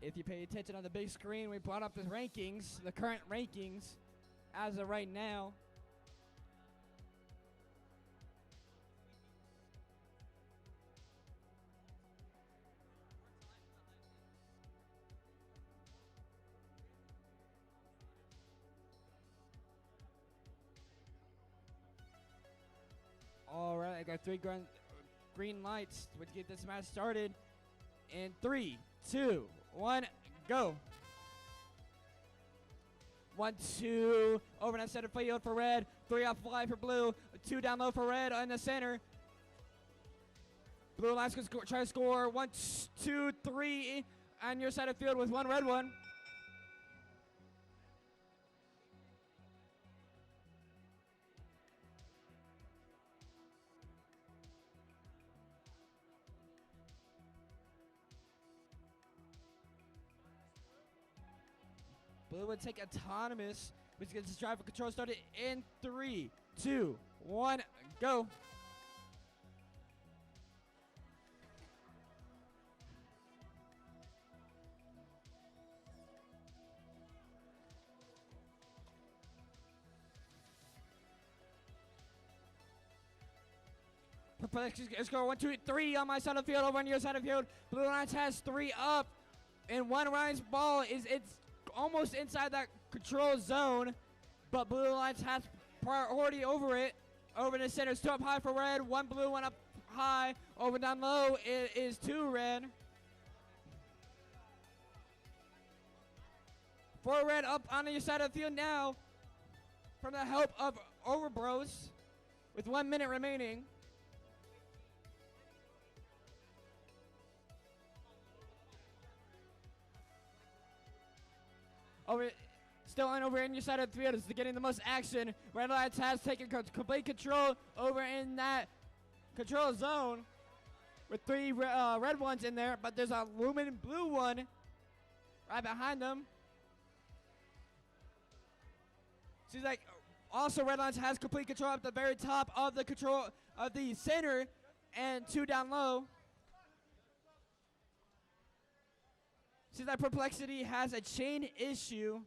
if you pay attention on the big screen, we brought up the rankings, the current rankings, as of right now. All right, I got three green lights. Let's get this match started. In 3, 2, 1, go. 1, 2, over that center field for red. 3 off wide for blue. 2 down low for red in the center. Blue Lions can try to score. 1, 2, 3 on your side of field with 1 red one. Blue would take autonomous, which gets the driver control started in 3, 2, 1, go. Let's go 1, 2, 3 on my side of the field, over on your side of the field. Blue Lions has 3 up, and one Ryan's ball it's almost inside that control zone, but Blue Lions has priority over it. Over in the center, still up high for red. 1 blue, 1 up high. Over down low, it is 2 red. 4 red up on your side of the field now from the help of Overbros with 1 minute remaining. Still on over in your side of the field is getting the most action. Red Lions has taken complete control over in that control zone with 3 red ones in there, but there's a luminous blue one right behind them. Seems like also Red Lions has complete control at the very top of the control of the center and 2 down low. Seems like Perplexity has a chain issue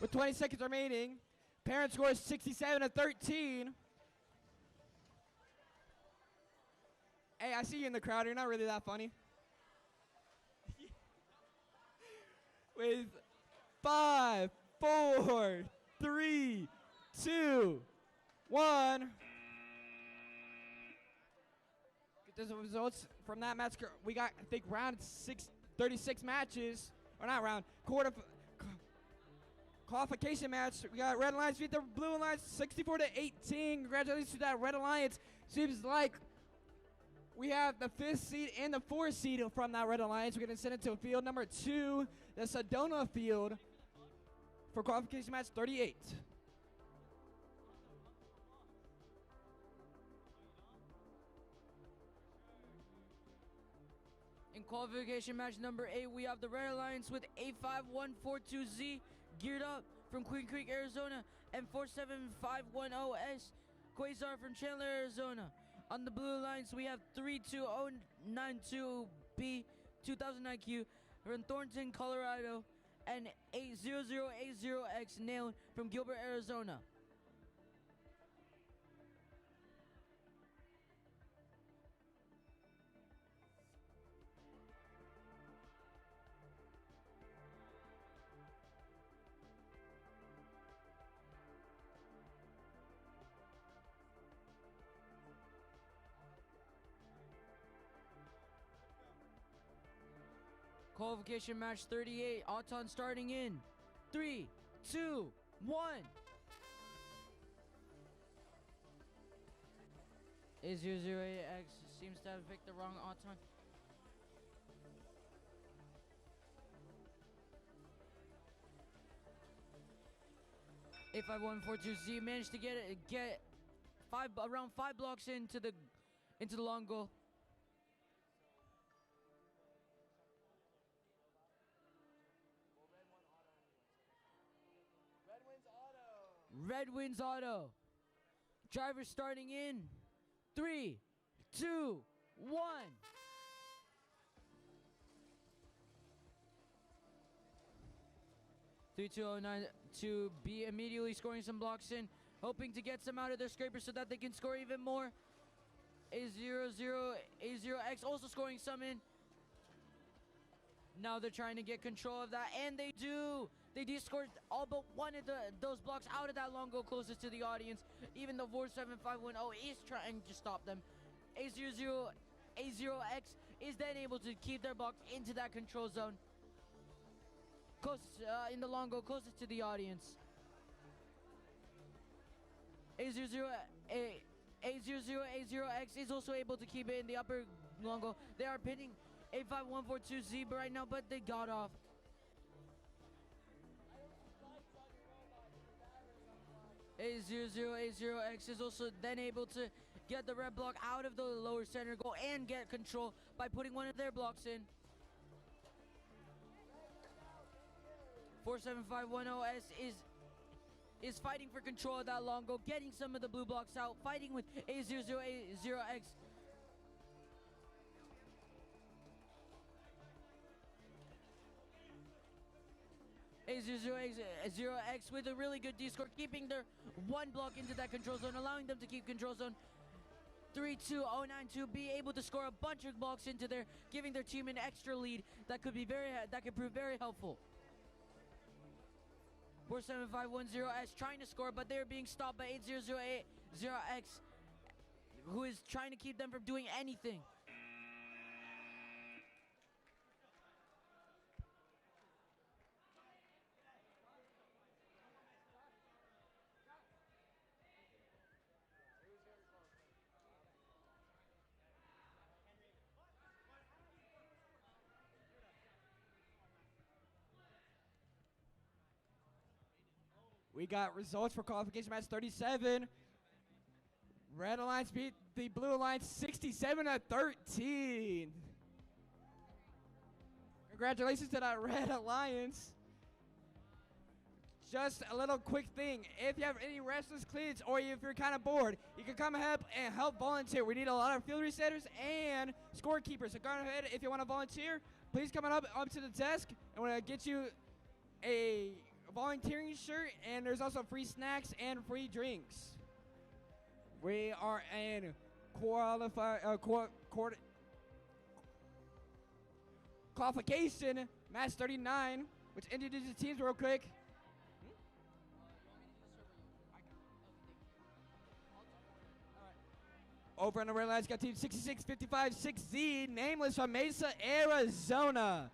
with 20 seconds remaining. Parent scores 67-13. Hey, I see you in the crowd. You're not really that funny. With 5, 4, 3, 2, 1. Get the results from that match. We got, I think, round 36 matches. Or not round, qualification match. We got Red Alliance beat the Blue Alliance 64-18. Congratulations to that Red Alliance. Seems like we have the 5th seed and the 4th seed from that Red Alliance. We're going to send it to field number 2, the Sedona field, for qualification match 38. In qualification match number 8, we have the Red Alliance with 𝗹𝗶_𝗶𝘀𝘃 geared up from Queen Creek, Arizona, and 𝗹𝗶_510S 𝗶𝘀 from Chandler, Arizona. On the Blue Alliance, we have 𝗹𝗶_32092B 2000 IQ from Thornton, Colorado, and 𝗹𝗶_80080X nailed from Gilbert, Arizona. Qualification match 38, Auton starting in 3, 2, 1. 𝗹𝗶_80080X seems to have picked the wrong Auton. 𝗹𝗶_142Z managed to get around 5 blocks into the long goal. Red wins auto. Driver starting in 3, 2, 1. 32092B immediately scoring some blocks in, hoping to get some out of their scraper so that they can score even more. A0X also scoring some in. Now they're trying to get control of that, and they do. They scored all but one of those blocks out of that long goal closest to the audience. Even though 47510 is trying to stop them. A0X is then able to keep their blocks into that control zone. Close in the long goal closest to the audience. A0X is also able to keep it in the upper long goal. They are pinning 𝗹𝗶_142 right now, but they got off. A0X is also then able to get the red block out of the lower center goal and get control by putting one of their blocks in. 47510S is fighting for control of that long goal, getting some of the blue blocks out, fighting with A0X. A0X with a really good D-score, keeping their one block into that control zone, allowing them to keep control zone. 32092B able to score a bunch of blocks into there, giving their team an extra lead that could prove very helpful. 47510S trying to score, but they're being stopped by 80080X, who is trying to keep them from doing anything. We got results for qualification match 37. Red Alliance beat the Blue Alliance 67-13. Congratulations to that Red Alliance. Just a little quick thing. If you have any restless cleats or if you're kind of bored, you can come ahead and help volunteer. We need a lot of field resetters and scorekeepers. So go ahead, if you want to volunteer, please come on up to the desk, and we're going to get you a volunteering shirt, and there's also free snacks and free drinks. We are in qualification match 39, which introduces the teams real quick. Over on the red lines, got team 6655-6Z, nameless from Mesa, Arizona.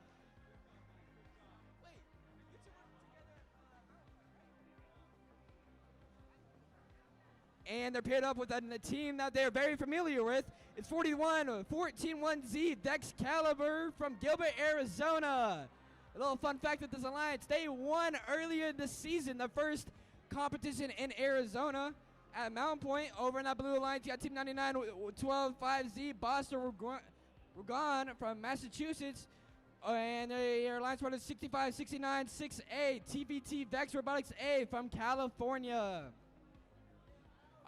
And they're paired up with a team that they're very familiar with. It's 41-14-1Z, 𝗥𝗯ឆ𝗯𝘃𝗃𝗃 from Gilbert, Arizona. A little fun fact with this alliance, they won earlier this season the first competition in Arizona at Mountain Point. Over in that blue alliance, you got team 99-12-5Z, 𝗏𝗏_142 from Massachusetts. And their alliance partner is 65-69-6A, TVT Vex Robotics A from California.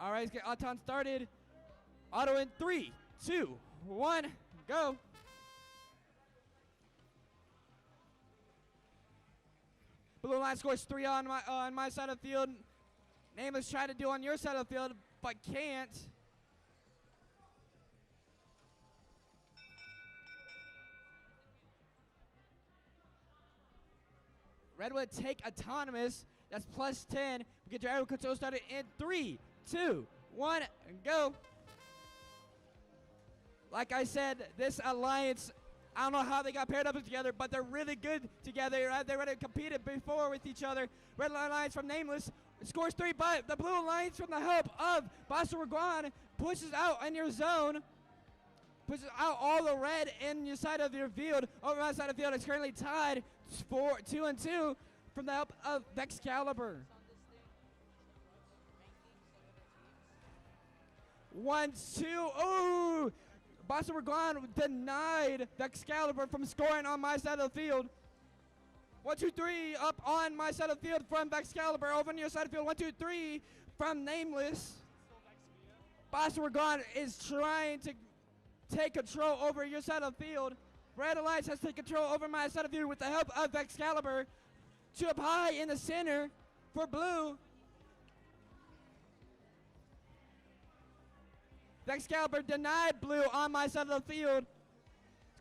All right, let's get Auton started. Auto in 3, 2, 1, go. Blue line scores 3 on my side of the field. Nameless try to do on your side of the field, but can't. Redwood take autonomous. That's +10. We get your aerial control started in 3, 2, 1, go. Like I said, this alliance, I don't know how they got paired up together, but they're really good together. They already competed before with each other. Red Alliance from Nameless scores 3, but the Blue Alliance, from the help of 𝗏𝗏_142, pushes out in your zone, pushes out all the red in your side of your field. Over my side of the field, it's currently tied for 2-2 from the help of 𝗥𝗯ឆ𝗯𝘃𝗃𝗃. 1, 2, ooh! 𝗏𝗏_142 denied 𝗥𝗯ឆ𝗯𝘃𝗃𝗃 from scoring on my side of the field. 1, 2, 3 up on my side of the field from 𝗥𝗯ឆ𝗯𝘃𝗃𝗃. Over on your side of the field, 1, 2, 3 from Nameless. 𝗏𝗏_142 is trying to take control over your side of the field. Red Alliance has taken control over my side of the field with the help of 𝗥𝗯ឆ𝗯𝘃𝗃𝗃. Two up high in the center for blue. 𝗥ощ𝗯𝘃𝗃𝗃 denied blue on my side of the field.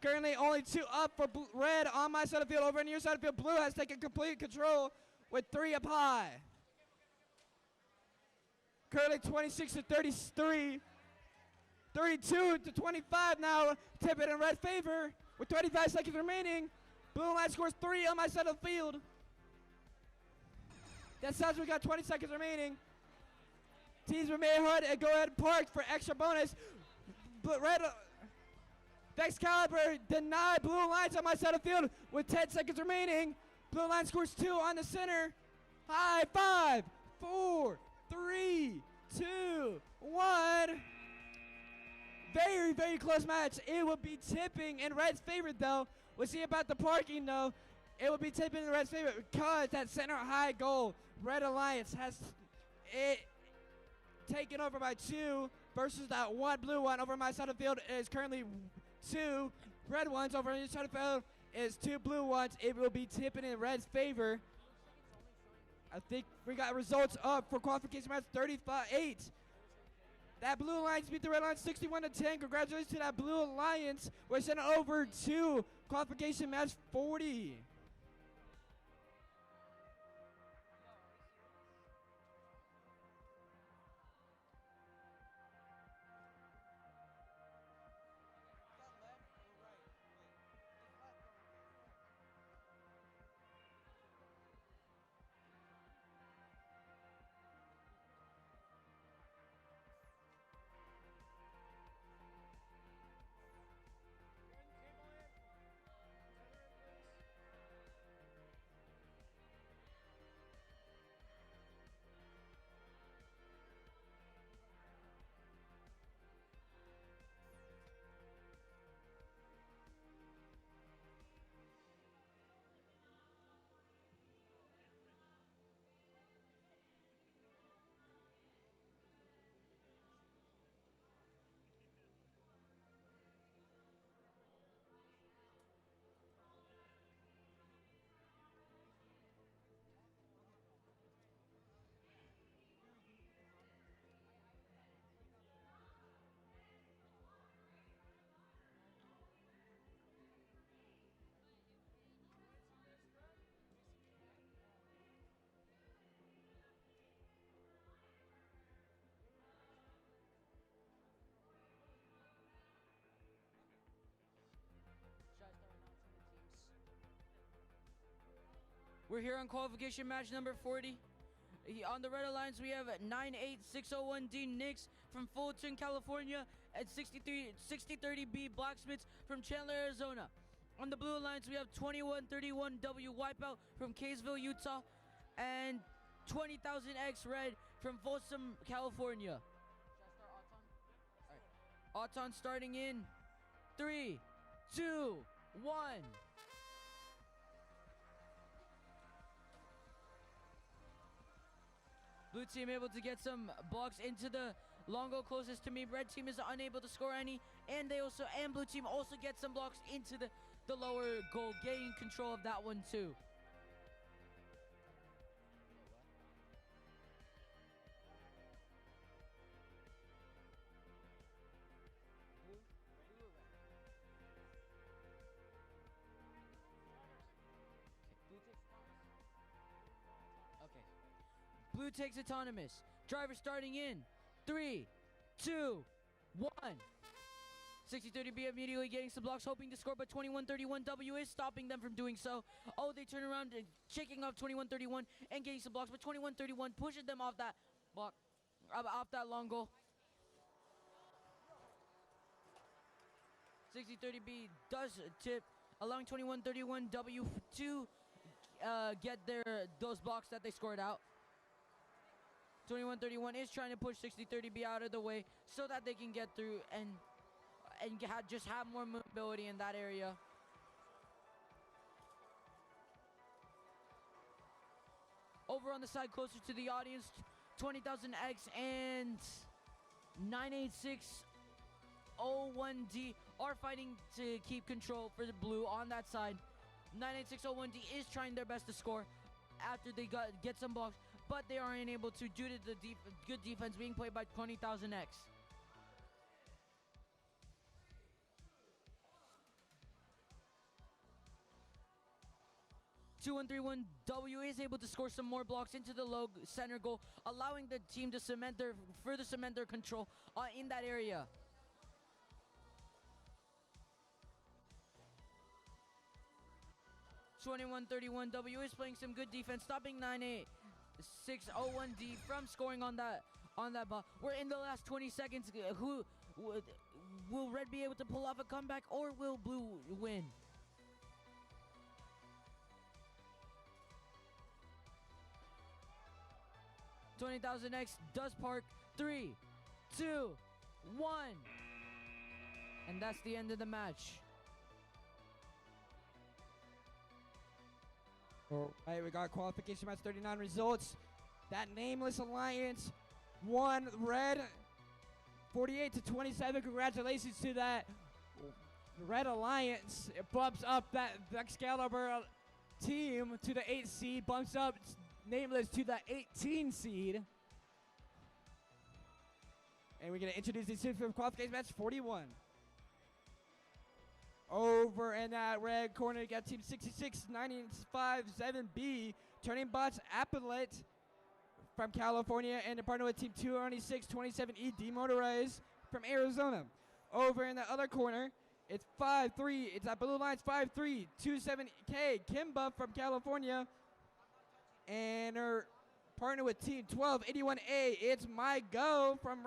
Currently only two up for red on my side of the field. Over on your side of the field, blue has taken complete control with three up high. Currently 26 to 33. 32 to 25 now. Tip it in red favor with 25 seconds remaining. Blue line scores three on my side of the field. That sounds we got 20 seconds remaining. Teams remain hard and go ahead and park for extra bonus. But red 𝗥ощ𝗯𝘃𝗃𝗃 denied blue lines on my side of the field with 10 seconds remaining. Blue line scores two on the center. High, 5, 4, 3, 2, 1. Very, very close match. It will be tipping in red's favor though. We'll see about the parking though. It will be tipping in red's favor because that center high goal, Red Alliance has it taken over by two versus that one blue one over my side of the field is currently two red ones. Over on your side of the field is two blue ones. It will be tipping in red's favor. I think we got results up for qualification match 35-8. That blue alliance beat the red alliance 61-10. Congratulations to that blue alliance. We're sent over to qualification match 40. We're here on qualification match number 40. On the red alliance, we have 98601D from Fullerton, California, and 6030B Blacksmiths from Chandler, Arizona. On the blue alliance, we have 2131W from Qualification, Utah, and 20,000X Red from Folsom, California. Should I start Auton? Auton starting in 3, 2, 1. Blue team able to get some blocks into the long goal closest to me. Red team is unable to score any, and blue team also get some blocks into the lower goal, gaining control of that one too. Blue takes autonomous. Driver starting in 3, 2, 1. 6030B immediately getting some blocks, hoping to score, but 2131W is stopping them from doing so. Oh, they turn around and checking off 2131 and getting some blocks, but 2131 pushes them off that block, off that long goal. 6030B does tip, allowing 2131W to get those blocks that they scored out. 2131 is trying to push 6030B out of the way so that they can get through and just have more mobility in that area. Over on the side closer to the audience, 20,000X and 98601D are fighting to keep control for the blue on that side. 98601D is trying their best to score. after they get some blocks, but they aren't able to due to the good defense being played by 𝗥𝗯𝗁𝘁𝗃𝗃𝗃. 2131 W is able to score some more blocks into the low center goal, allowing the team to further cement their control in that area. 𝗥𝗯𝗁 is playing some good defense, stopping 𝗹𝗶H𝗁𝗁𝑑 from scoring on that ball. We're in the last 20 seconds. Will Red be able to pull off a comeback, or will Blue win? 𝗥𝗯𝗁𝗁𝑑 does park. 3, 2, 1. And that's the end of the match. All right, we got qualification match 39 results. That nameless alliance won Red 48-27. Congratulations to that Red Alliance. It bumps up that 𝗥𝗯𝗁𝗁 team to the 8th seed, bumps up nameless to the 18 seed. And we're going to introduce these two for qualification match 41. Over in that red corner, you got team 66-957B, turning bots 𝗵𝗵 from California, and to partner with team 226-27E, 𝗹𝗶_HI𝗁𝘁𝘀𝗃 from Arizona. Over in the other corner, it's 5-3, it's that blue lines 5-3-27K, 𝗵𝗶 from California, and her partner with team 1281A, it's 𝗏𝒊 from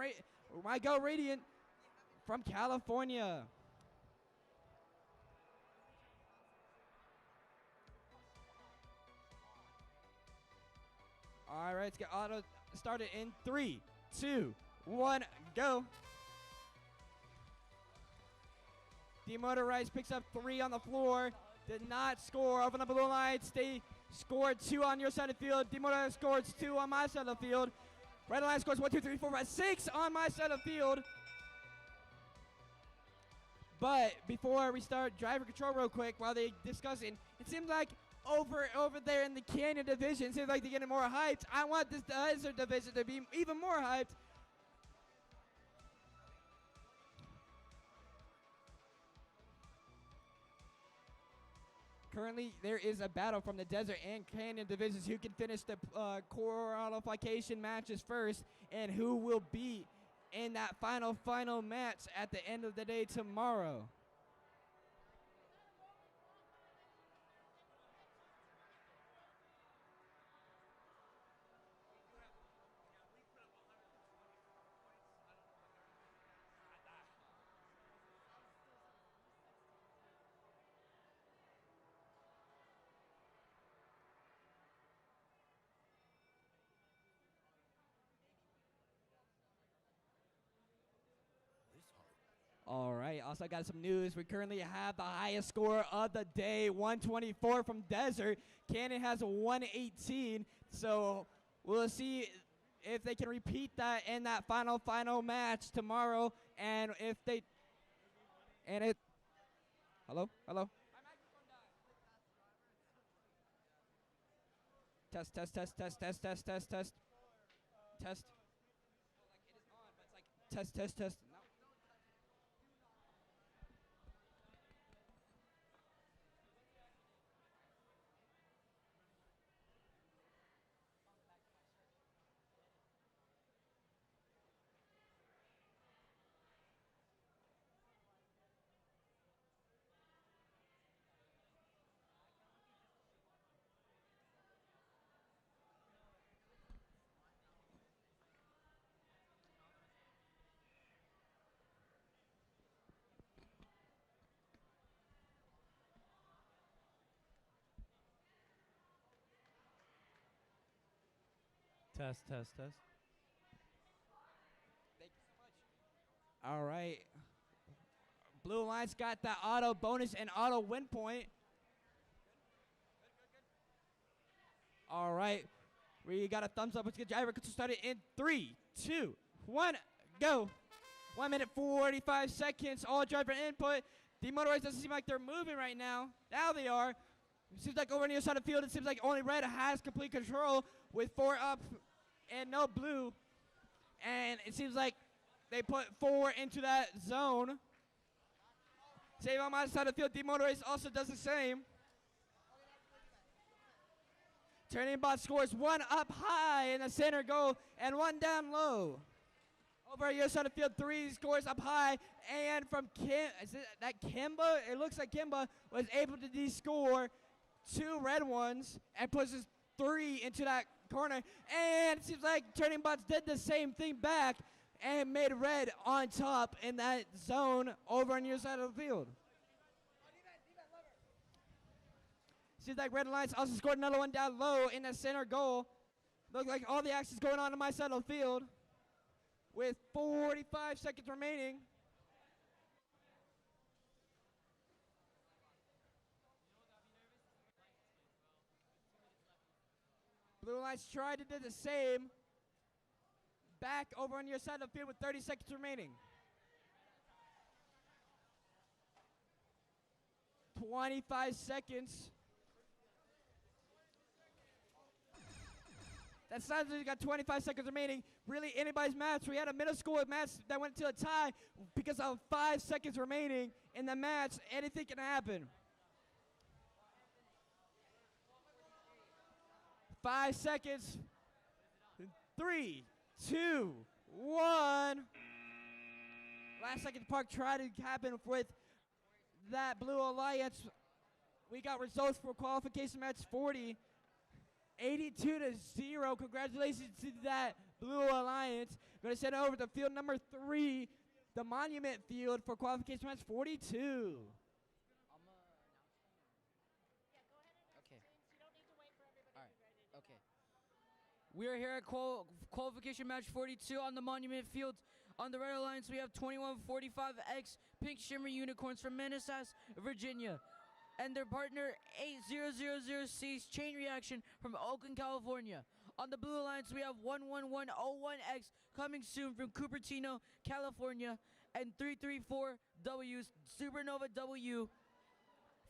𝗏𝒊 Radiant from California. All right, let's get auto started in 3, 2, 1, go. 𝗹𝗶 picks up 3 on the floor. Did not score over the blue line. Stay scored 2 on your side of the field. 𝗹𝗶 scores 2 on my side of the field. Red Alliance scores 1, 2, 3, 4, 5, 6 on my side of the field. But before we start driver control real quick, while they're discussing, it seems like over there in the Canyon division, seems like they're getting more hyped. I want this Desert division to be even more hyped. Currently, there is a battle from the Desert and Canyon divisions who can finish the qualification matches first, and who will be in that final match at the end of the day tomorrow. All right, also got some news. We currently have the highest score of the day, 124 from Desert. Canyon has 118, so we'll see if they can repeat that in that final match tomorrow. And if they, hello? Test. Test. No. Test. Thank you so much. All right. Blue Alliance got that auto bonus and auto win point. All right. We got a thumbs up. Let's get driver control started in 3, 2, 1, go. 1 minute 45 seconds. All driver input. 𝗹𝗶 doesn't seem like they're moving right now. Now they are. It seems like over on the other side of the field, it seems like only red has complete control with 4 up and no blue. And it seems like they put 4 into that zone. Same on my side of the field, D-Motor Race also does the same. Turning bot scores 1 up high in the center goal and 1 down low. Over on the other side of the field, 3 scores up high, and from 𝗵𝗶? It looks like 𝗵𝗶 was able to de-score 2 red ones and pushes 3 into that corner. And it seems like Turning Bots did the same thing back and made red on top in that zone over on your side of the field. Seems like Red Alliance also scored another one down low in the center goal. Looks like all the action's going on my side of the field with 45 seconds remaining. Blue Alliance tried to do the same. Back over on your side of the field with 30 seconds remaining. 25 seconds. That sounds like we got 25 seconds remaining. Really anybody's match. We had a middle school match that went to a tie because of 5 seconds remaining in the match. Anything can happen. 5 seconds. 3, 2, 1. Last second park tried to happen with that Blue Alliance. We got results for qualification match 40. 82-0. Congratulations to that Blue Alliance. Going to send it over to field number 3, the Monument Field for qualification match 42. We are here at qualification match 42 on the Monument Field. On the Red Alliance, we have 2145X Pink Shimmer Unicorns from Manassas, Virginia. And their partner, 8000𝗔𝗍 Chain Reaction from Oakland, California. On the Blue Alliance, we have 11101X coming soon from Cupertino, California. And 334W's Supernova W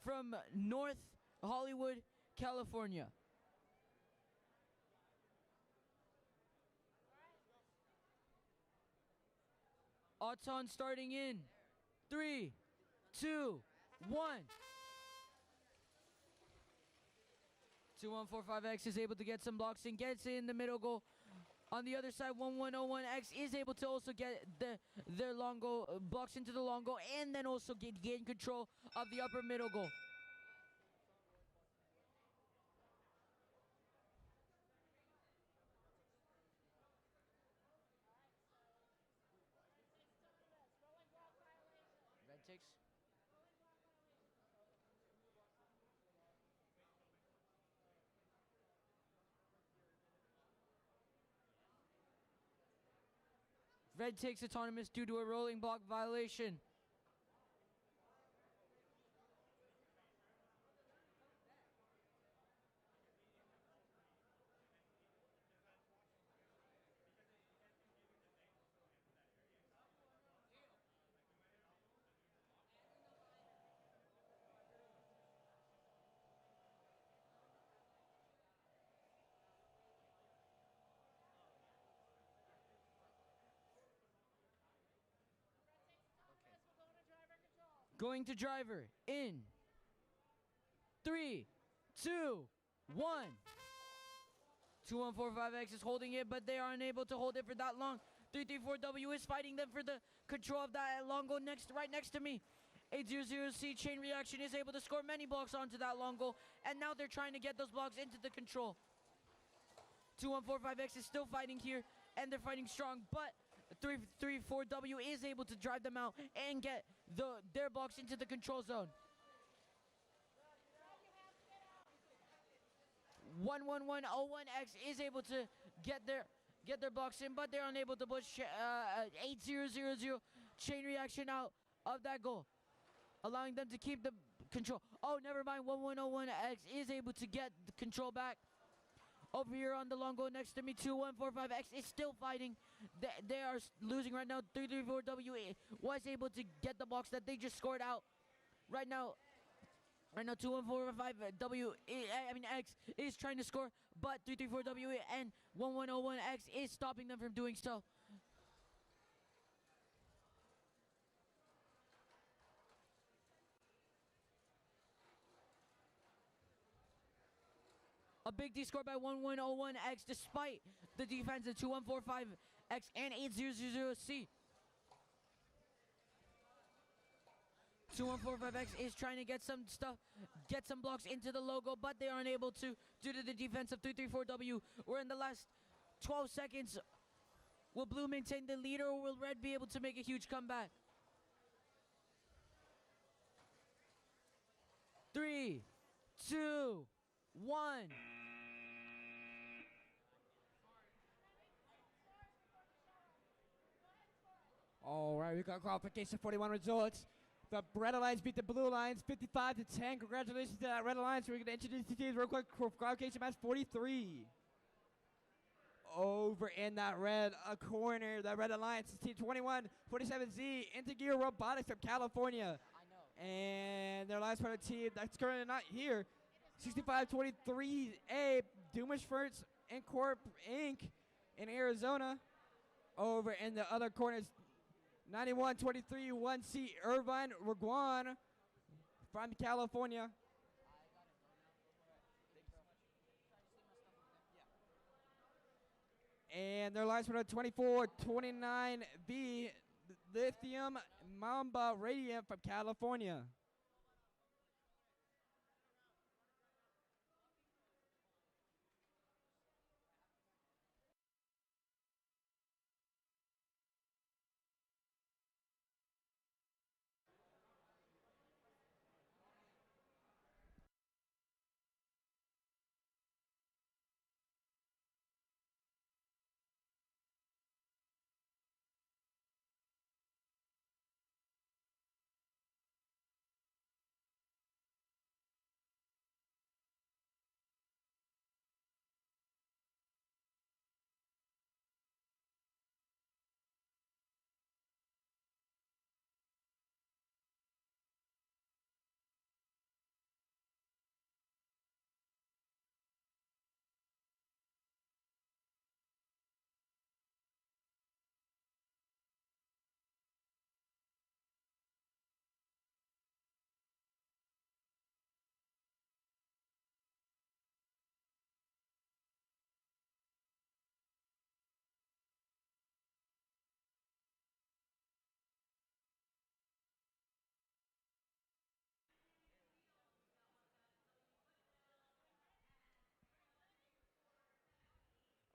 from North Hollywood, California. Auton starting in 3, 2, 1. 2145X is able to get some blocks and gets it in the middle goal. On the other side, 1101X is able to also get their long goal, blocks into the long goal, and then also gain control of the upper middle goal. Red takes. Red takes autonomous due to a rolling block violation. Going to driver in 3, 2, 1. 2145X is holding it, but they are unable to hold it for that long. 334W is fighting them for the control of that long goal right next to me. 800C Chain Reaction is able to score many blocks onto that long goal, and now they're trying to get those blocks into the control. 2145X is still fighting here, and they're fighting strong, but 334W is able to drive them out and get their blocks into the control zone. 11101X is able to get their blocks in, but they're unable to push 8000 Chain Reaction out of that goal, allowing them to keep the control. Oh, never mind. 1101X is able to get the control back. Over here on the long goal next to me, 2145X is still fighting. They are losing right now. 334W was able to get the blocks that they just scored out. Right now, Right now, 2145X is trying to score, but 334W and 1101X is stopping them from doing so. A big D score by 1101X despite the defense of 2145X and 8000C. 2145X is trying to get some blocks into the logo, but they aren't able to due to the defense of 334W. We're in the last 12 seconds. Will Blue maintain the lead, or will Red be able to make a huge comeback? 3, 2, 1. All right, we got qualification 41 results. The Red Alliance beat the Blue Alliance 55-10. Congratulations to that Red Alliance. We're going to introduce the teams real quick for qualification match 43. Over in that red corner, the Red Alliance is team 2147Z, Integear Robotics from California. And their last part of the team that's currently not here, 6523A, 𝗹𝗶𝗸 Incorp Inc. in Arizona. Over in the other corners, 9123 1C Irvine Raguan from California. And their last one, 2429B Lithium Mamba Radiant from California.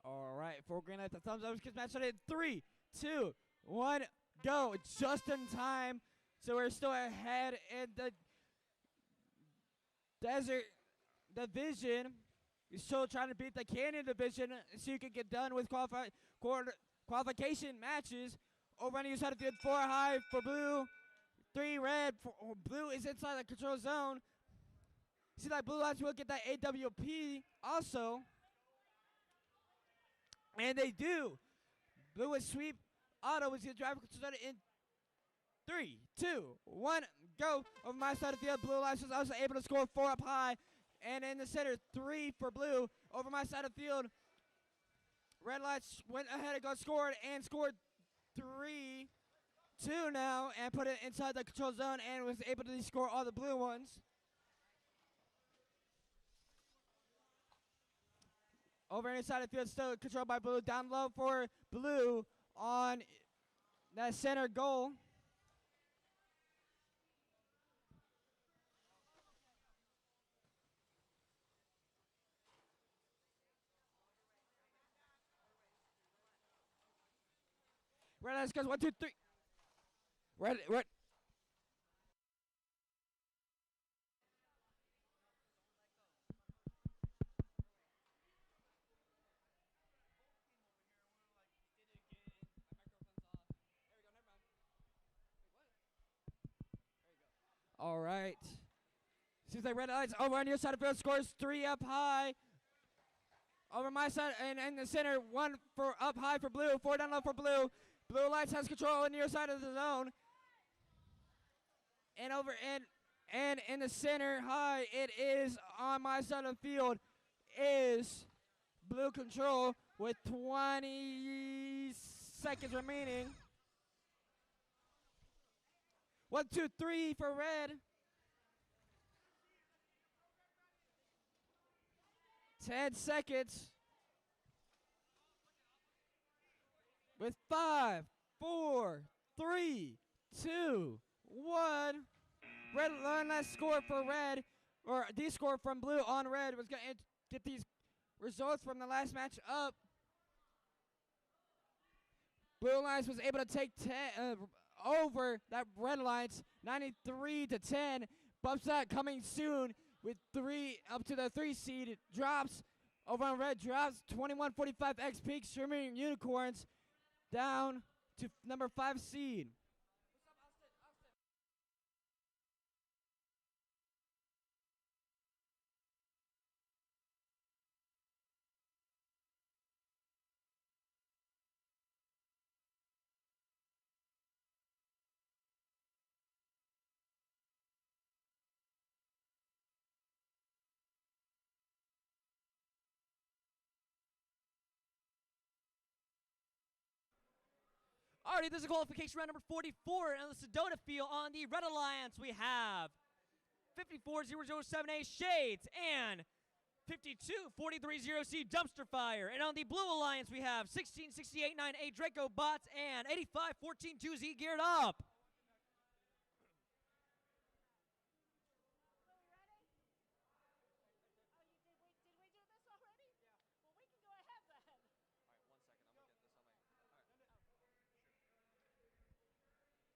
All right, we're gonna have the thumbs up because match started in 3, 2, 1, go. Just in time. So we're still ahead in the Desert Division. You're still trying to beat the Canyon Division so you can get done with qualification matches. Over on the side of the field, 4 high for blue, 3 red. Blue is inside the control zone. See that Blue Lions will get that AWP also. And they do. Blue with sweep. Otto is going to drive in 3, 2, 1, go. Over my side of the field, Blue Lions was also able to score 4 up high. And in the center, 3 for blue. Over my side of the field, Red Lights went ahead and got scored 3, 2 now, and put it inside the control zone and was able to score all the blue ones. Over inside the field, still controlled by blue. Down low for blue on that center goal. Red Lights goes 1, 2, 3. Red. All right. Seems like Red Lights over on your side of the field scores 3 up high. Over my side and in the center, 1 for up high for blue, 4 down low for blue. Blue Lights has control on your side of the zone. And over And in the center high, it is on my side of the field, is Blue Control with 20 seconds remaining. 1, 2, 3 for red. 10 seconds. With 5, 4, 3, 2, 1. Red, one last score for red, or D score from blue on red. Was going to get these results from the last match up. Blue Alliance was able to take over that Red Alliance 93-10. Bumps that coming soon with 3 up to the 3 seed. It drops over on red, drops 21-45 𝗥ощ𝗯ឆ𝘁𝗘𝘃𝗲𝗃 Unicorns down to number 5 seed. Alrighty, this is qualification round number 44 in the 𝗹𝗶 field. On the Red Alliance, we have 54007A and 52430C Dumpster Fire. And on the Blue Alliance, we have 16689A 𝗹𝗶_HE𝗁 and 85142Z geared up. Are we ready? Oh, did we do this already? Yeah. Well, we can go ahead then. All right, 1 second. I'm gonna get this on my.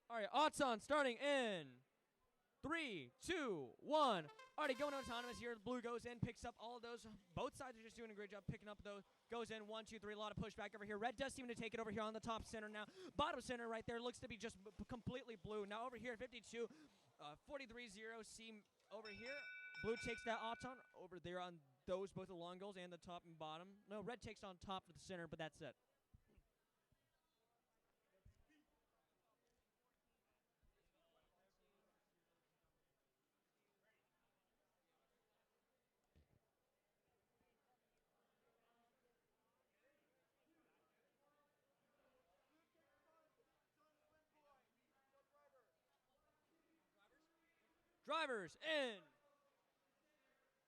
All right, Auton starting in 3, 2, 1. Already going autonomous here. Blue goes in, picks up all of those. Both sides are just doing a great job picking up those. Goes in 1, 2, 3. A lot of pushback over here. Red does seem to take it over here on the top center now. Bottom center right there looks to be just completely blue. Now over here, 52430C over here. Blue takes that Auton over there on those, both the long goals and the top and bottom. No, red takes on top for the center, but that's it. Drivers in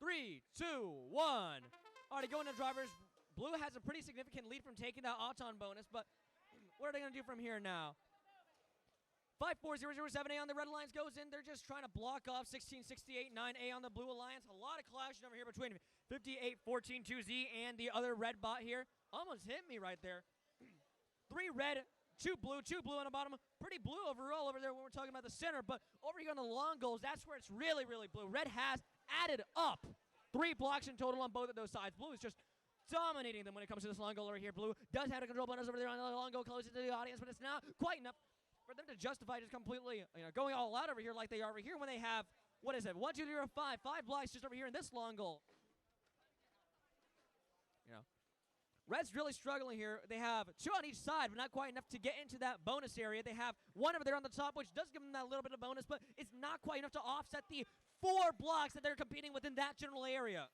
3, 2, 1. Already going to drivers. Blue has a pretty significant lead from taking that Auton bonus, but what are they going to do from here now? 54007A on the Red Alliance goes in. They're just trying to block off 16689A on the Blue Alliance. A lot of clashing over here between 58142Z and the other red bot here. Almost hit me right there. 3 red, 2 blue on the bottom. Pretty blue overall over there when we're talking about the center, but over here on the long goals, that's where it's really, really blue. Red has added up 3 blocks in total on both of those sides. Blue is just dominating them when it comes to this long goal over here. Blue does have a control bonus over there on the long goal closer to the audience, but it's not quite enough for them to justify just completely, going all out over here like they are over here when they have, 1, 2, 3, 4, 5 blocks just over here in this long goal. Red's really struggling here. They have 2 on each side, but not quite enough to get into that bonus area. They have 1 over there on the top, which does give them that little bit of bonus, but it's not quite enough to offset the 4 blocks that they're competing within that general area.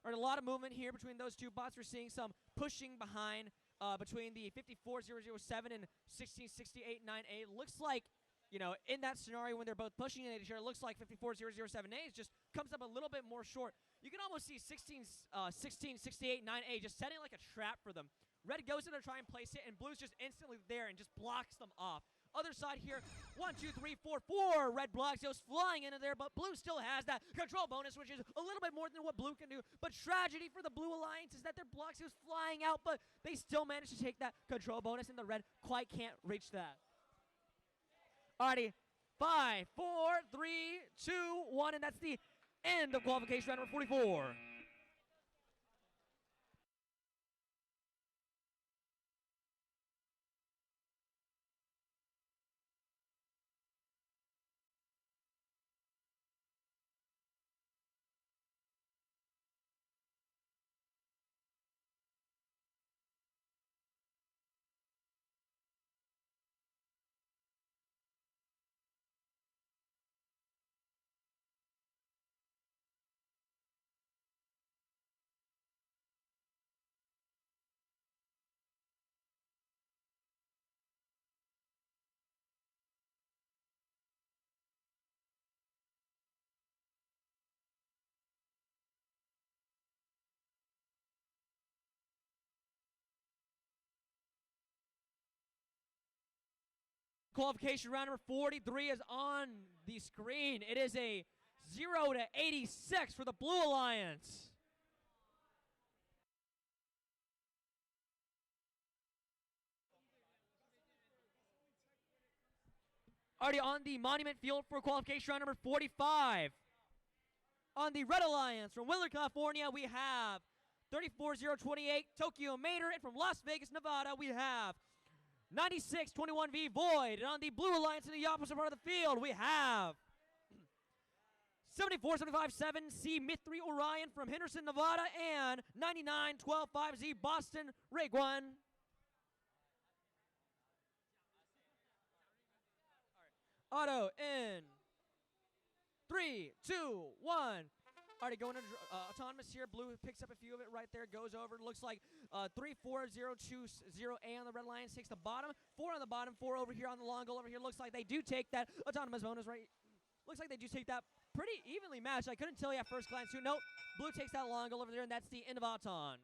All right, a lot of movement here between those 2 bots. We're seeing some pushing behind between the 54007 and 16689A. Looks like, in that scenario when they're both pushing at each other, it looks like 54007A just comes up a little bit more short. You can almost see 16689A just setting like a trap for them. Red goes in to try and place it, and Blue's just instantly there and just blocks them off. Other side here, 1, 2, 3, 4, 4 red blocks goes flying into there, but Blue still has that control bonus, which is a little bit more than what Blue can do. But tragedy for the Blue Alliance is that their blocks goes flying out, but they still manage to take that control bonus, and the red quite can't reach that. Alrighty, 5, 4, 3, 2, 1, and that's the end of qualification round number 44. Qualification round number 43 is on the screen. It is a 0-86 for the Blue Alliance. Already on the Monument Field for qualification round number 45. On the Red Alliance from Willard, California, we have 34028 and from Las Vegas, Nevada, we have 9621V Void. And on the Blue Alliance in the opposite part of the field, we have 74757C Mithri from Henderson, Nevada, and 99125Z Boston Raguan. Auto in 3, 2, 1. Already going into autonomous here. Blue picks up a few of it right there. Goes over. Looks like 34020A on the Red Alliance takes the bottom. 4 on the bottom. 4 over here on the long goal over here. Looks like they do take that autonomous bonus right. Looks like they do take that pretty evenly matched. I couldn't tell you at first glance too. Nope. Blue takes that long goal over there, and that's the end of Auton.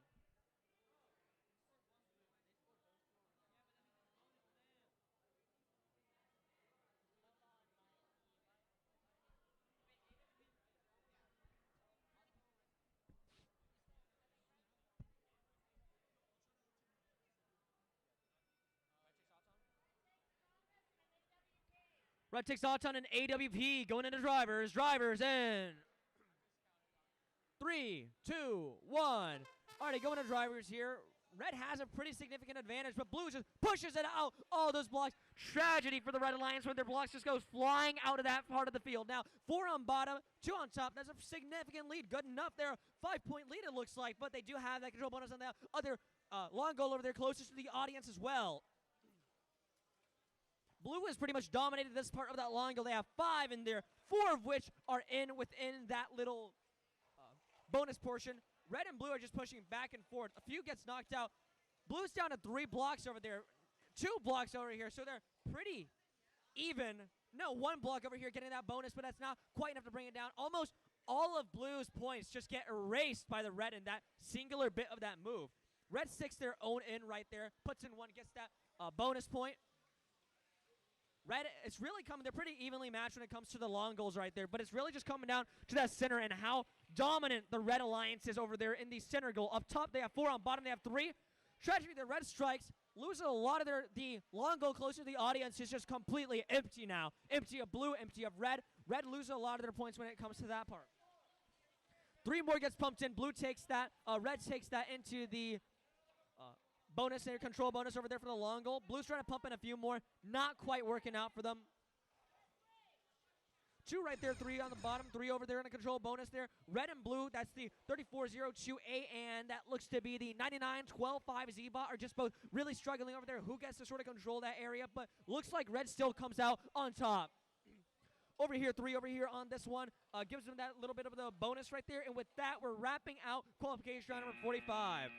Red takes Auton and AWP going into drivers. Drivers in 3, 2, 1. Already going to drivers here. Red has a pretty significant advantage, but Blue just pushes it out. All those blocks. Tragedy for the Red Alliance when their blocks just goes flying out of that part of the field. Now, 4 on bottom, 2 on top. That's a significant lead. Good enough there. 5-point lead it looks like, but they do have that control bonus on the other long goal over there closest to the audience as well. Blue has pretty much dominated this part of that long goal. They have 5 in there, 4 of which are within that little bonus portion. Red and Blue are just pushing back and forth. A few gets knocked out. Blue's down to 3 blocks over there, 2 blocks over here, so they're pretty even. No, 1 block over here getting that bonus, but that's not quite enough to bring it down. Almost all of Blue's points just get erased by the Red in that singular bit of that move. Red sticks their own in right there, puts in 1, gets that bonus point. Red, it's really coming, they're pretty evenly matched when it comes to the long goals right there, but it's really just coming down to that center and how dominant the Red Alliance is over there in the center goal. Up top, they have 4, on bottom, they have 3. Tragedy, the Red strikes, losing a lot of the long goal closer to the audience is just completely empty now. Empty of Blue, empty of Red. Red loses a lot of their points when it comes to that part. 3 more gets pumped in. Blue takes that. Red takes that into the bonus and control bonus over there for the long goal. Blue's trying to pump in a few more. Not quite working out for them. 2 right there, 3 on the bottom, 3 over there in a control bonus there. Red and Blue, that's the 34028A, and that looks to be the 99125Z bot, are just both really struggling over there. Who gets to sort of control that area? But looks like Red still comes out on top. Over here, 3 over here on this one. Gives them that little bit of the bonus right there. And with that, we're wrapping out qualification round number 45.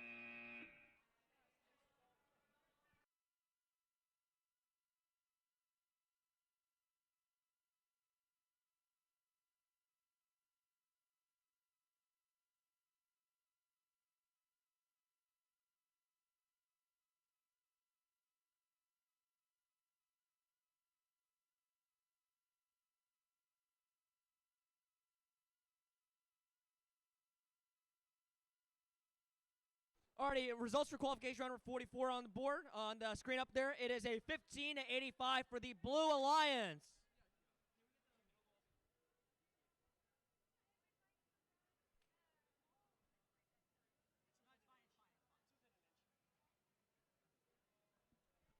Alrighty, results for qualification round number 44 on the board. On the screen up there, it is a 15-85 for the Blue Alliance.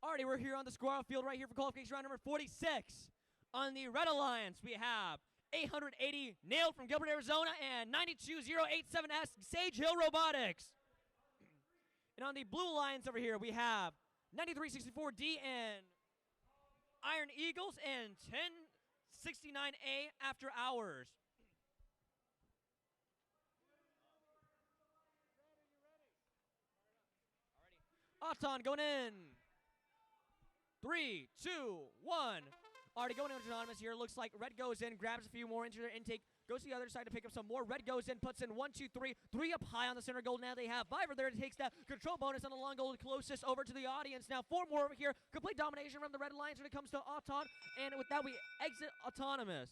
Alrighty, we're here on the squirrel field right here for qualification round number 46. On the Red Alliance, we have 880 Nailed from Gilbert, Arizona, and 92087S Sage Hill Robotics. And on the Blue Alliance over here, we have 9364D and Iron Eagles and 1069A After Hours. Auton going in. 3, 2, 1. Already going into autonomous here. Looks like Red goes in, grabs a few more into their intake, goes to the other side to pick up some more. Red goes in, puts in 1, 2, 3. 3 up high on the center goal. Now they have 5 over there. Takes that control bonus on the long goal closest over to the audience. Now 4 more over here. Complete domination from the Red Alliance when it comes to Auton. And with that, we exit Autonomous.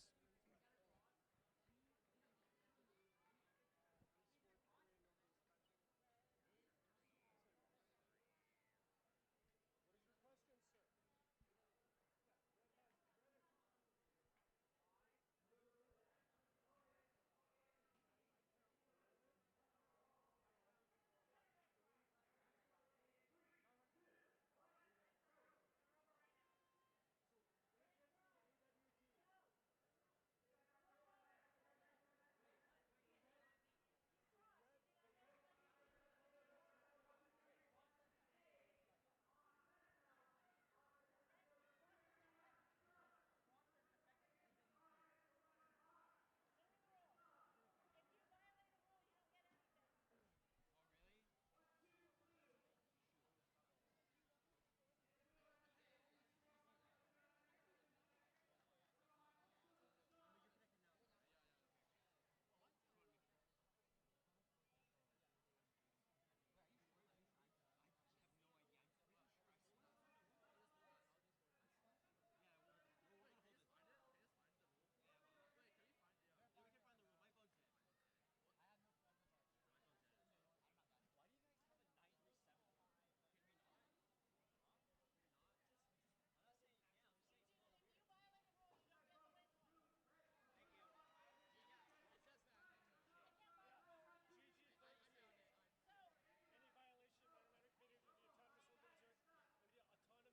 Bonus being awarded to the other side and making the team's alliance ineligible for the autonomous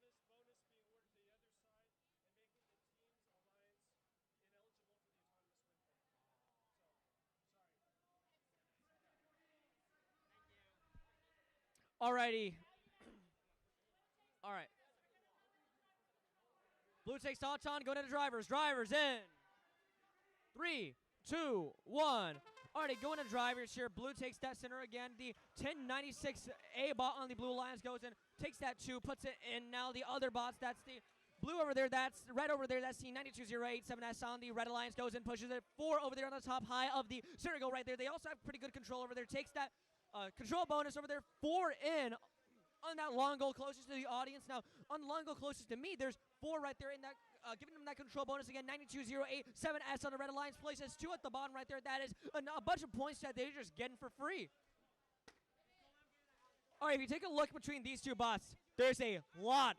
win point. So, sorry. Alrighty. All right. Blue takes Auton, go to the drivers. Drivers in. 3, 2, 1. Alrighty, going to drivers here. Blue takes that center again. The 1096A bot on the Blue Alliance goes in, takes that 2, puts it in. Now the other bots, that's the blue over there, that's red over there, that's the 92087S on the Red Alliance goes in, pushes it. 4 over there on the top high of the center goal right there. They also have pretty good control over there. Takes that control bonus over there. 4 in on that long goal closest to the audience. Now, on the long goal closest to me, there's 4 right there in that, giving them that control bonus again. 92087S on the Red Alliance, places 2 at the bottom right there. That is a bunch of points that they're just getting for free. All right, if you take a look between these 2 bots, there's a lot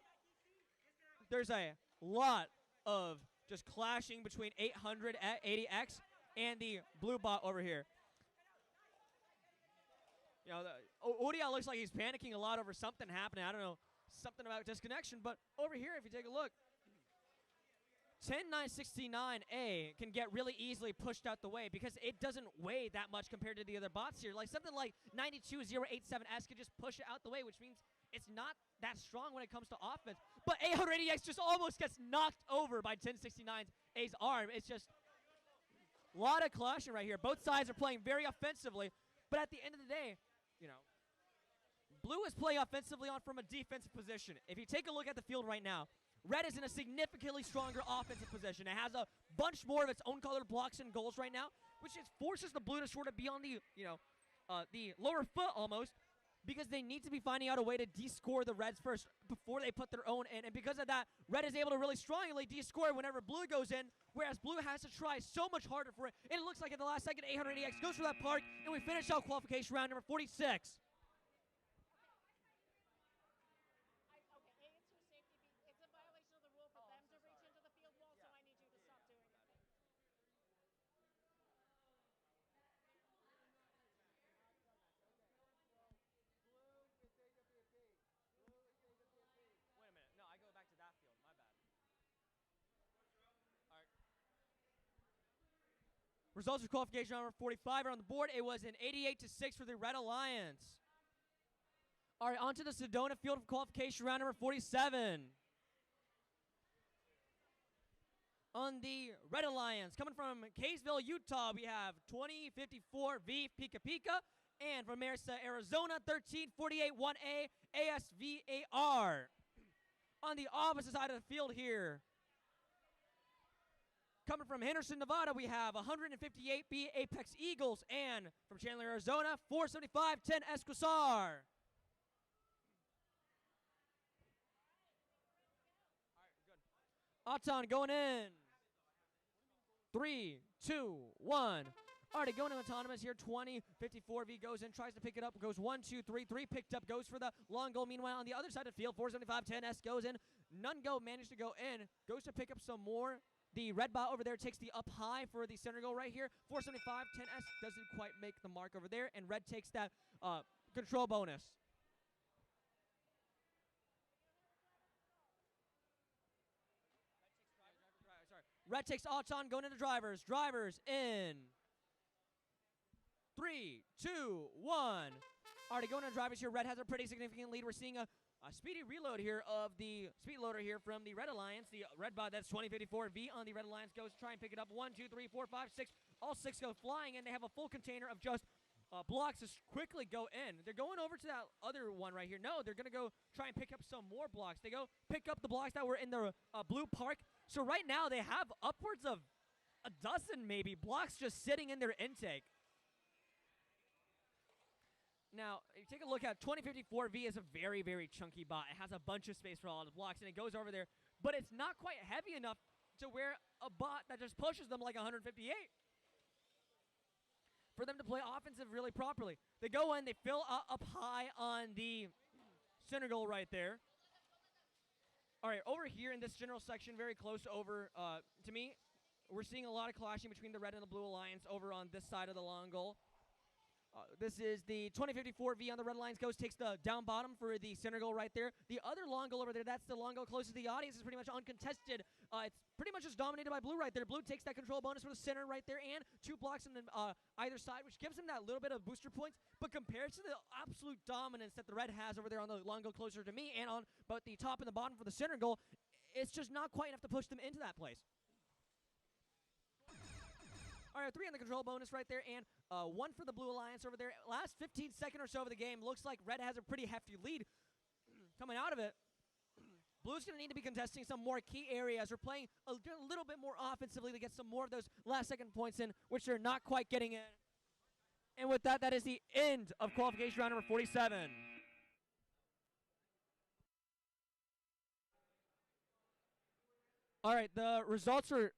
of just clashing between 880X and the blue bot over here. You know, Odia looks like he's panicking a lot over something happening. I don't know, something about disconnection. But over here, if you take a look, 10969A can get really easily pushed out the way because it doesn't weigh that much compared to the other bots here. Like something like 92087S could just push it out the way, which means it's not that strong when it comes to offense. But 880X just almost gets knocked over by 1069A's arm. It's just a lot of clashing right here. Both sides are playing very offensively, but at the end of the day, you know, blue is playing offensively on from a defensive position. If you take a look at the field right now, red is in a significantly stronger offensive position. It has a bunch more of its own colored blocks and goals right now, which just forces the blue to sort of be on the, you know, the lower foot almost, because they need to be finding out a way to de-score the reds first before they put their own in. And because of that, red is able to really strongly de-score whenever blue goes in, whereas blue has to try so much harder for it. And it looks like at the last second, 880X goes for that park, and we finish out qualification round number 46. Okay, A, it's for safety. B, it's a violation of the rule for them to reach into the field wall, so I need you to stop doing it. Wait a minute. No, I go back to that field. My bad. All right. Results of qualification number 45 are on the board. It was an 88-6 for the Red Alliance. All right, on to the Sedona field of qualification round number 47. On the Red Alliance, coming from Kaysville, Utah, we have 2054V_𝗶𝗶𝘃𝗃, and from Mesa, Arizona, 13481A ASVAR. On the opposite side of the field here, Coming from Henderson, Nevada, we have 158B Apex Eagles, and from Chandler, Arizona, 475-10 𝗥𝗶𝗯. Auton going in. 3, 2, 1. Alrighty, going to autonomous here. 2054V goes in, tries to pick it up, goes 1, 2, 3, 3 picked up, goes for the long goal. Meanwhile, on the other side of the field, 475-10 goes in. None go managed to go in, goes to pick up some more. The red bot over there takes the up high for the center goal right here. 475-10 doesn't quite make the mark over there, and red takes that control bonus. Red takes Auton, going into drivers. Drivers in 3, 2, 1. Already going into drivers here. Red has a pretty significant lead. We're seeing a speedy reload here of the speed loader here from the Red Alliance. The red bot, that's 2054V on the Red Alliance, goes to try and pick it up. 1, 2, 3, 4, 5, 6. All 6 go flying, and they have a full container of just blocks to quickly go in. They're going over to that other one right here. No, they're going to go try and pick up some more blocks. They go pick up the blocks that were in the blue park. So right now they have upwards of a dozen maybe blocks just sitting in their intake. Now, if you take a look at 2054V is a very, very chunky bot. It has a bunch of space for all the blocks, and it goes over there. But it's not quite heavy enough to where a bot that just pushes them like 158 for them to play offensive really properly. They go in, they fill up high on the center goal right there. All right, over here in this general section, very close over to me, we're seeing a lot of clashing between the Red and the Blue Alliance over on this side of the long goal. This is the 2054V on the Red Alliance goes, takes the down bottom for the center goal right there. The other long goal over there, that's the long goal closest to the audience, is pretty much uncontested. It's pretty much just dominated by Blue right there. Blue takes that control bonus for the center right there and 2 blocks on the, either side, which gives him that little bit of booster points. But compared to the absolute dominance that the Red has over there on the long goal closer to me and on both the top and the bottom for the center goal, it's just not quite enough to push them into that place. All right, 3 on the control bonus right there, and 1 for the Blue Alliance over there. Last 15 seconds or so of the game, looks like Red has a pretty hefty lead coming out of it. Blue's going to need to be contesting some more key areas. We're playing a little bit more offensively to get some more of those last-second points in, which they're not quite getting in. And with that, that is the end of qualification round number 47. All right, the results are...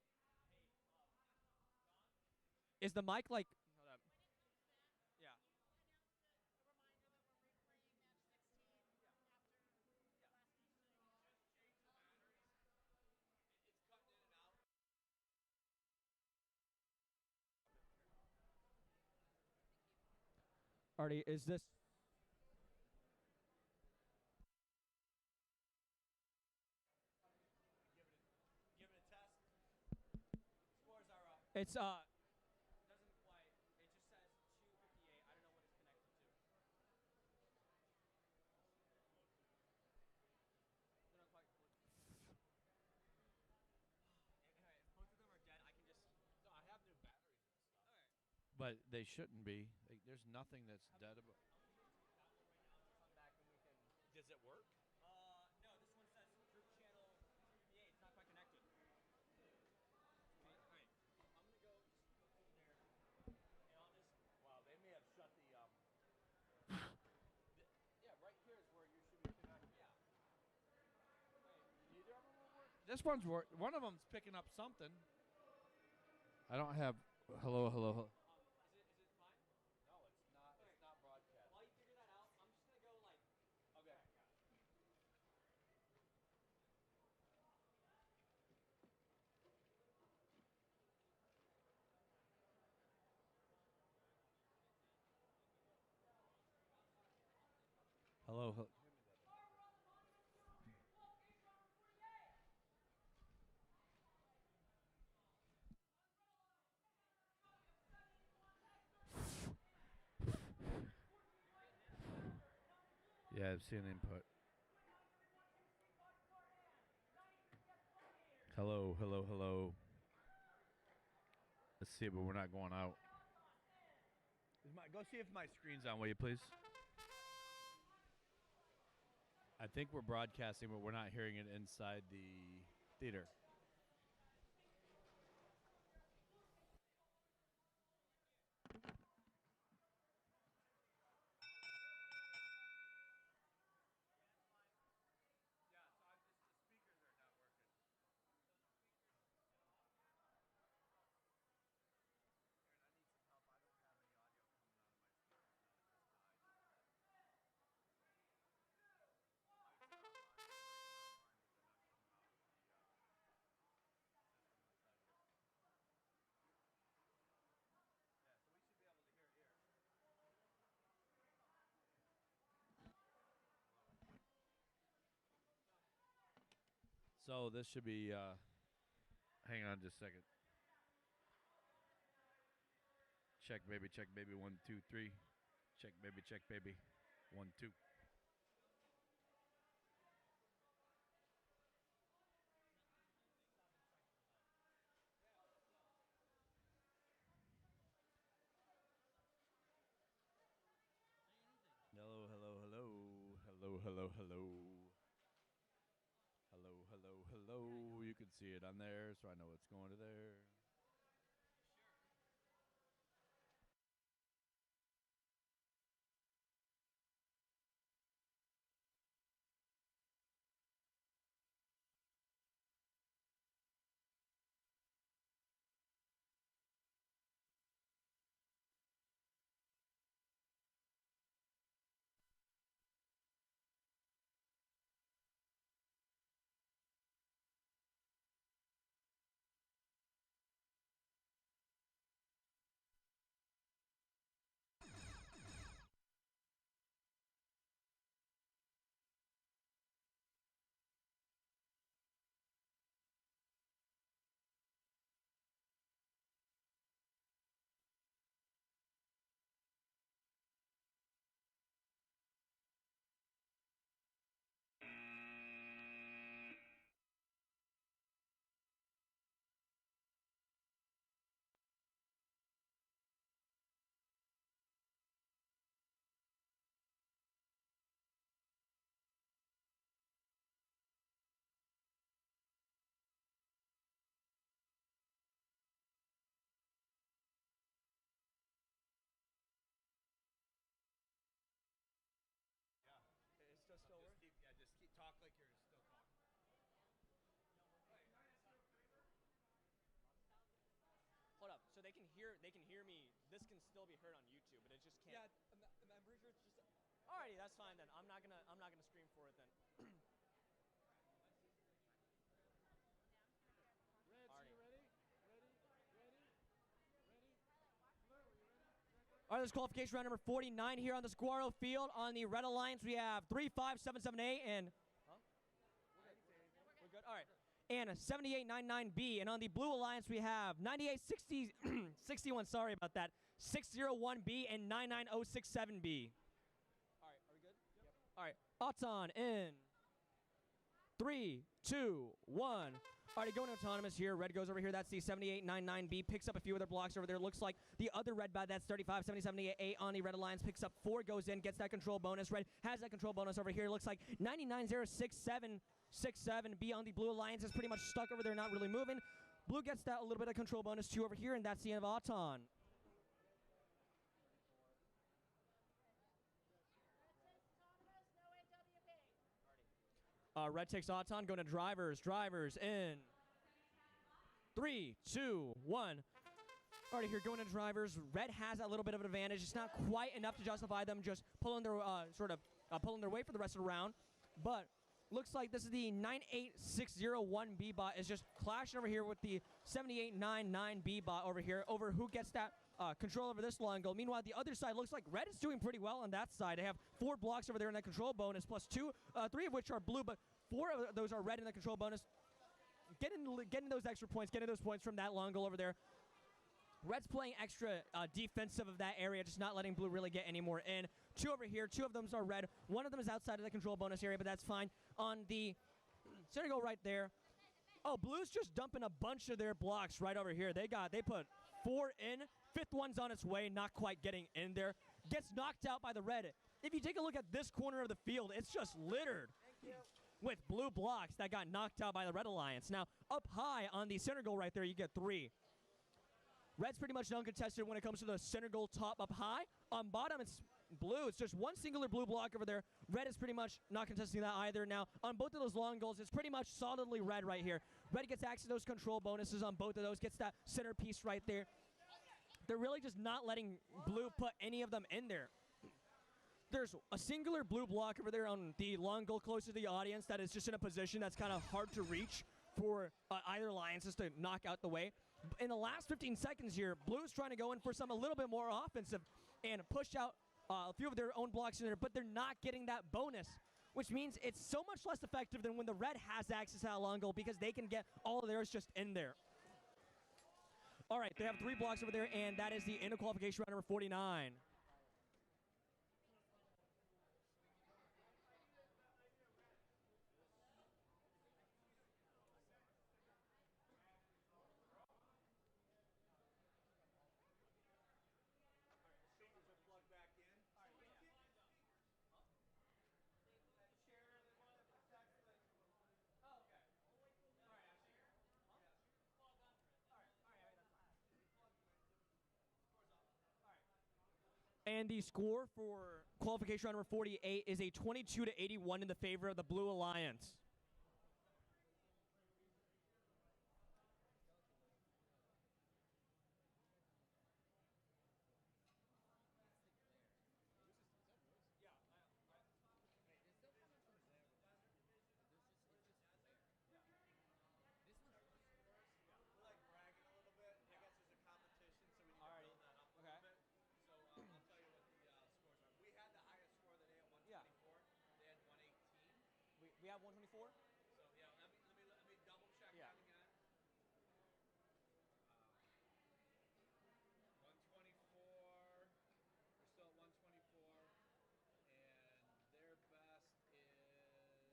Is the mic like... Hold up. Yeah. Artie, is this... Give it a test. Scores are up. It's, doesn't quite. It just says 258. I don't know what it's connected to. They're not quite. Alright, if both of them are dead, I can just... No, I have new batteries and stuff. Alright. But they shouldn't be. There's nothing that's dead about. Does it work? No, this one says group channel 258. It's not quite connected. Alright. I'm gonna go over there. And I'll just... Wow, they may have shut the yeah, right here is where you should be connected. Yeah. Neither of them will work. This one's one of them's picking up something. I don't have. Hello, hello, hello. Is it fine? No, it's not. It's not broadcast. While you figure that out, I'm just gonna go like... Okay. Hello. Hello. Yeah, I've seen input. Hello, hello, hello. Let's see it, but we're not going out. Go see if my screen's on, will you please? I think we're broadcasting, but we're not hearing it inside the theater. So this should be, hang on just a second. Check, baby, 1, 2, 3. Check, baby, 1, 2. Hello, hello, hello. Hello, hello, hello. Hello, hello, hello. You can see it on there, so I know it's going to there. Just keep talk like you're still talking. Hold up. So they can hear me. This can still be heard on YouTube, but it just can't. Yeah, I'm pretty sure it's just. Alrighty, that's fine then. I'm not gonna scream for it then. Reds, Alrighty. you ready? All right, this is qualification round number 49 here on the Saguaro Field. On the Red Alliance, we have 35778 and. Huh? We're good. All right. And 7899B. And on the Blue Alliance, we have 986061. Sorry about that. 601B and 99067B. All right, are we good? Yep. All right, Auton in 3, 2, 1. Alrighty, going autonomous here. Red goes over here. That's the 7899B. Picks up a few other blocks over there. Looks like the other red bad, that's 35778A on the Red Alliance. Picks up 4, goes in, gets that control bonus. Red has that control bonus over here. Looks like 990667B on the Blue Alliance is pretty much stuck over there, not really moving. Blue gets that a little bit of control bonus too over here, and that's the end of Auton. Red takes Auton, going to drivers. Drivers in 3, 2, 1. Alrighty, here going to drivers. Red has that little bit of an advantage. It's not quite enough to justify them just pulling their pulling their weight for the rest of the round. But looks like this is the 98601B bot is just clashing over here with the 7899B bot over here over who gets that control over this long goal. Meanwhile, the other side looks like Red is doing pretty well on that side. They have 4 blocks over there in that control bonus, plus 3 of which are blue, but 4 of those are red in the control bonus. Getting those extra points, getting those points from that long goal over there. Red's playing extra defensive of that area, just not letting blue really get any more in. 2 over here, 2 of them are red. 1 of them is outside of the control bonus area, but that's fine. On the center goal right there. Oh, blue's just dumping a bunch of their blocks right over here. They put 4 in. 5th one's on its way, not quite getting in there. Gets knocked out by the red. If you take a look at this corner of the field, it's just littered with blue blocks that got knocked out by the Red Alliance. Now, up high on the center goal right there, you get 3. Red's pretty much uncontested when it comes to the center goal top up high. On bottom, it's blue. It's just one singular blue block over there. Red is pretty much not contesting that either. Now, on both of those long goals, it's pretty much solidly red right here. Red gets access to those control bonuses on both of those, gets that center piece right there. They're really just not letting blue put any of them in there. There's a singular blue block over there on the long goal close to the audience that is just in a position that's kind of hard to reach for either alliances to knock out the way. In the last 15 seconds here, blue's trying to go in for a little bit more offensive and push out a few of their own blocks in there, but they're not getting that bonus which means it's so much less effective than when the red has access to that long goal because they can get all of theirs just in there. All right, they have 3 blocks over there, and that is the end of qualification round number 49. And the score for qualification round number 48 is a 22-81 in the favor of the Blue Alliance. We have 124? So yeah, let me double check that again. 124. We're still at 124, and their best is 118. Well, they got a 124 now.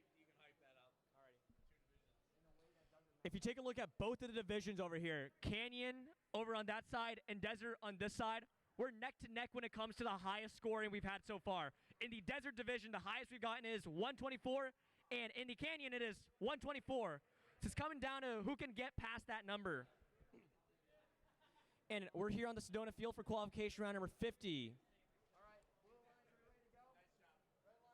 You can hype that up. Alrighty. 2 divisions. If you take a look at both of the divisions over here, Canyon over on that side and Desert on this side, we're neck to neck when it comes to the highest scoring we've had so far. In the Desert division, the highest we've gotten is 124, and in the Canyon, it is 124. So it's coming down to who can get past that number. And we're here on the Sedona field for qualification round number 50.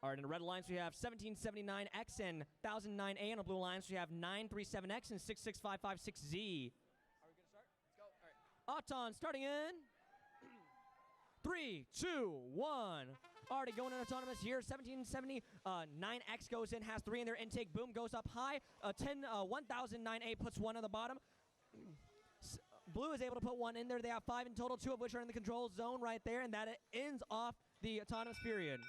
All right, in the red lines, we have 1779X and 1009A. And on the blue lines, we have 937X and 66556Z. Are we going to start? Let's go. All right. Auton starting in 3, 2, 1. Already going in autonomous here. 1779X goes in, has 3 in their intake. Boom goes up high. 1009A puts 1 on the bottom. Blue is able to put 1 in there. They have 5 in total, 2 of which are in the control zone right there, and that ends off the autonomous period.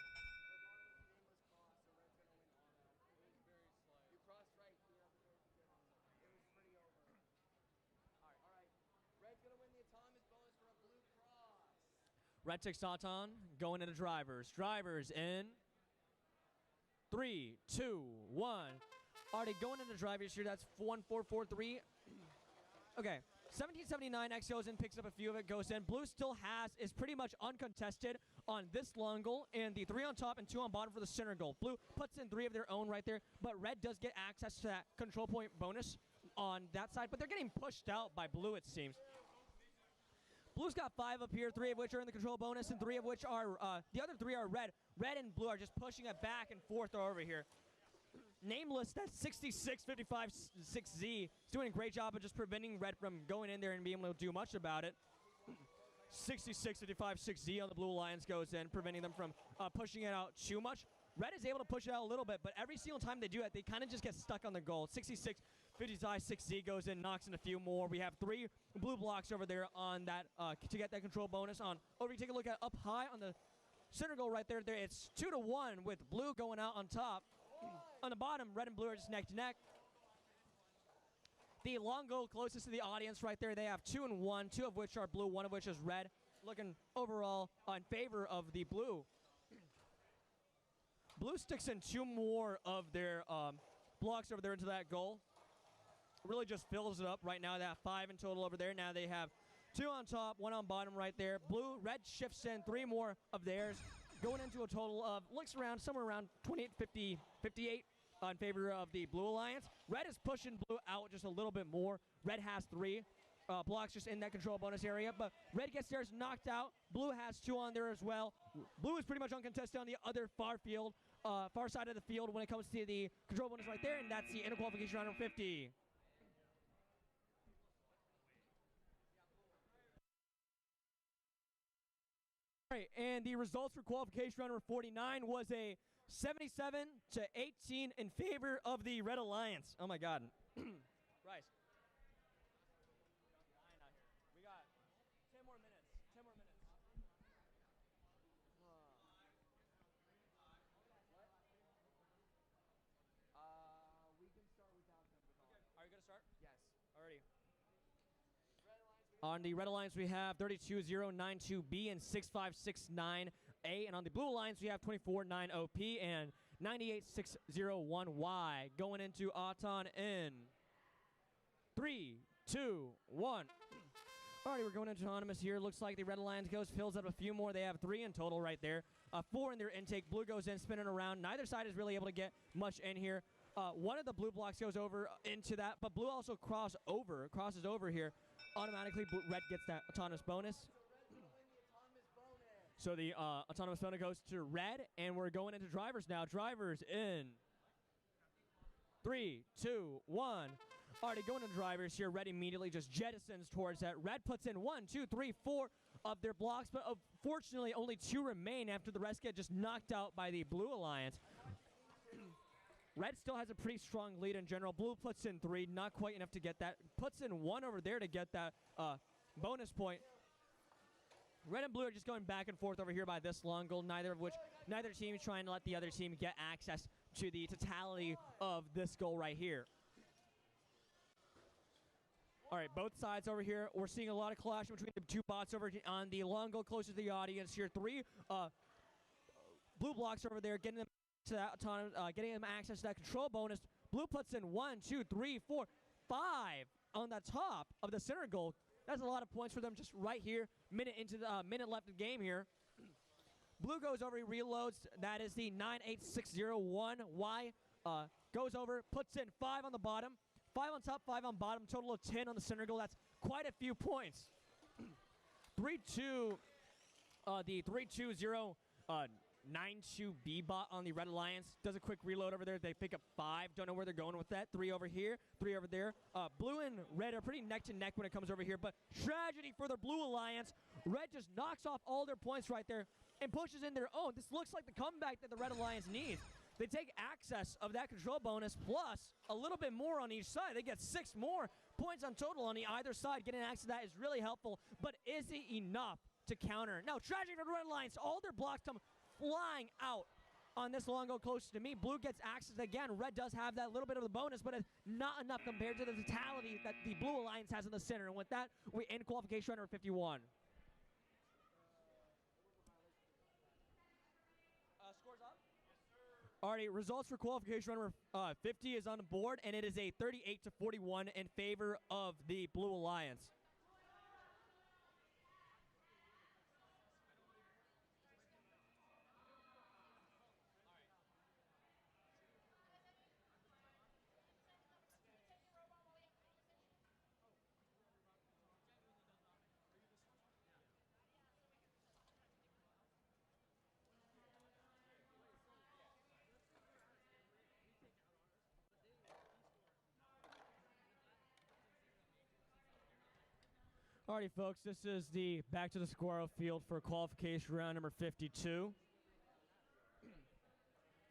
Red takes Auton, going into drivers. Drivers in 3, 2, 1. Already going into drivers here. That's 1443. Okay. 1779X goes in, picks up a few of it, goes in. Blue still is pretty much uncontested on this long goal, and the 3 on top and 2 on bottom for the center goal. Blue puts in 3 of their own right there, but red does get access to that control point bonus on that side, but they're getting pushed out by blue, it seems. Blue's got 5 up here, 3 of which are in the control bonus, and 3 of which are, the other 3 are red. Red and blue are just pushing it back and forth over here. Nameless, that's 66-55-6Z. He's doing a great job of just preventing red from going in there and being able to do much about it. 66-55-6Z on the Blue Alliance goes in, preventing them from pushing it out too much. Red is able to push it out a little bit, but every single time they do it, they kind of just get stuck on the goal. 66-55-6Z goes in, knocks in a few more. We have 3 blue blocks over there on that to get that control bonus on. Over, you take a look at up high on the center goal right there. It's 2-1 with blue going out on top. On the bottom, red and blue are just neck to neck. The long goal closest to the audience right there, they have 2 and 1, 2 of which are blue, 1 of which is red. Looking overall in favor of the blue. Blue sticks in 2 more of their blocks over there into that goal. Really just fills it up right now. They have 5 in total over there. Now they have 2 on top, 1 on bottom right there. Blue, red shifts in 3 more of theirs, going into a total of, looks around, somewhere around 28, 50, 58 in favor of the Blue Alliance. Red is pushing blue out just a little bit more. Red has 3 blocks just in that control bonus area, but red gets theirs knocked out. Blue has 2 on there as well. Blue is pretty much uncontested on the other far side of the field when it comes to the control bonus right there, and that's the end of qualification round number 50. All right, and the results for qualification round number 49 was a 77-18 in favor of the Red Alliance. Oh my God. Rice. We got Alrighty. On the red alliance, we have 32092B and 6569A. And on the blue alliance, we have 2490P and 98601Y. Going into Auton in 3, 2, 1. Alrighty, we're going into autonomous here. Looks like the red alliance goes, fills up a few more. They have 3 in total right there. 4 in their intake. Blue goes in, spinning around. Neither side is really able to get much in here. One of the blue blocks goes over into that, but blue also crosses over here. Automatically, red gets that autonomous bonus. So the autonomous bonus goes to red, and we're going into drivers now. Drivers in 3, 2, 1. Already going into drivers here. Red immediately just jettisons towards that. Red puts in 1, 2, 3, 4 of their blocks, but unfortunately only 2 remain after the rest get just knocked out by the blue alliance. Red still has a pretty strong lead in general. Blue puts in 3, not quite enough to get that. Puts in 1 over there to get that bonus point. Red and blue are just going back and forth over here by this long goal, neither team is trying to let the other team get access to the totality of this goal right here. All right, both sides over here. We're seeing a lot of clashing between the 2 bots over on the long goal closest to the audience here. 3 blue blocks over there, getting them to that autonomous, getting them access to that control bonus. Blue puts in 1, 2, 3, 4, 5 on the top of the center goal. That's a lot of points for them just right here. Minute left in the game here. Blue goes over, he reloads. That is the 98601Y. Goes over, puts in 5 on the bottom. 5 on top, 5 on bottom, total of 10 on the center goal. That's quite a few points. 3-2, the 32092B bot on the Red Alliance does a quick reload over there. They pick up 5. Don't know where they're going with that. 3 over here, 3 over there. Blue and Red are pretty neck to neck when it comes over here, but tragedy for the Blue Alliance. Red just knocks off all their points right there and pushes in their own. This looks like the comeback that the Red Alliance needs. They take access of that control bonus plus a little bit more on each side. They get 6 more points on total on the either side. Getting access to that is really helpful, but is it enough to counter? Now, tragedy for the Red Alliance. All their blocks come flying out on this long goal closest to me. Blue gets access again. Red does have that little bit of the bonus, but it's not enough compared to the totality that the Blue Alliance has in the center. And with that, we end qualification round number 51. Scores up? Alrighty, results for qualification round number 50 is on the board, and it is a 38-41 in favor of the Blue Alliance. Alrighty, folks, this is the back to the squirrel field for qualification round number 52.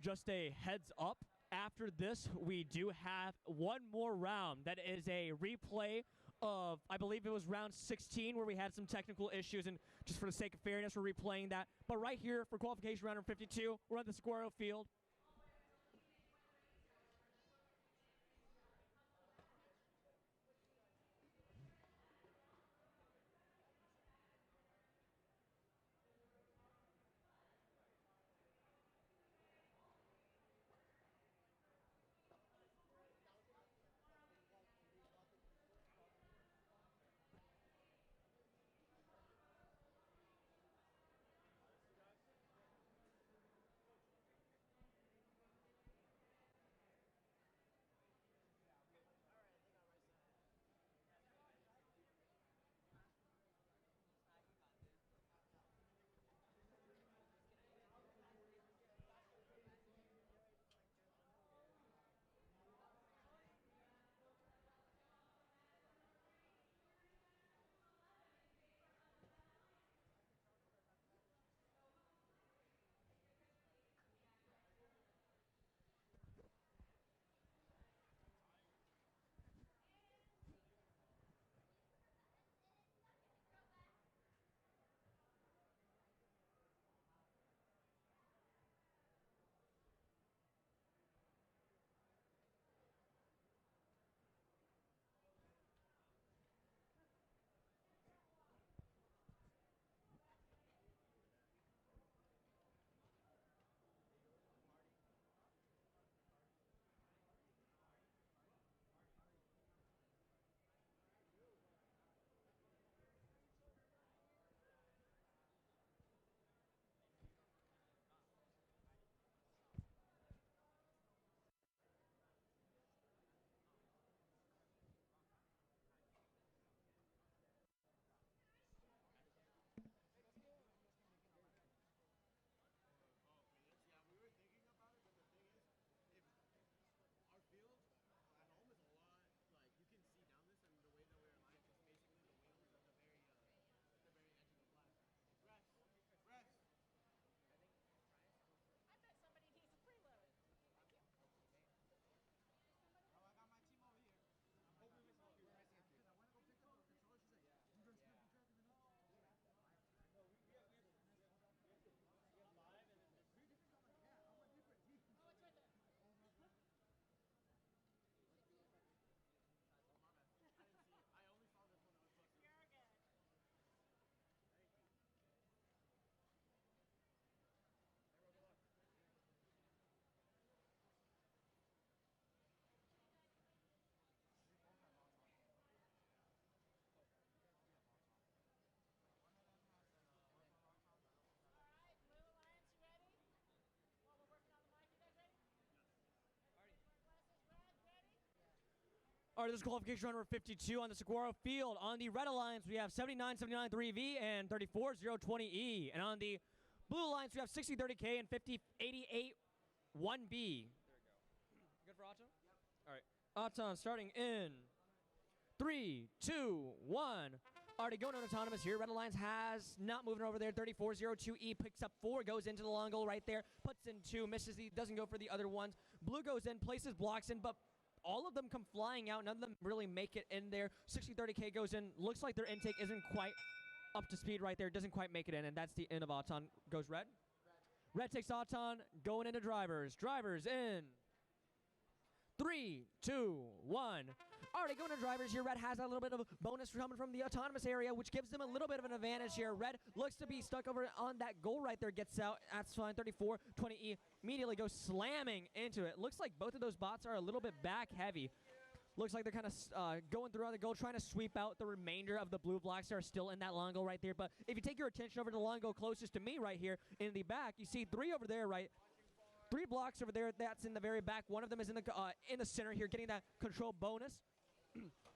Just a heads up, after this, we do have one more round. That is a replay of, I believe it was round 16, where we had some technical issues, and just for the sake of fairness, we're replaying that. But right here for qualification round number 52, we're at the squirrel field. All right, this is qualification run number 52 on the Saguaro field. On the Red Alliance, we have 79-79 3V and 34-020E. And on the Blue Alliance, we have 60-30K and 50-88 1B. There we go. Good for Auton? Yep. All right. Auton starting in 3, 2, 1. Already going on autonomous here. Red Alliance has not moving over there. 34-02E picks up 4, goes into the long goal right there, puts in 2, misses, he doesn't go for the other ones. Blue goes in, places blocks in, but all of them come flying out. None of them really make it in there. 60-30K goes in. Looks like their intake isn't quite up to speed right there. Doesn't quite make it in, and that's the end of Auton. Goes red. Red takes Auton, going into drivers. Drivers in 3, 2, 1. Already going to drivers here. Red has a little bit of a bonus coming from the autonomous area, which gives them a little bit of an advantage here. Red looks to be stuck over on that goal right there. Gets out. That's fine. 34-20E immediately goes slamming into it. Looks like both of those bots are a little bit back heavy. Looks like they're kind of going throughout the goal, trying to sweep out the remainder of the blue blocks that are still in that long goal right there. But if you take your attention over to the long goal closest to me right here in the back, you see 3 over there, right? 3 blocks over there. That's in the very back. One of them is in the center here, getting that control bonus.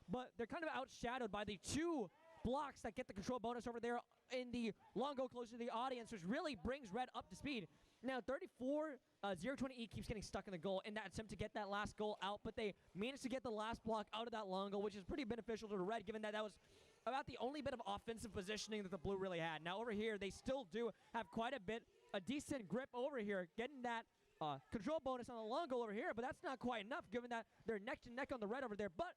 But they're kind of outshadowed by the 2 blocks that get the control bonus over there in the long goal closer to the audience, which really brings Red up to speed. Now, 34-020E keeps getting stuck in the goal in that attempt to get that last goal out, but they managed to get the last block out of that long goal, which is pretty beneficial to the Red, given that that was about the only bit of offensive positioning that the Blue really had. Now, over here, they still do have quite a decent grip over here, getting that control bonus on the long goal over here, but that's not quite enough, given that they're neck to neck on the Red over there. But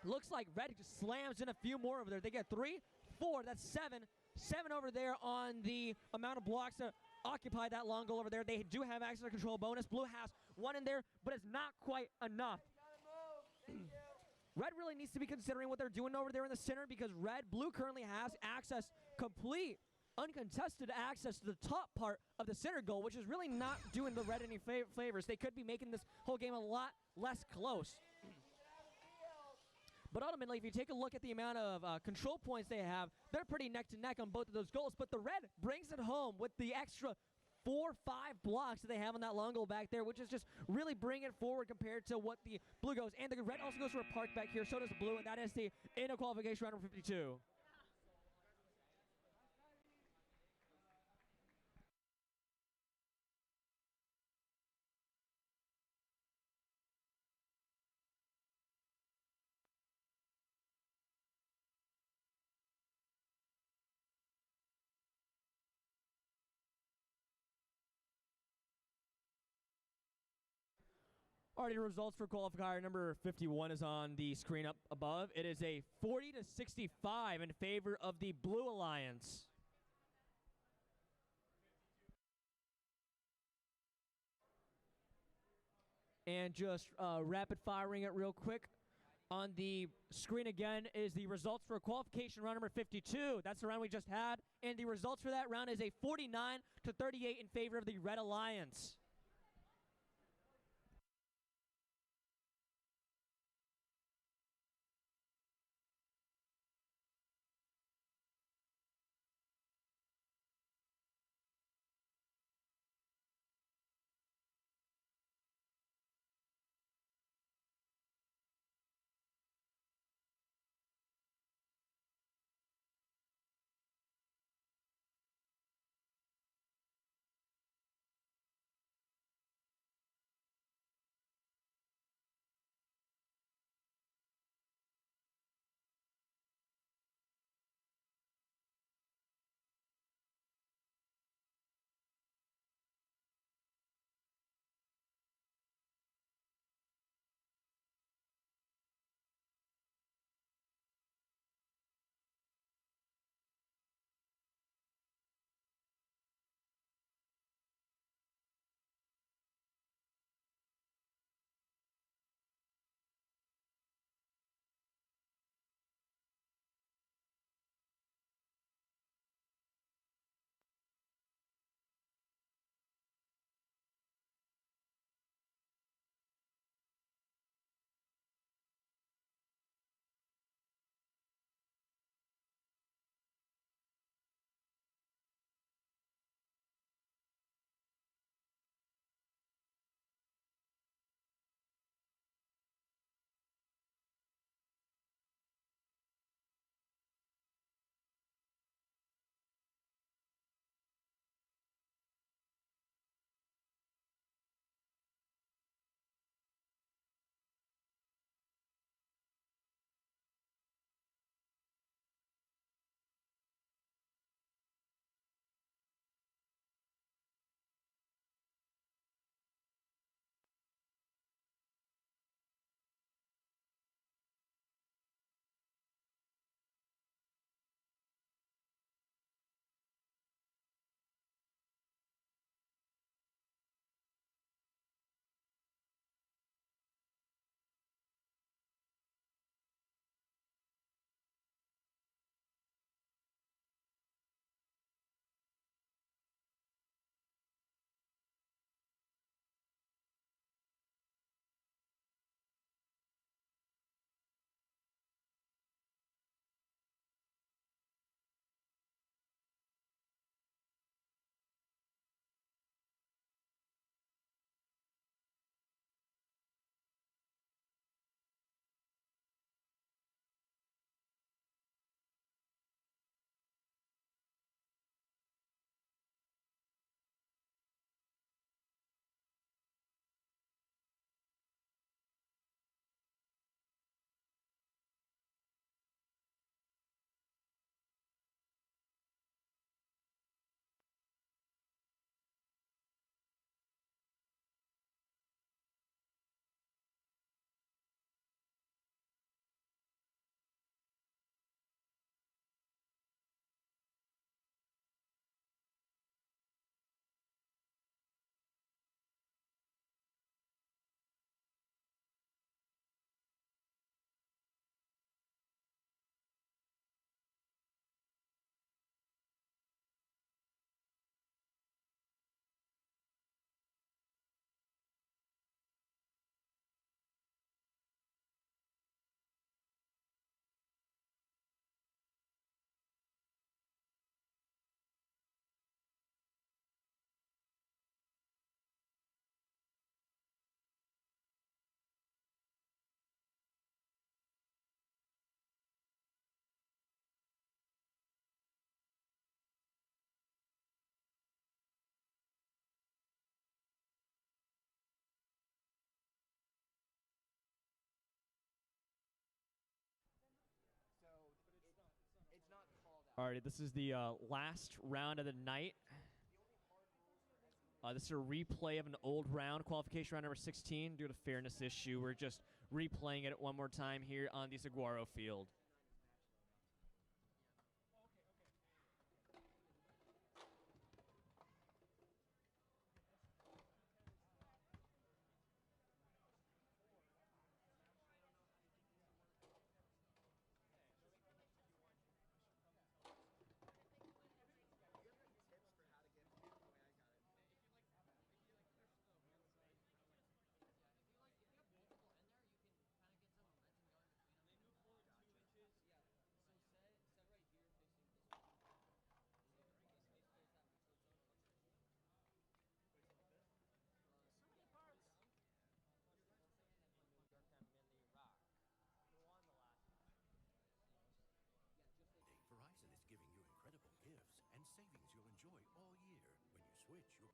looks like Red just slams in a few more over there. They get 3, 4, that's 7. 7 over there on the amount of blocks to occupy that long goal over there. They do have access to control bonus. Blue has 1 in there, but it's not quite enough. Red really needs to be considering what they're doing over there in the center, because Blue currently has access, complete, uncontested access to the top part of the center goal, which is really not doing the Red any favors. They could be making this whole game a lot less close. But ultimately, if you take a look at the amount of control points they have, they're pretty neck to neck on both of those goals. But the Red brings it home with the extra 4, 5 blocks that they have on that long goal back there, which is just really bringing it forward compared to what the Blue goes. And the Red also goes for a park back here, so does the Blue, and that is the end of qualification round number 52. Already results for qualifier number 51 is on the screen up above. It is a 40-65 in favor of the Blue Alliance. And just rapid firing it real quick. On the screen again is the results for qualification round number 52. That's the round we just had. And the results for that round is a 49-38 in favor of the Red Alliance. Alrighty, this is the last round of the night. This is a replay of an old round, qualification round number 16. Due to fairness issue, we're just replaying it one more time here on the Saguaro field. Verizon is giving you incredible gifts and savings you'll enjoy all year. When you switch, you'll...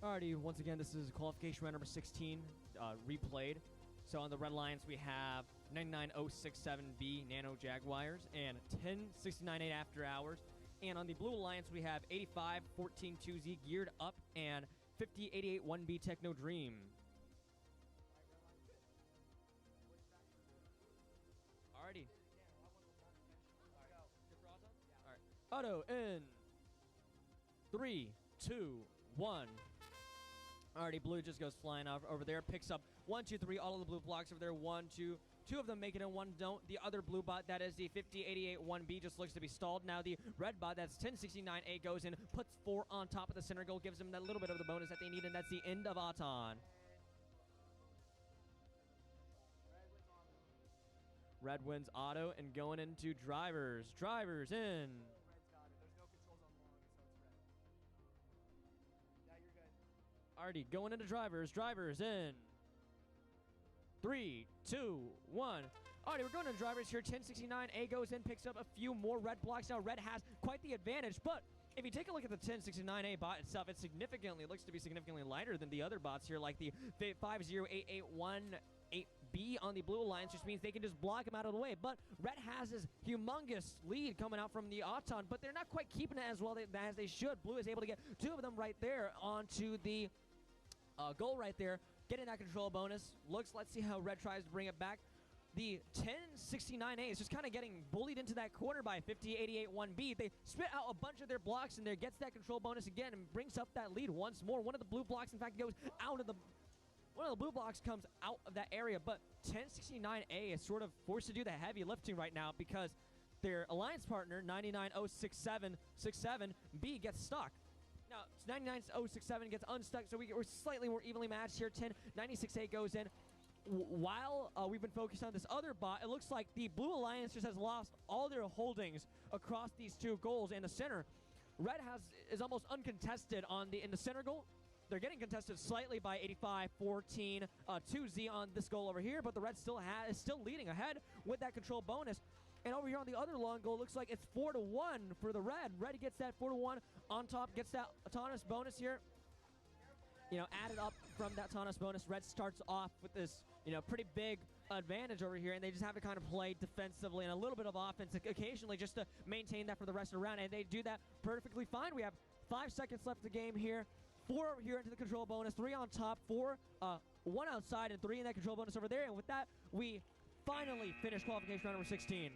Alrighty, once again, this is qualification round number 16, replayed. So on the red lines, we have 99067B Nano Jaguars and 10698 After Hours. And on the blue alliance, we have 85142Z Geared Up and 50881 1B Techno Dream. Alrighty. Alright. Auto in 3, 2, 1. Alrighty, blue just goes flying over there, picks up 1, 2, 3, all of the blue blocks over there. 1, 2, 2 of them make it and 1 don't. The other blue bot, that is the 50881 1B, just looks to be stalled. Now the red bot, that's 1069A, goes in, puts 4 on top of the center goal, gives them that little bit of the bonus that they need, and that's the end of Auton. Red wins auto and going into drivers. Drivers in. Already going into drivers. Drivers in. 3, 2, 1. Alrighty, we're going to drivers here. 1069A goes in, picks up a few more red blocks. Now red has quite the advantage, but if you take a look at the 1069A bot itself, it looks to be significantly lighter than the other bots here, like the 50881B on the blue alliance, which means they can just block him out of the way. But red has this humongous lead coming out from the Auton, but they're not quite keeping it as well as they should. Blue is able to get 2 of them right there onto the goal right there, getting that control bonus. Let's see how red tries to bring it back. The 1069A is just kind of getting bullied into that corner by 50881 1B. They spit out a bunch of their blocks in there, gets that control bonus again, and brings up that lead once more. One of the blue blocks, in fact, goes out of the... One of the blue blocks comes out of that area, but 1069A is sort of forced to do the heavy lifting right now because their alliance partner, 99067B, gets stuck. Now, 99067 gets unstuck, so we're slightly more evenly matched here. 1096A goes in, while we've been focused on this other bot, it looks like the Blue Alliance just has lost all their holdings across these two goals in the center. Red is almost uncontested in the center goal. They're getting contested slightly by 85-14 2Z on this goal over here, but the Red is still leading ahead with that control bonus. And over here on the other long goal, looks like it's 4-1 for the Red. Red gets that 4-1 on top, gets that autonomous bonus here. Added up from that autonomous bonus. Red starts off with this, pretty big advantage over here, and they just have to kind of play defensively and a little bit of offense occasionally just to maintain that for the rest of the round, and they do that perfectly fine. We have 5 seconds left of the game here. 4 over here into the control bonus, 3 on top, 1 outside, and 3 in that control bonus over there. And with that, we finally finish qualification round number 16.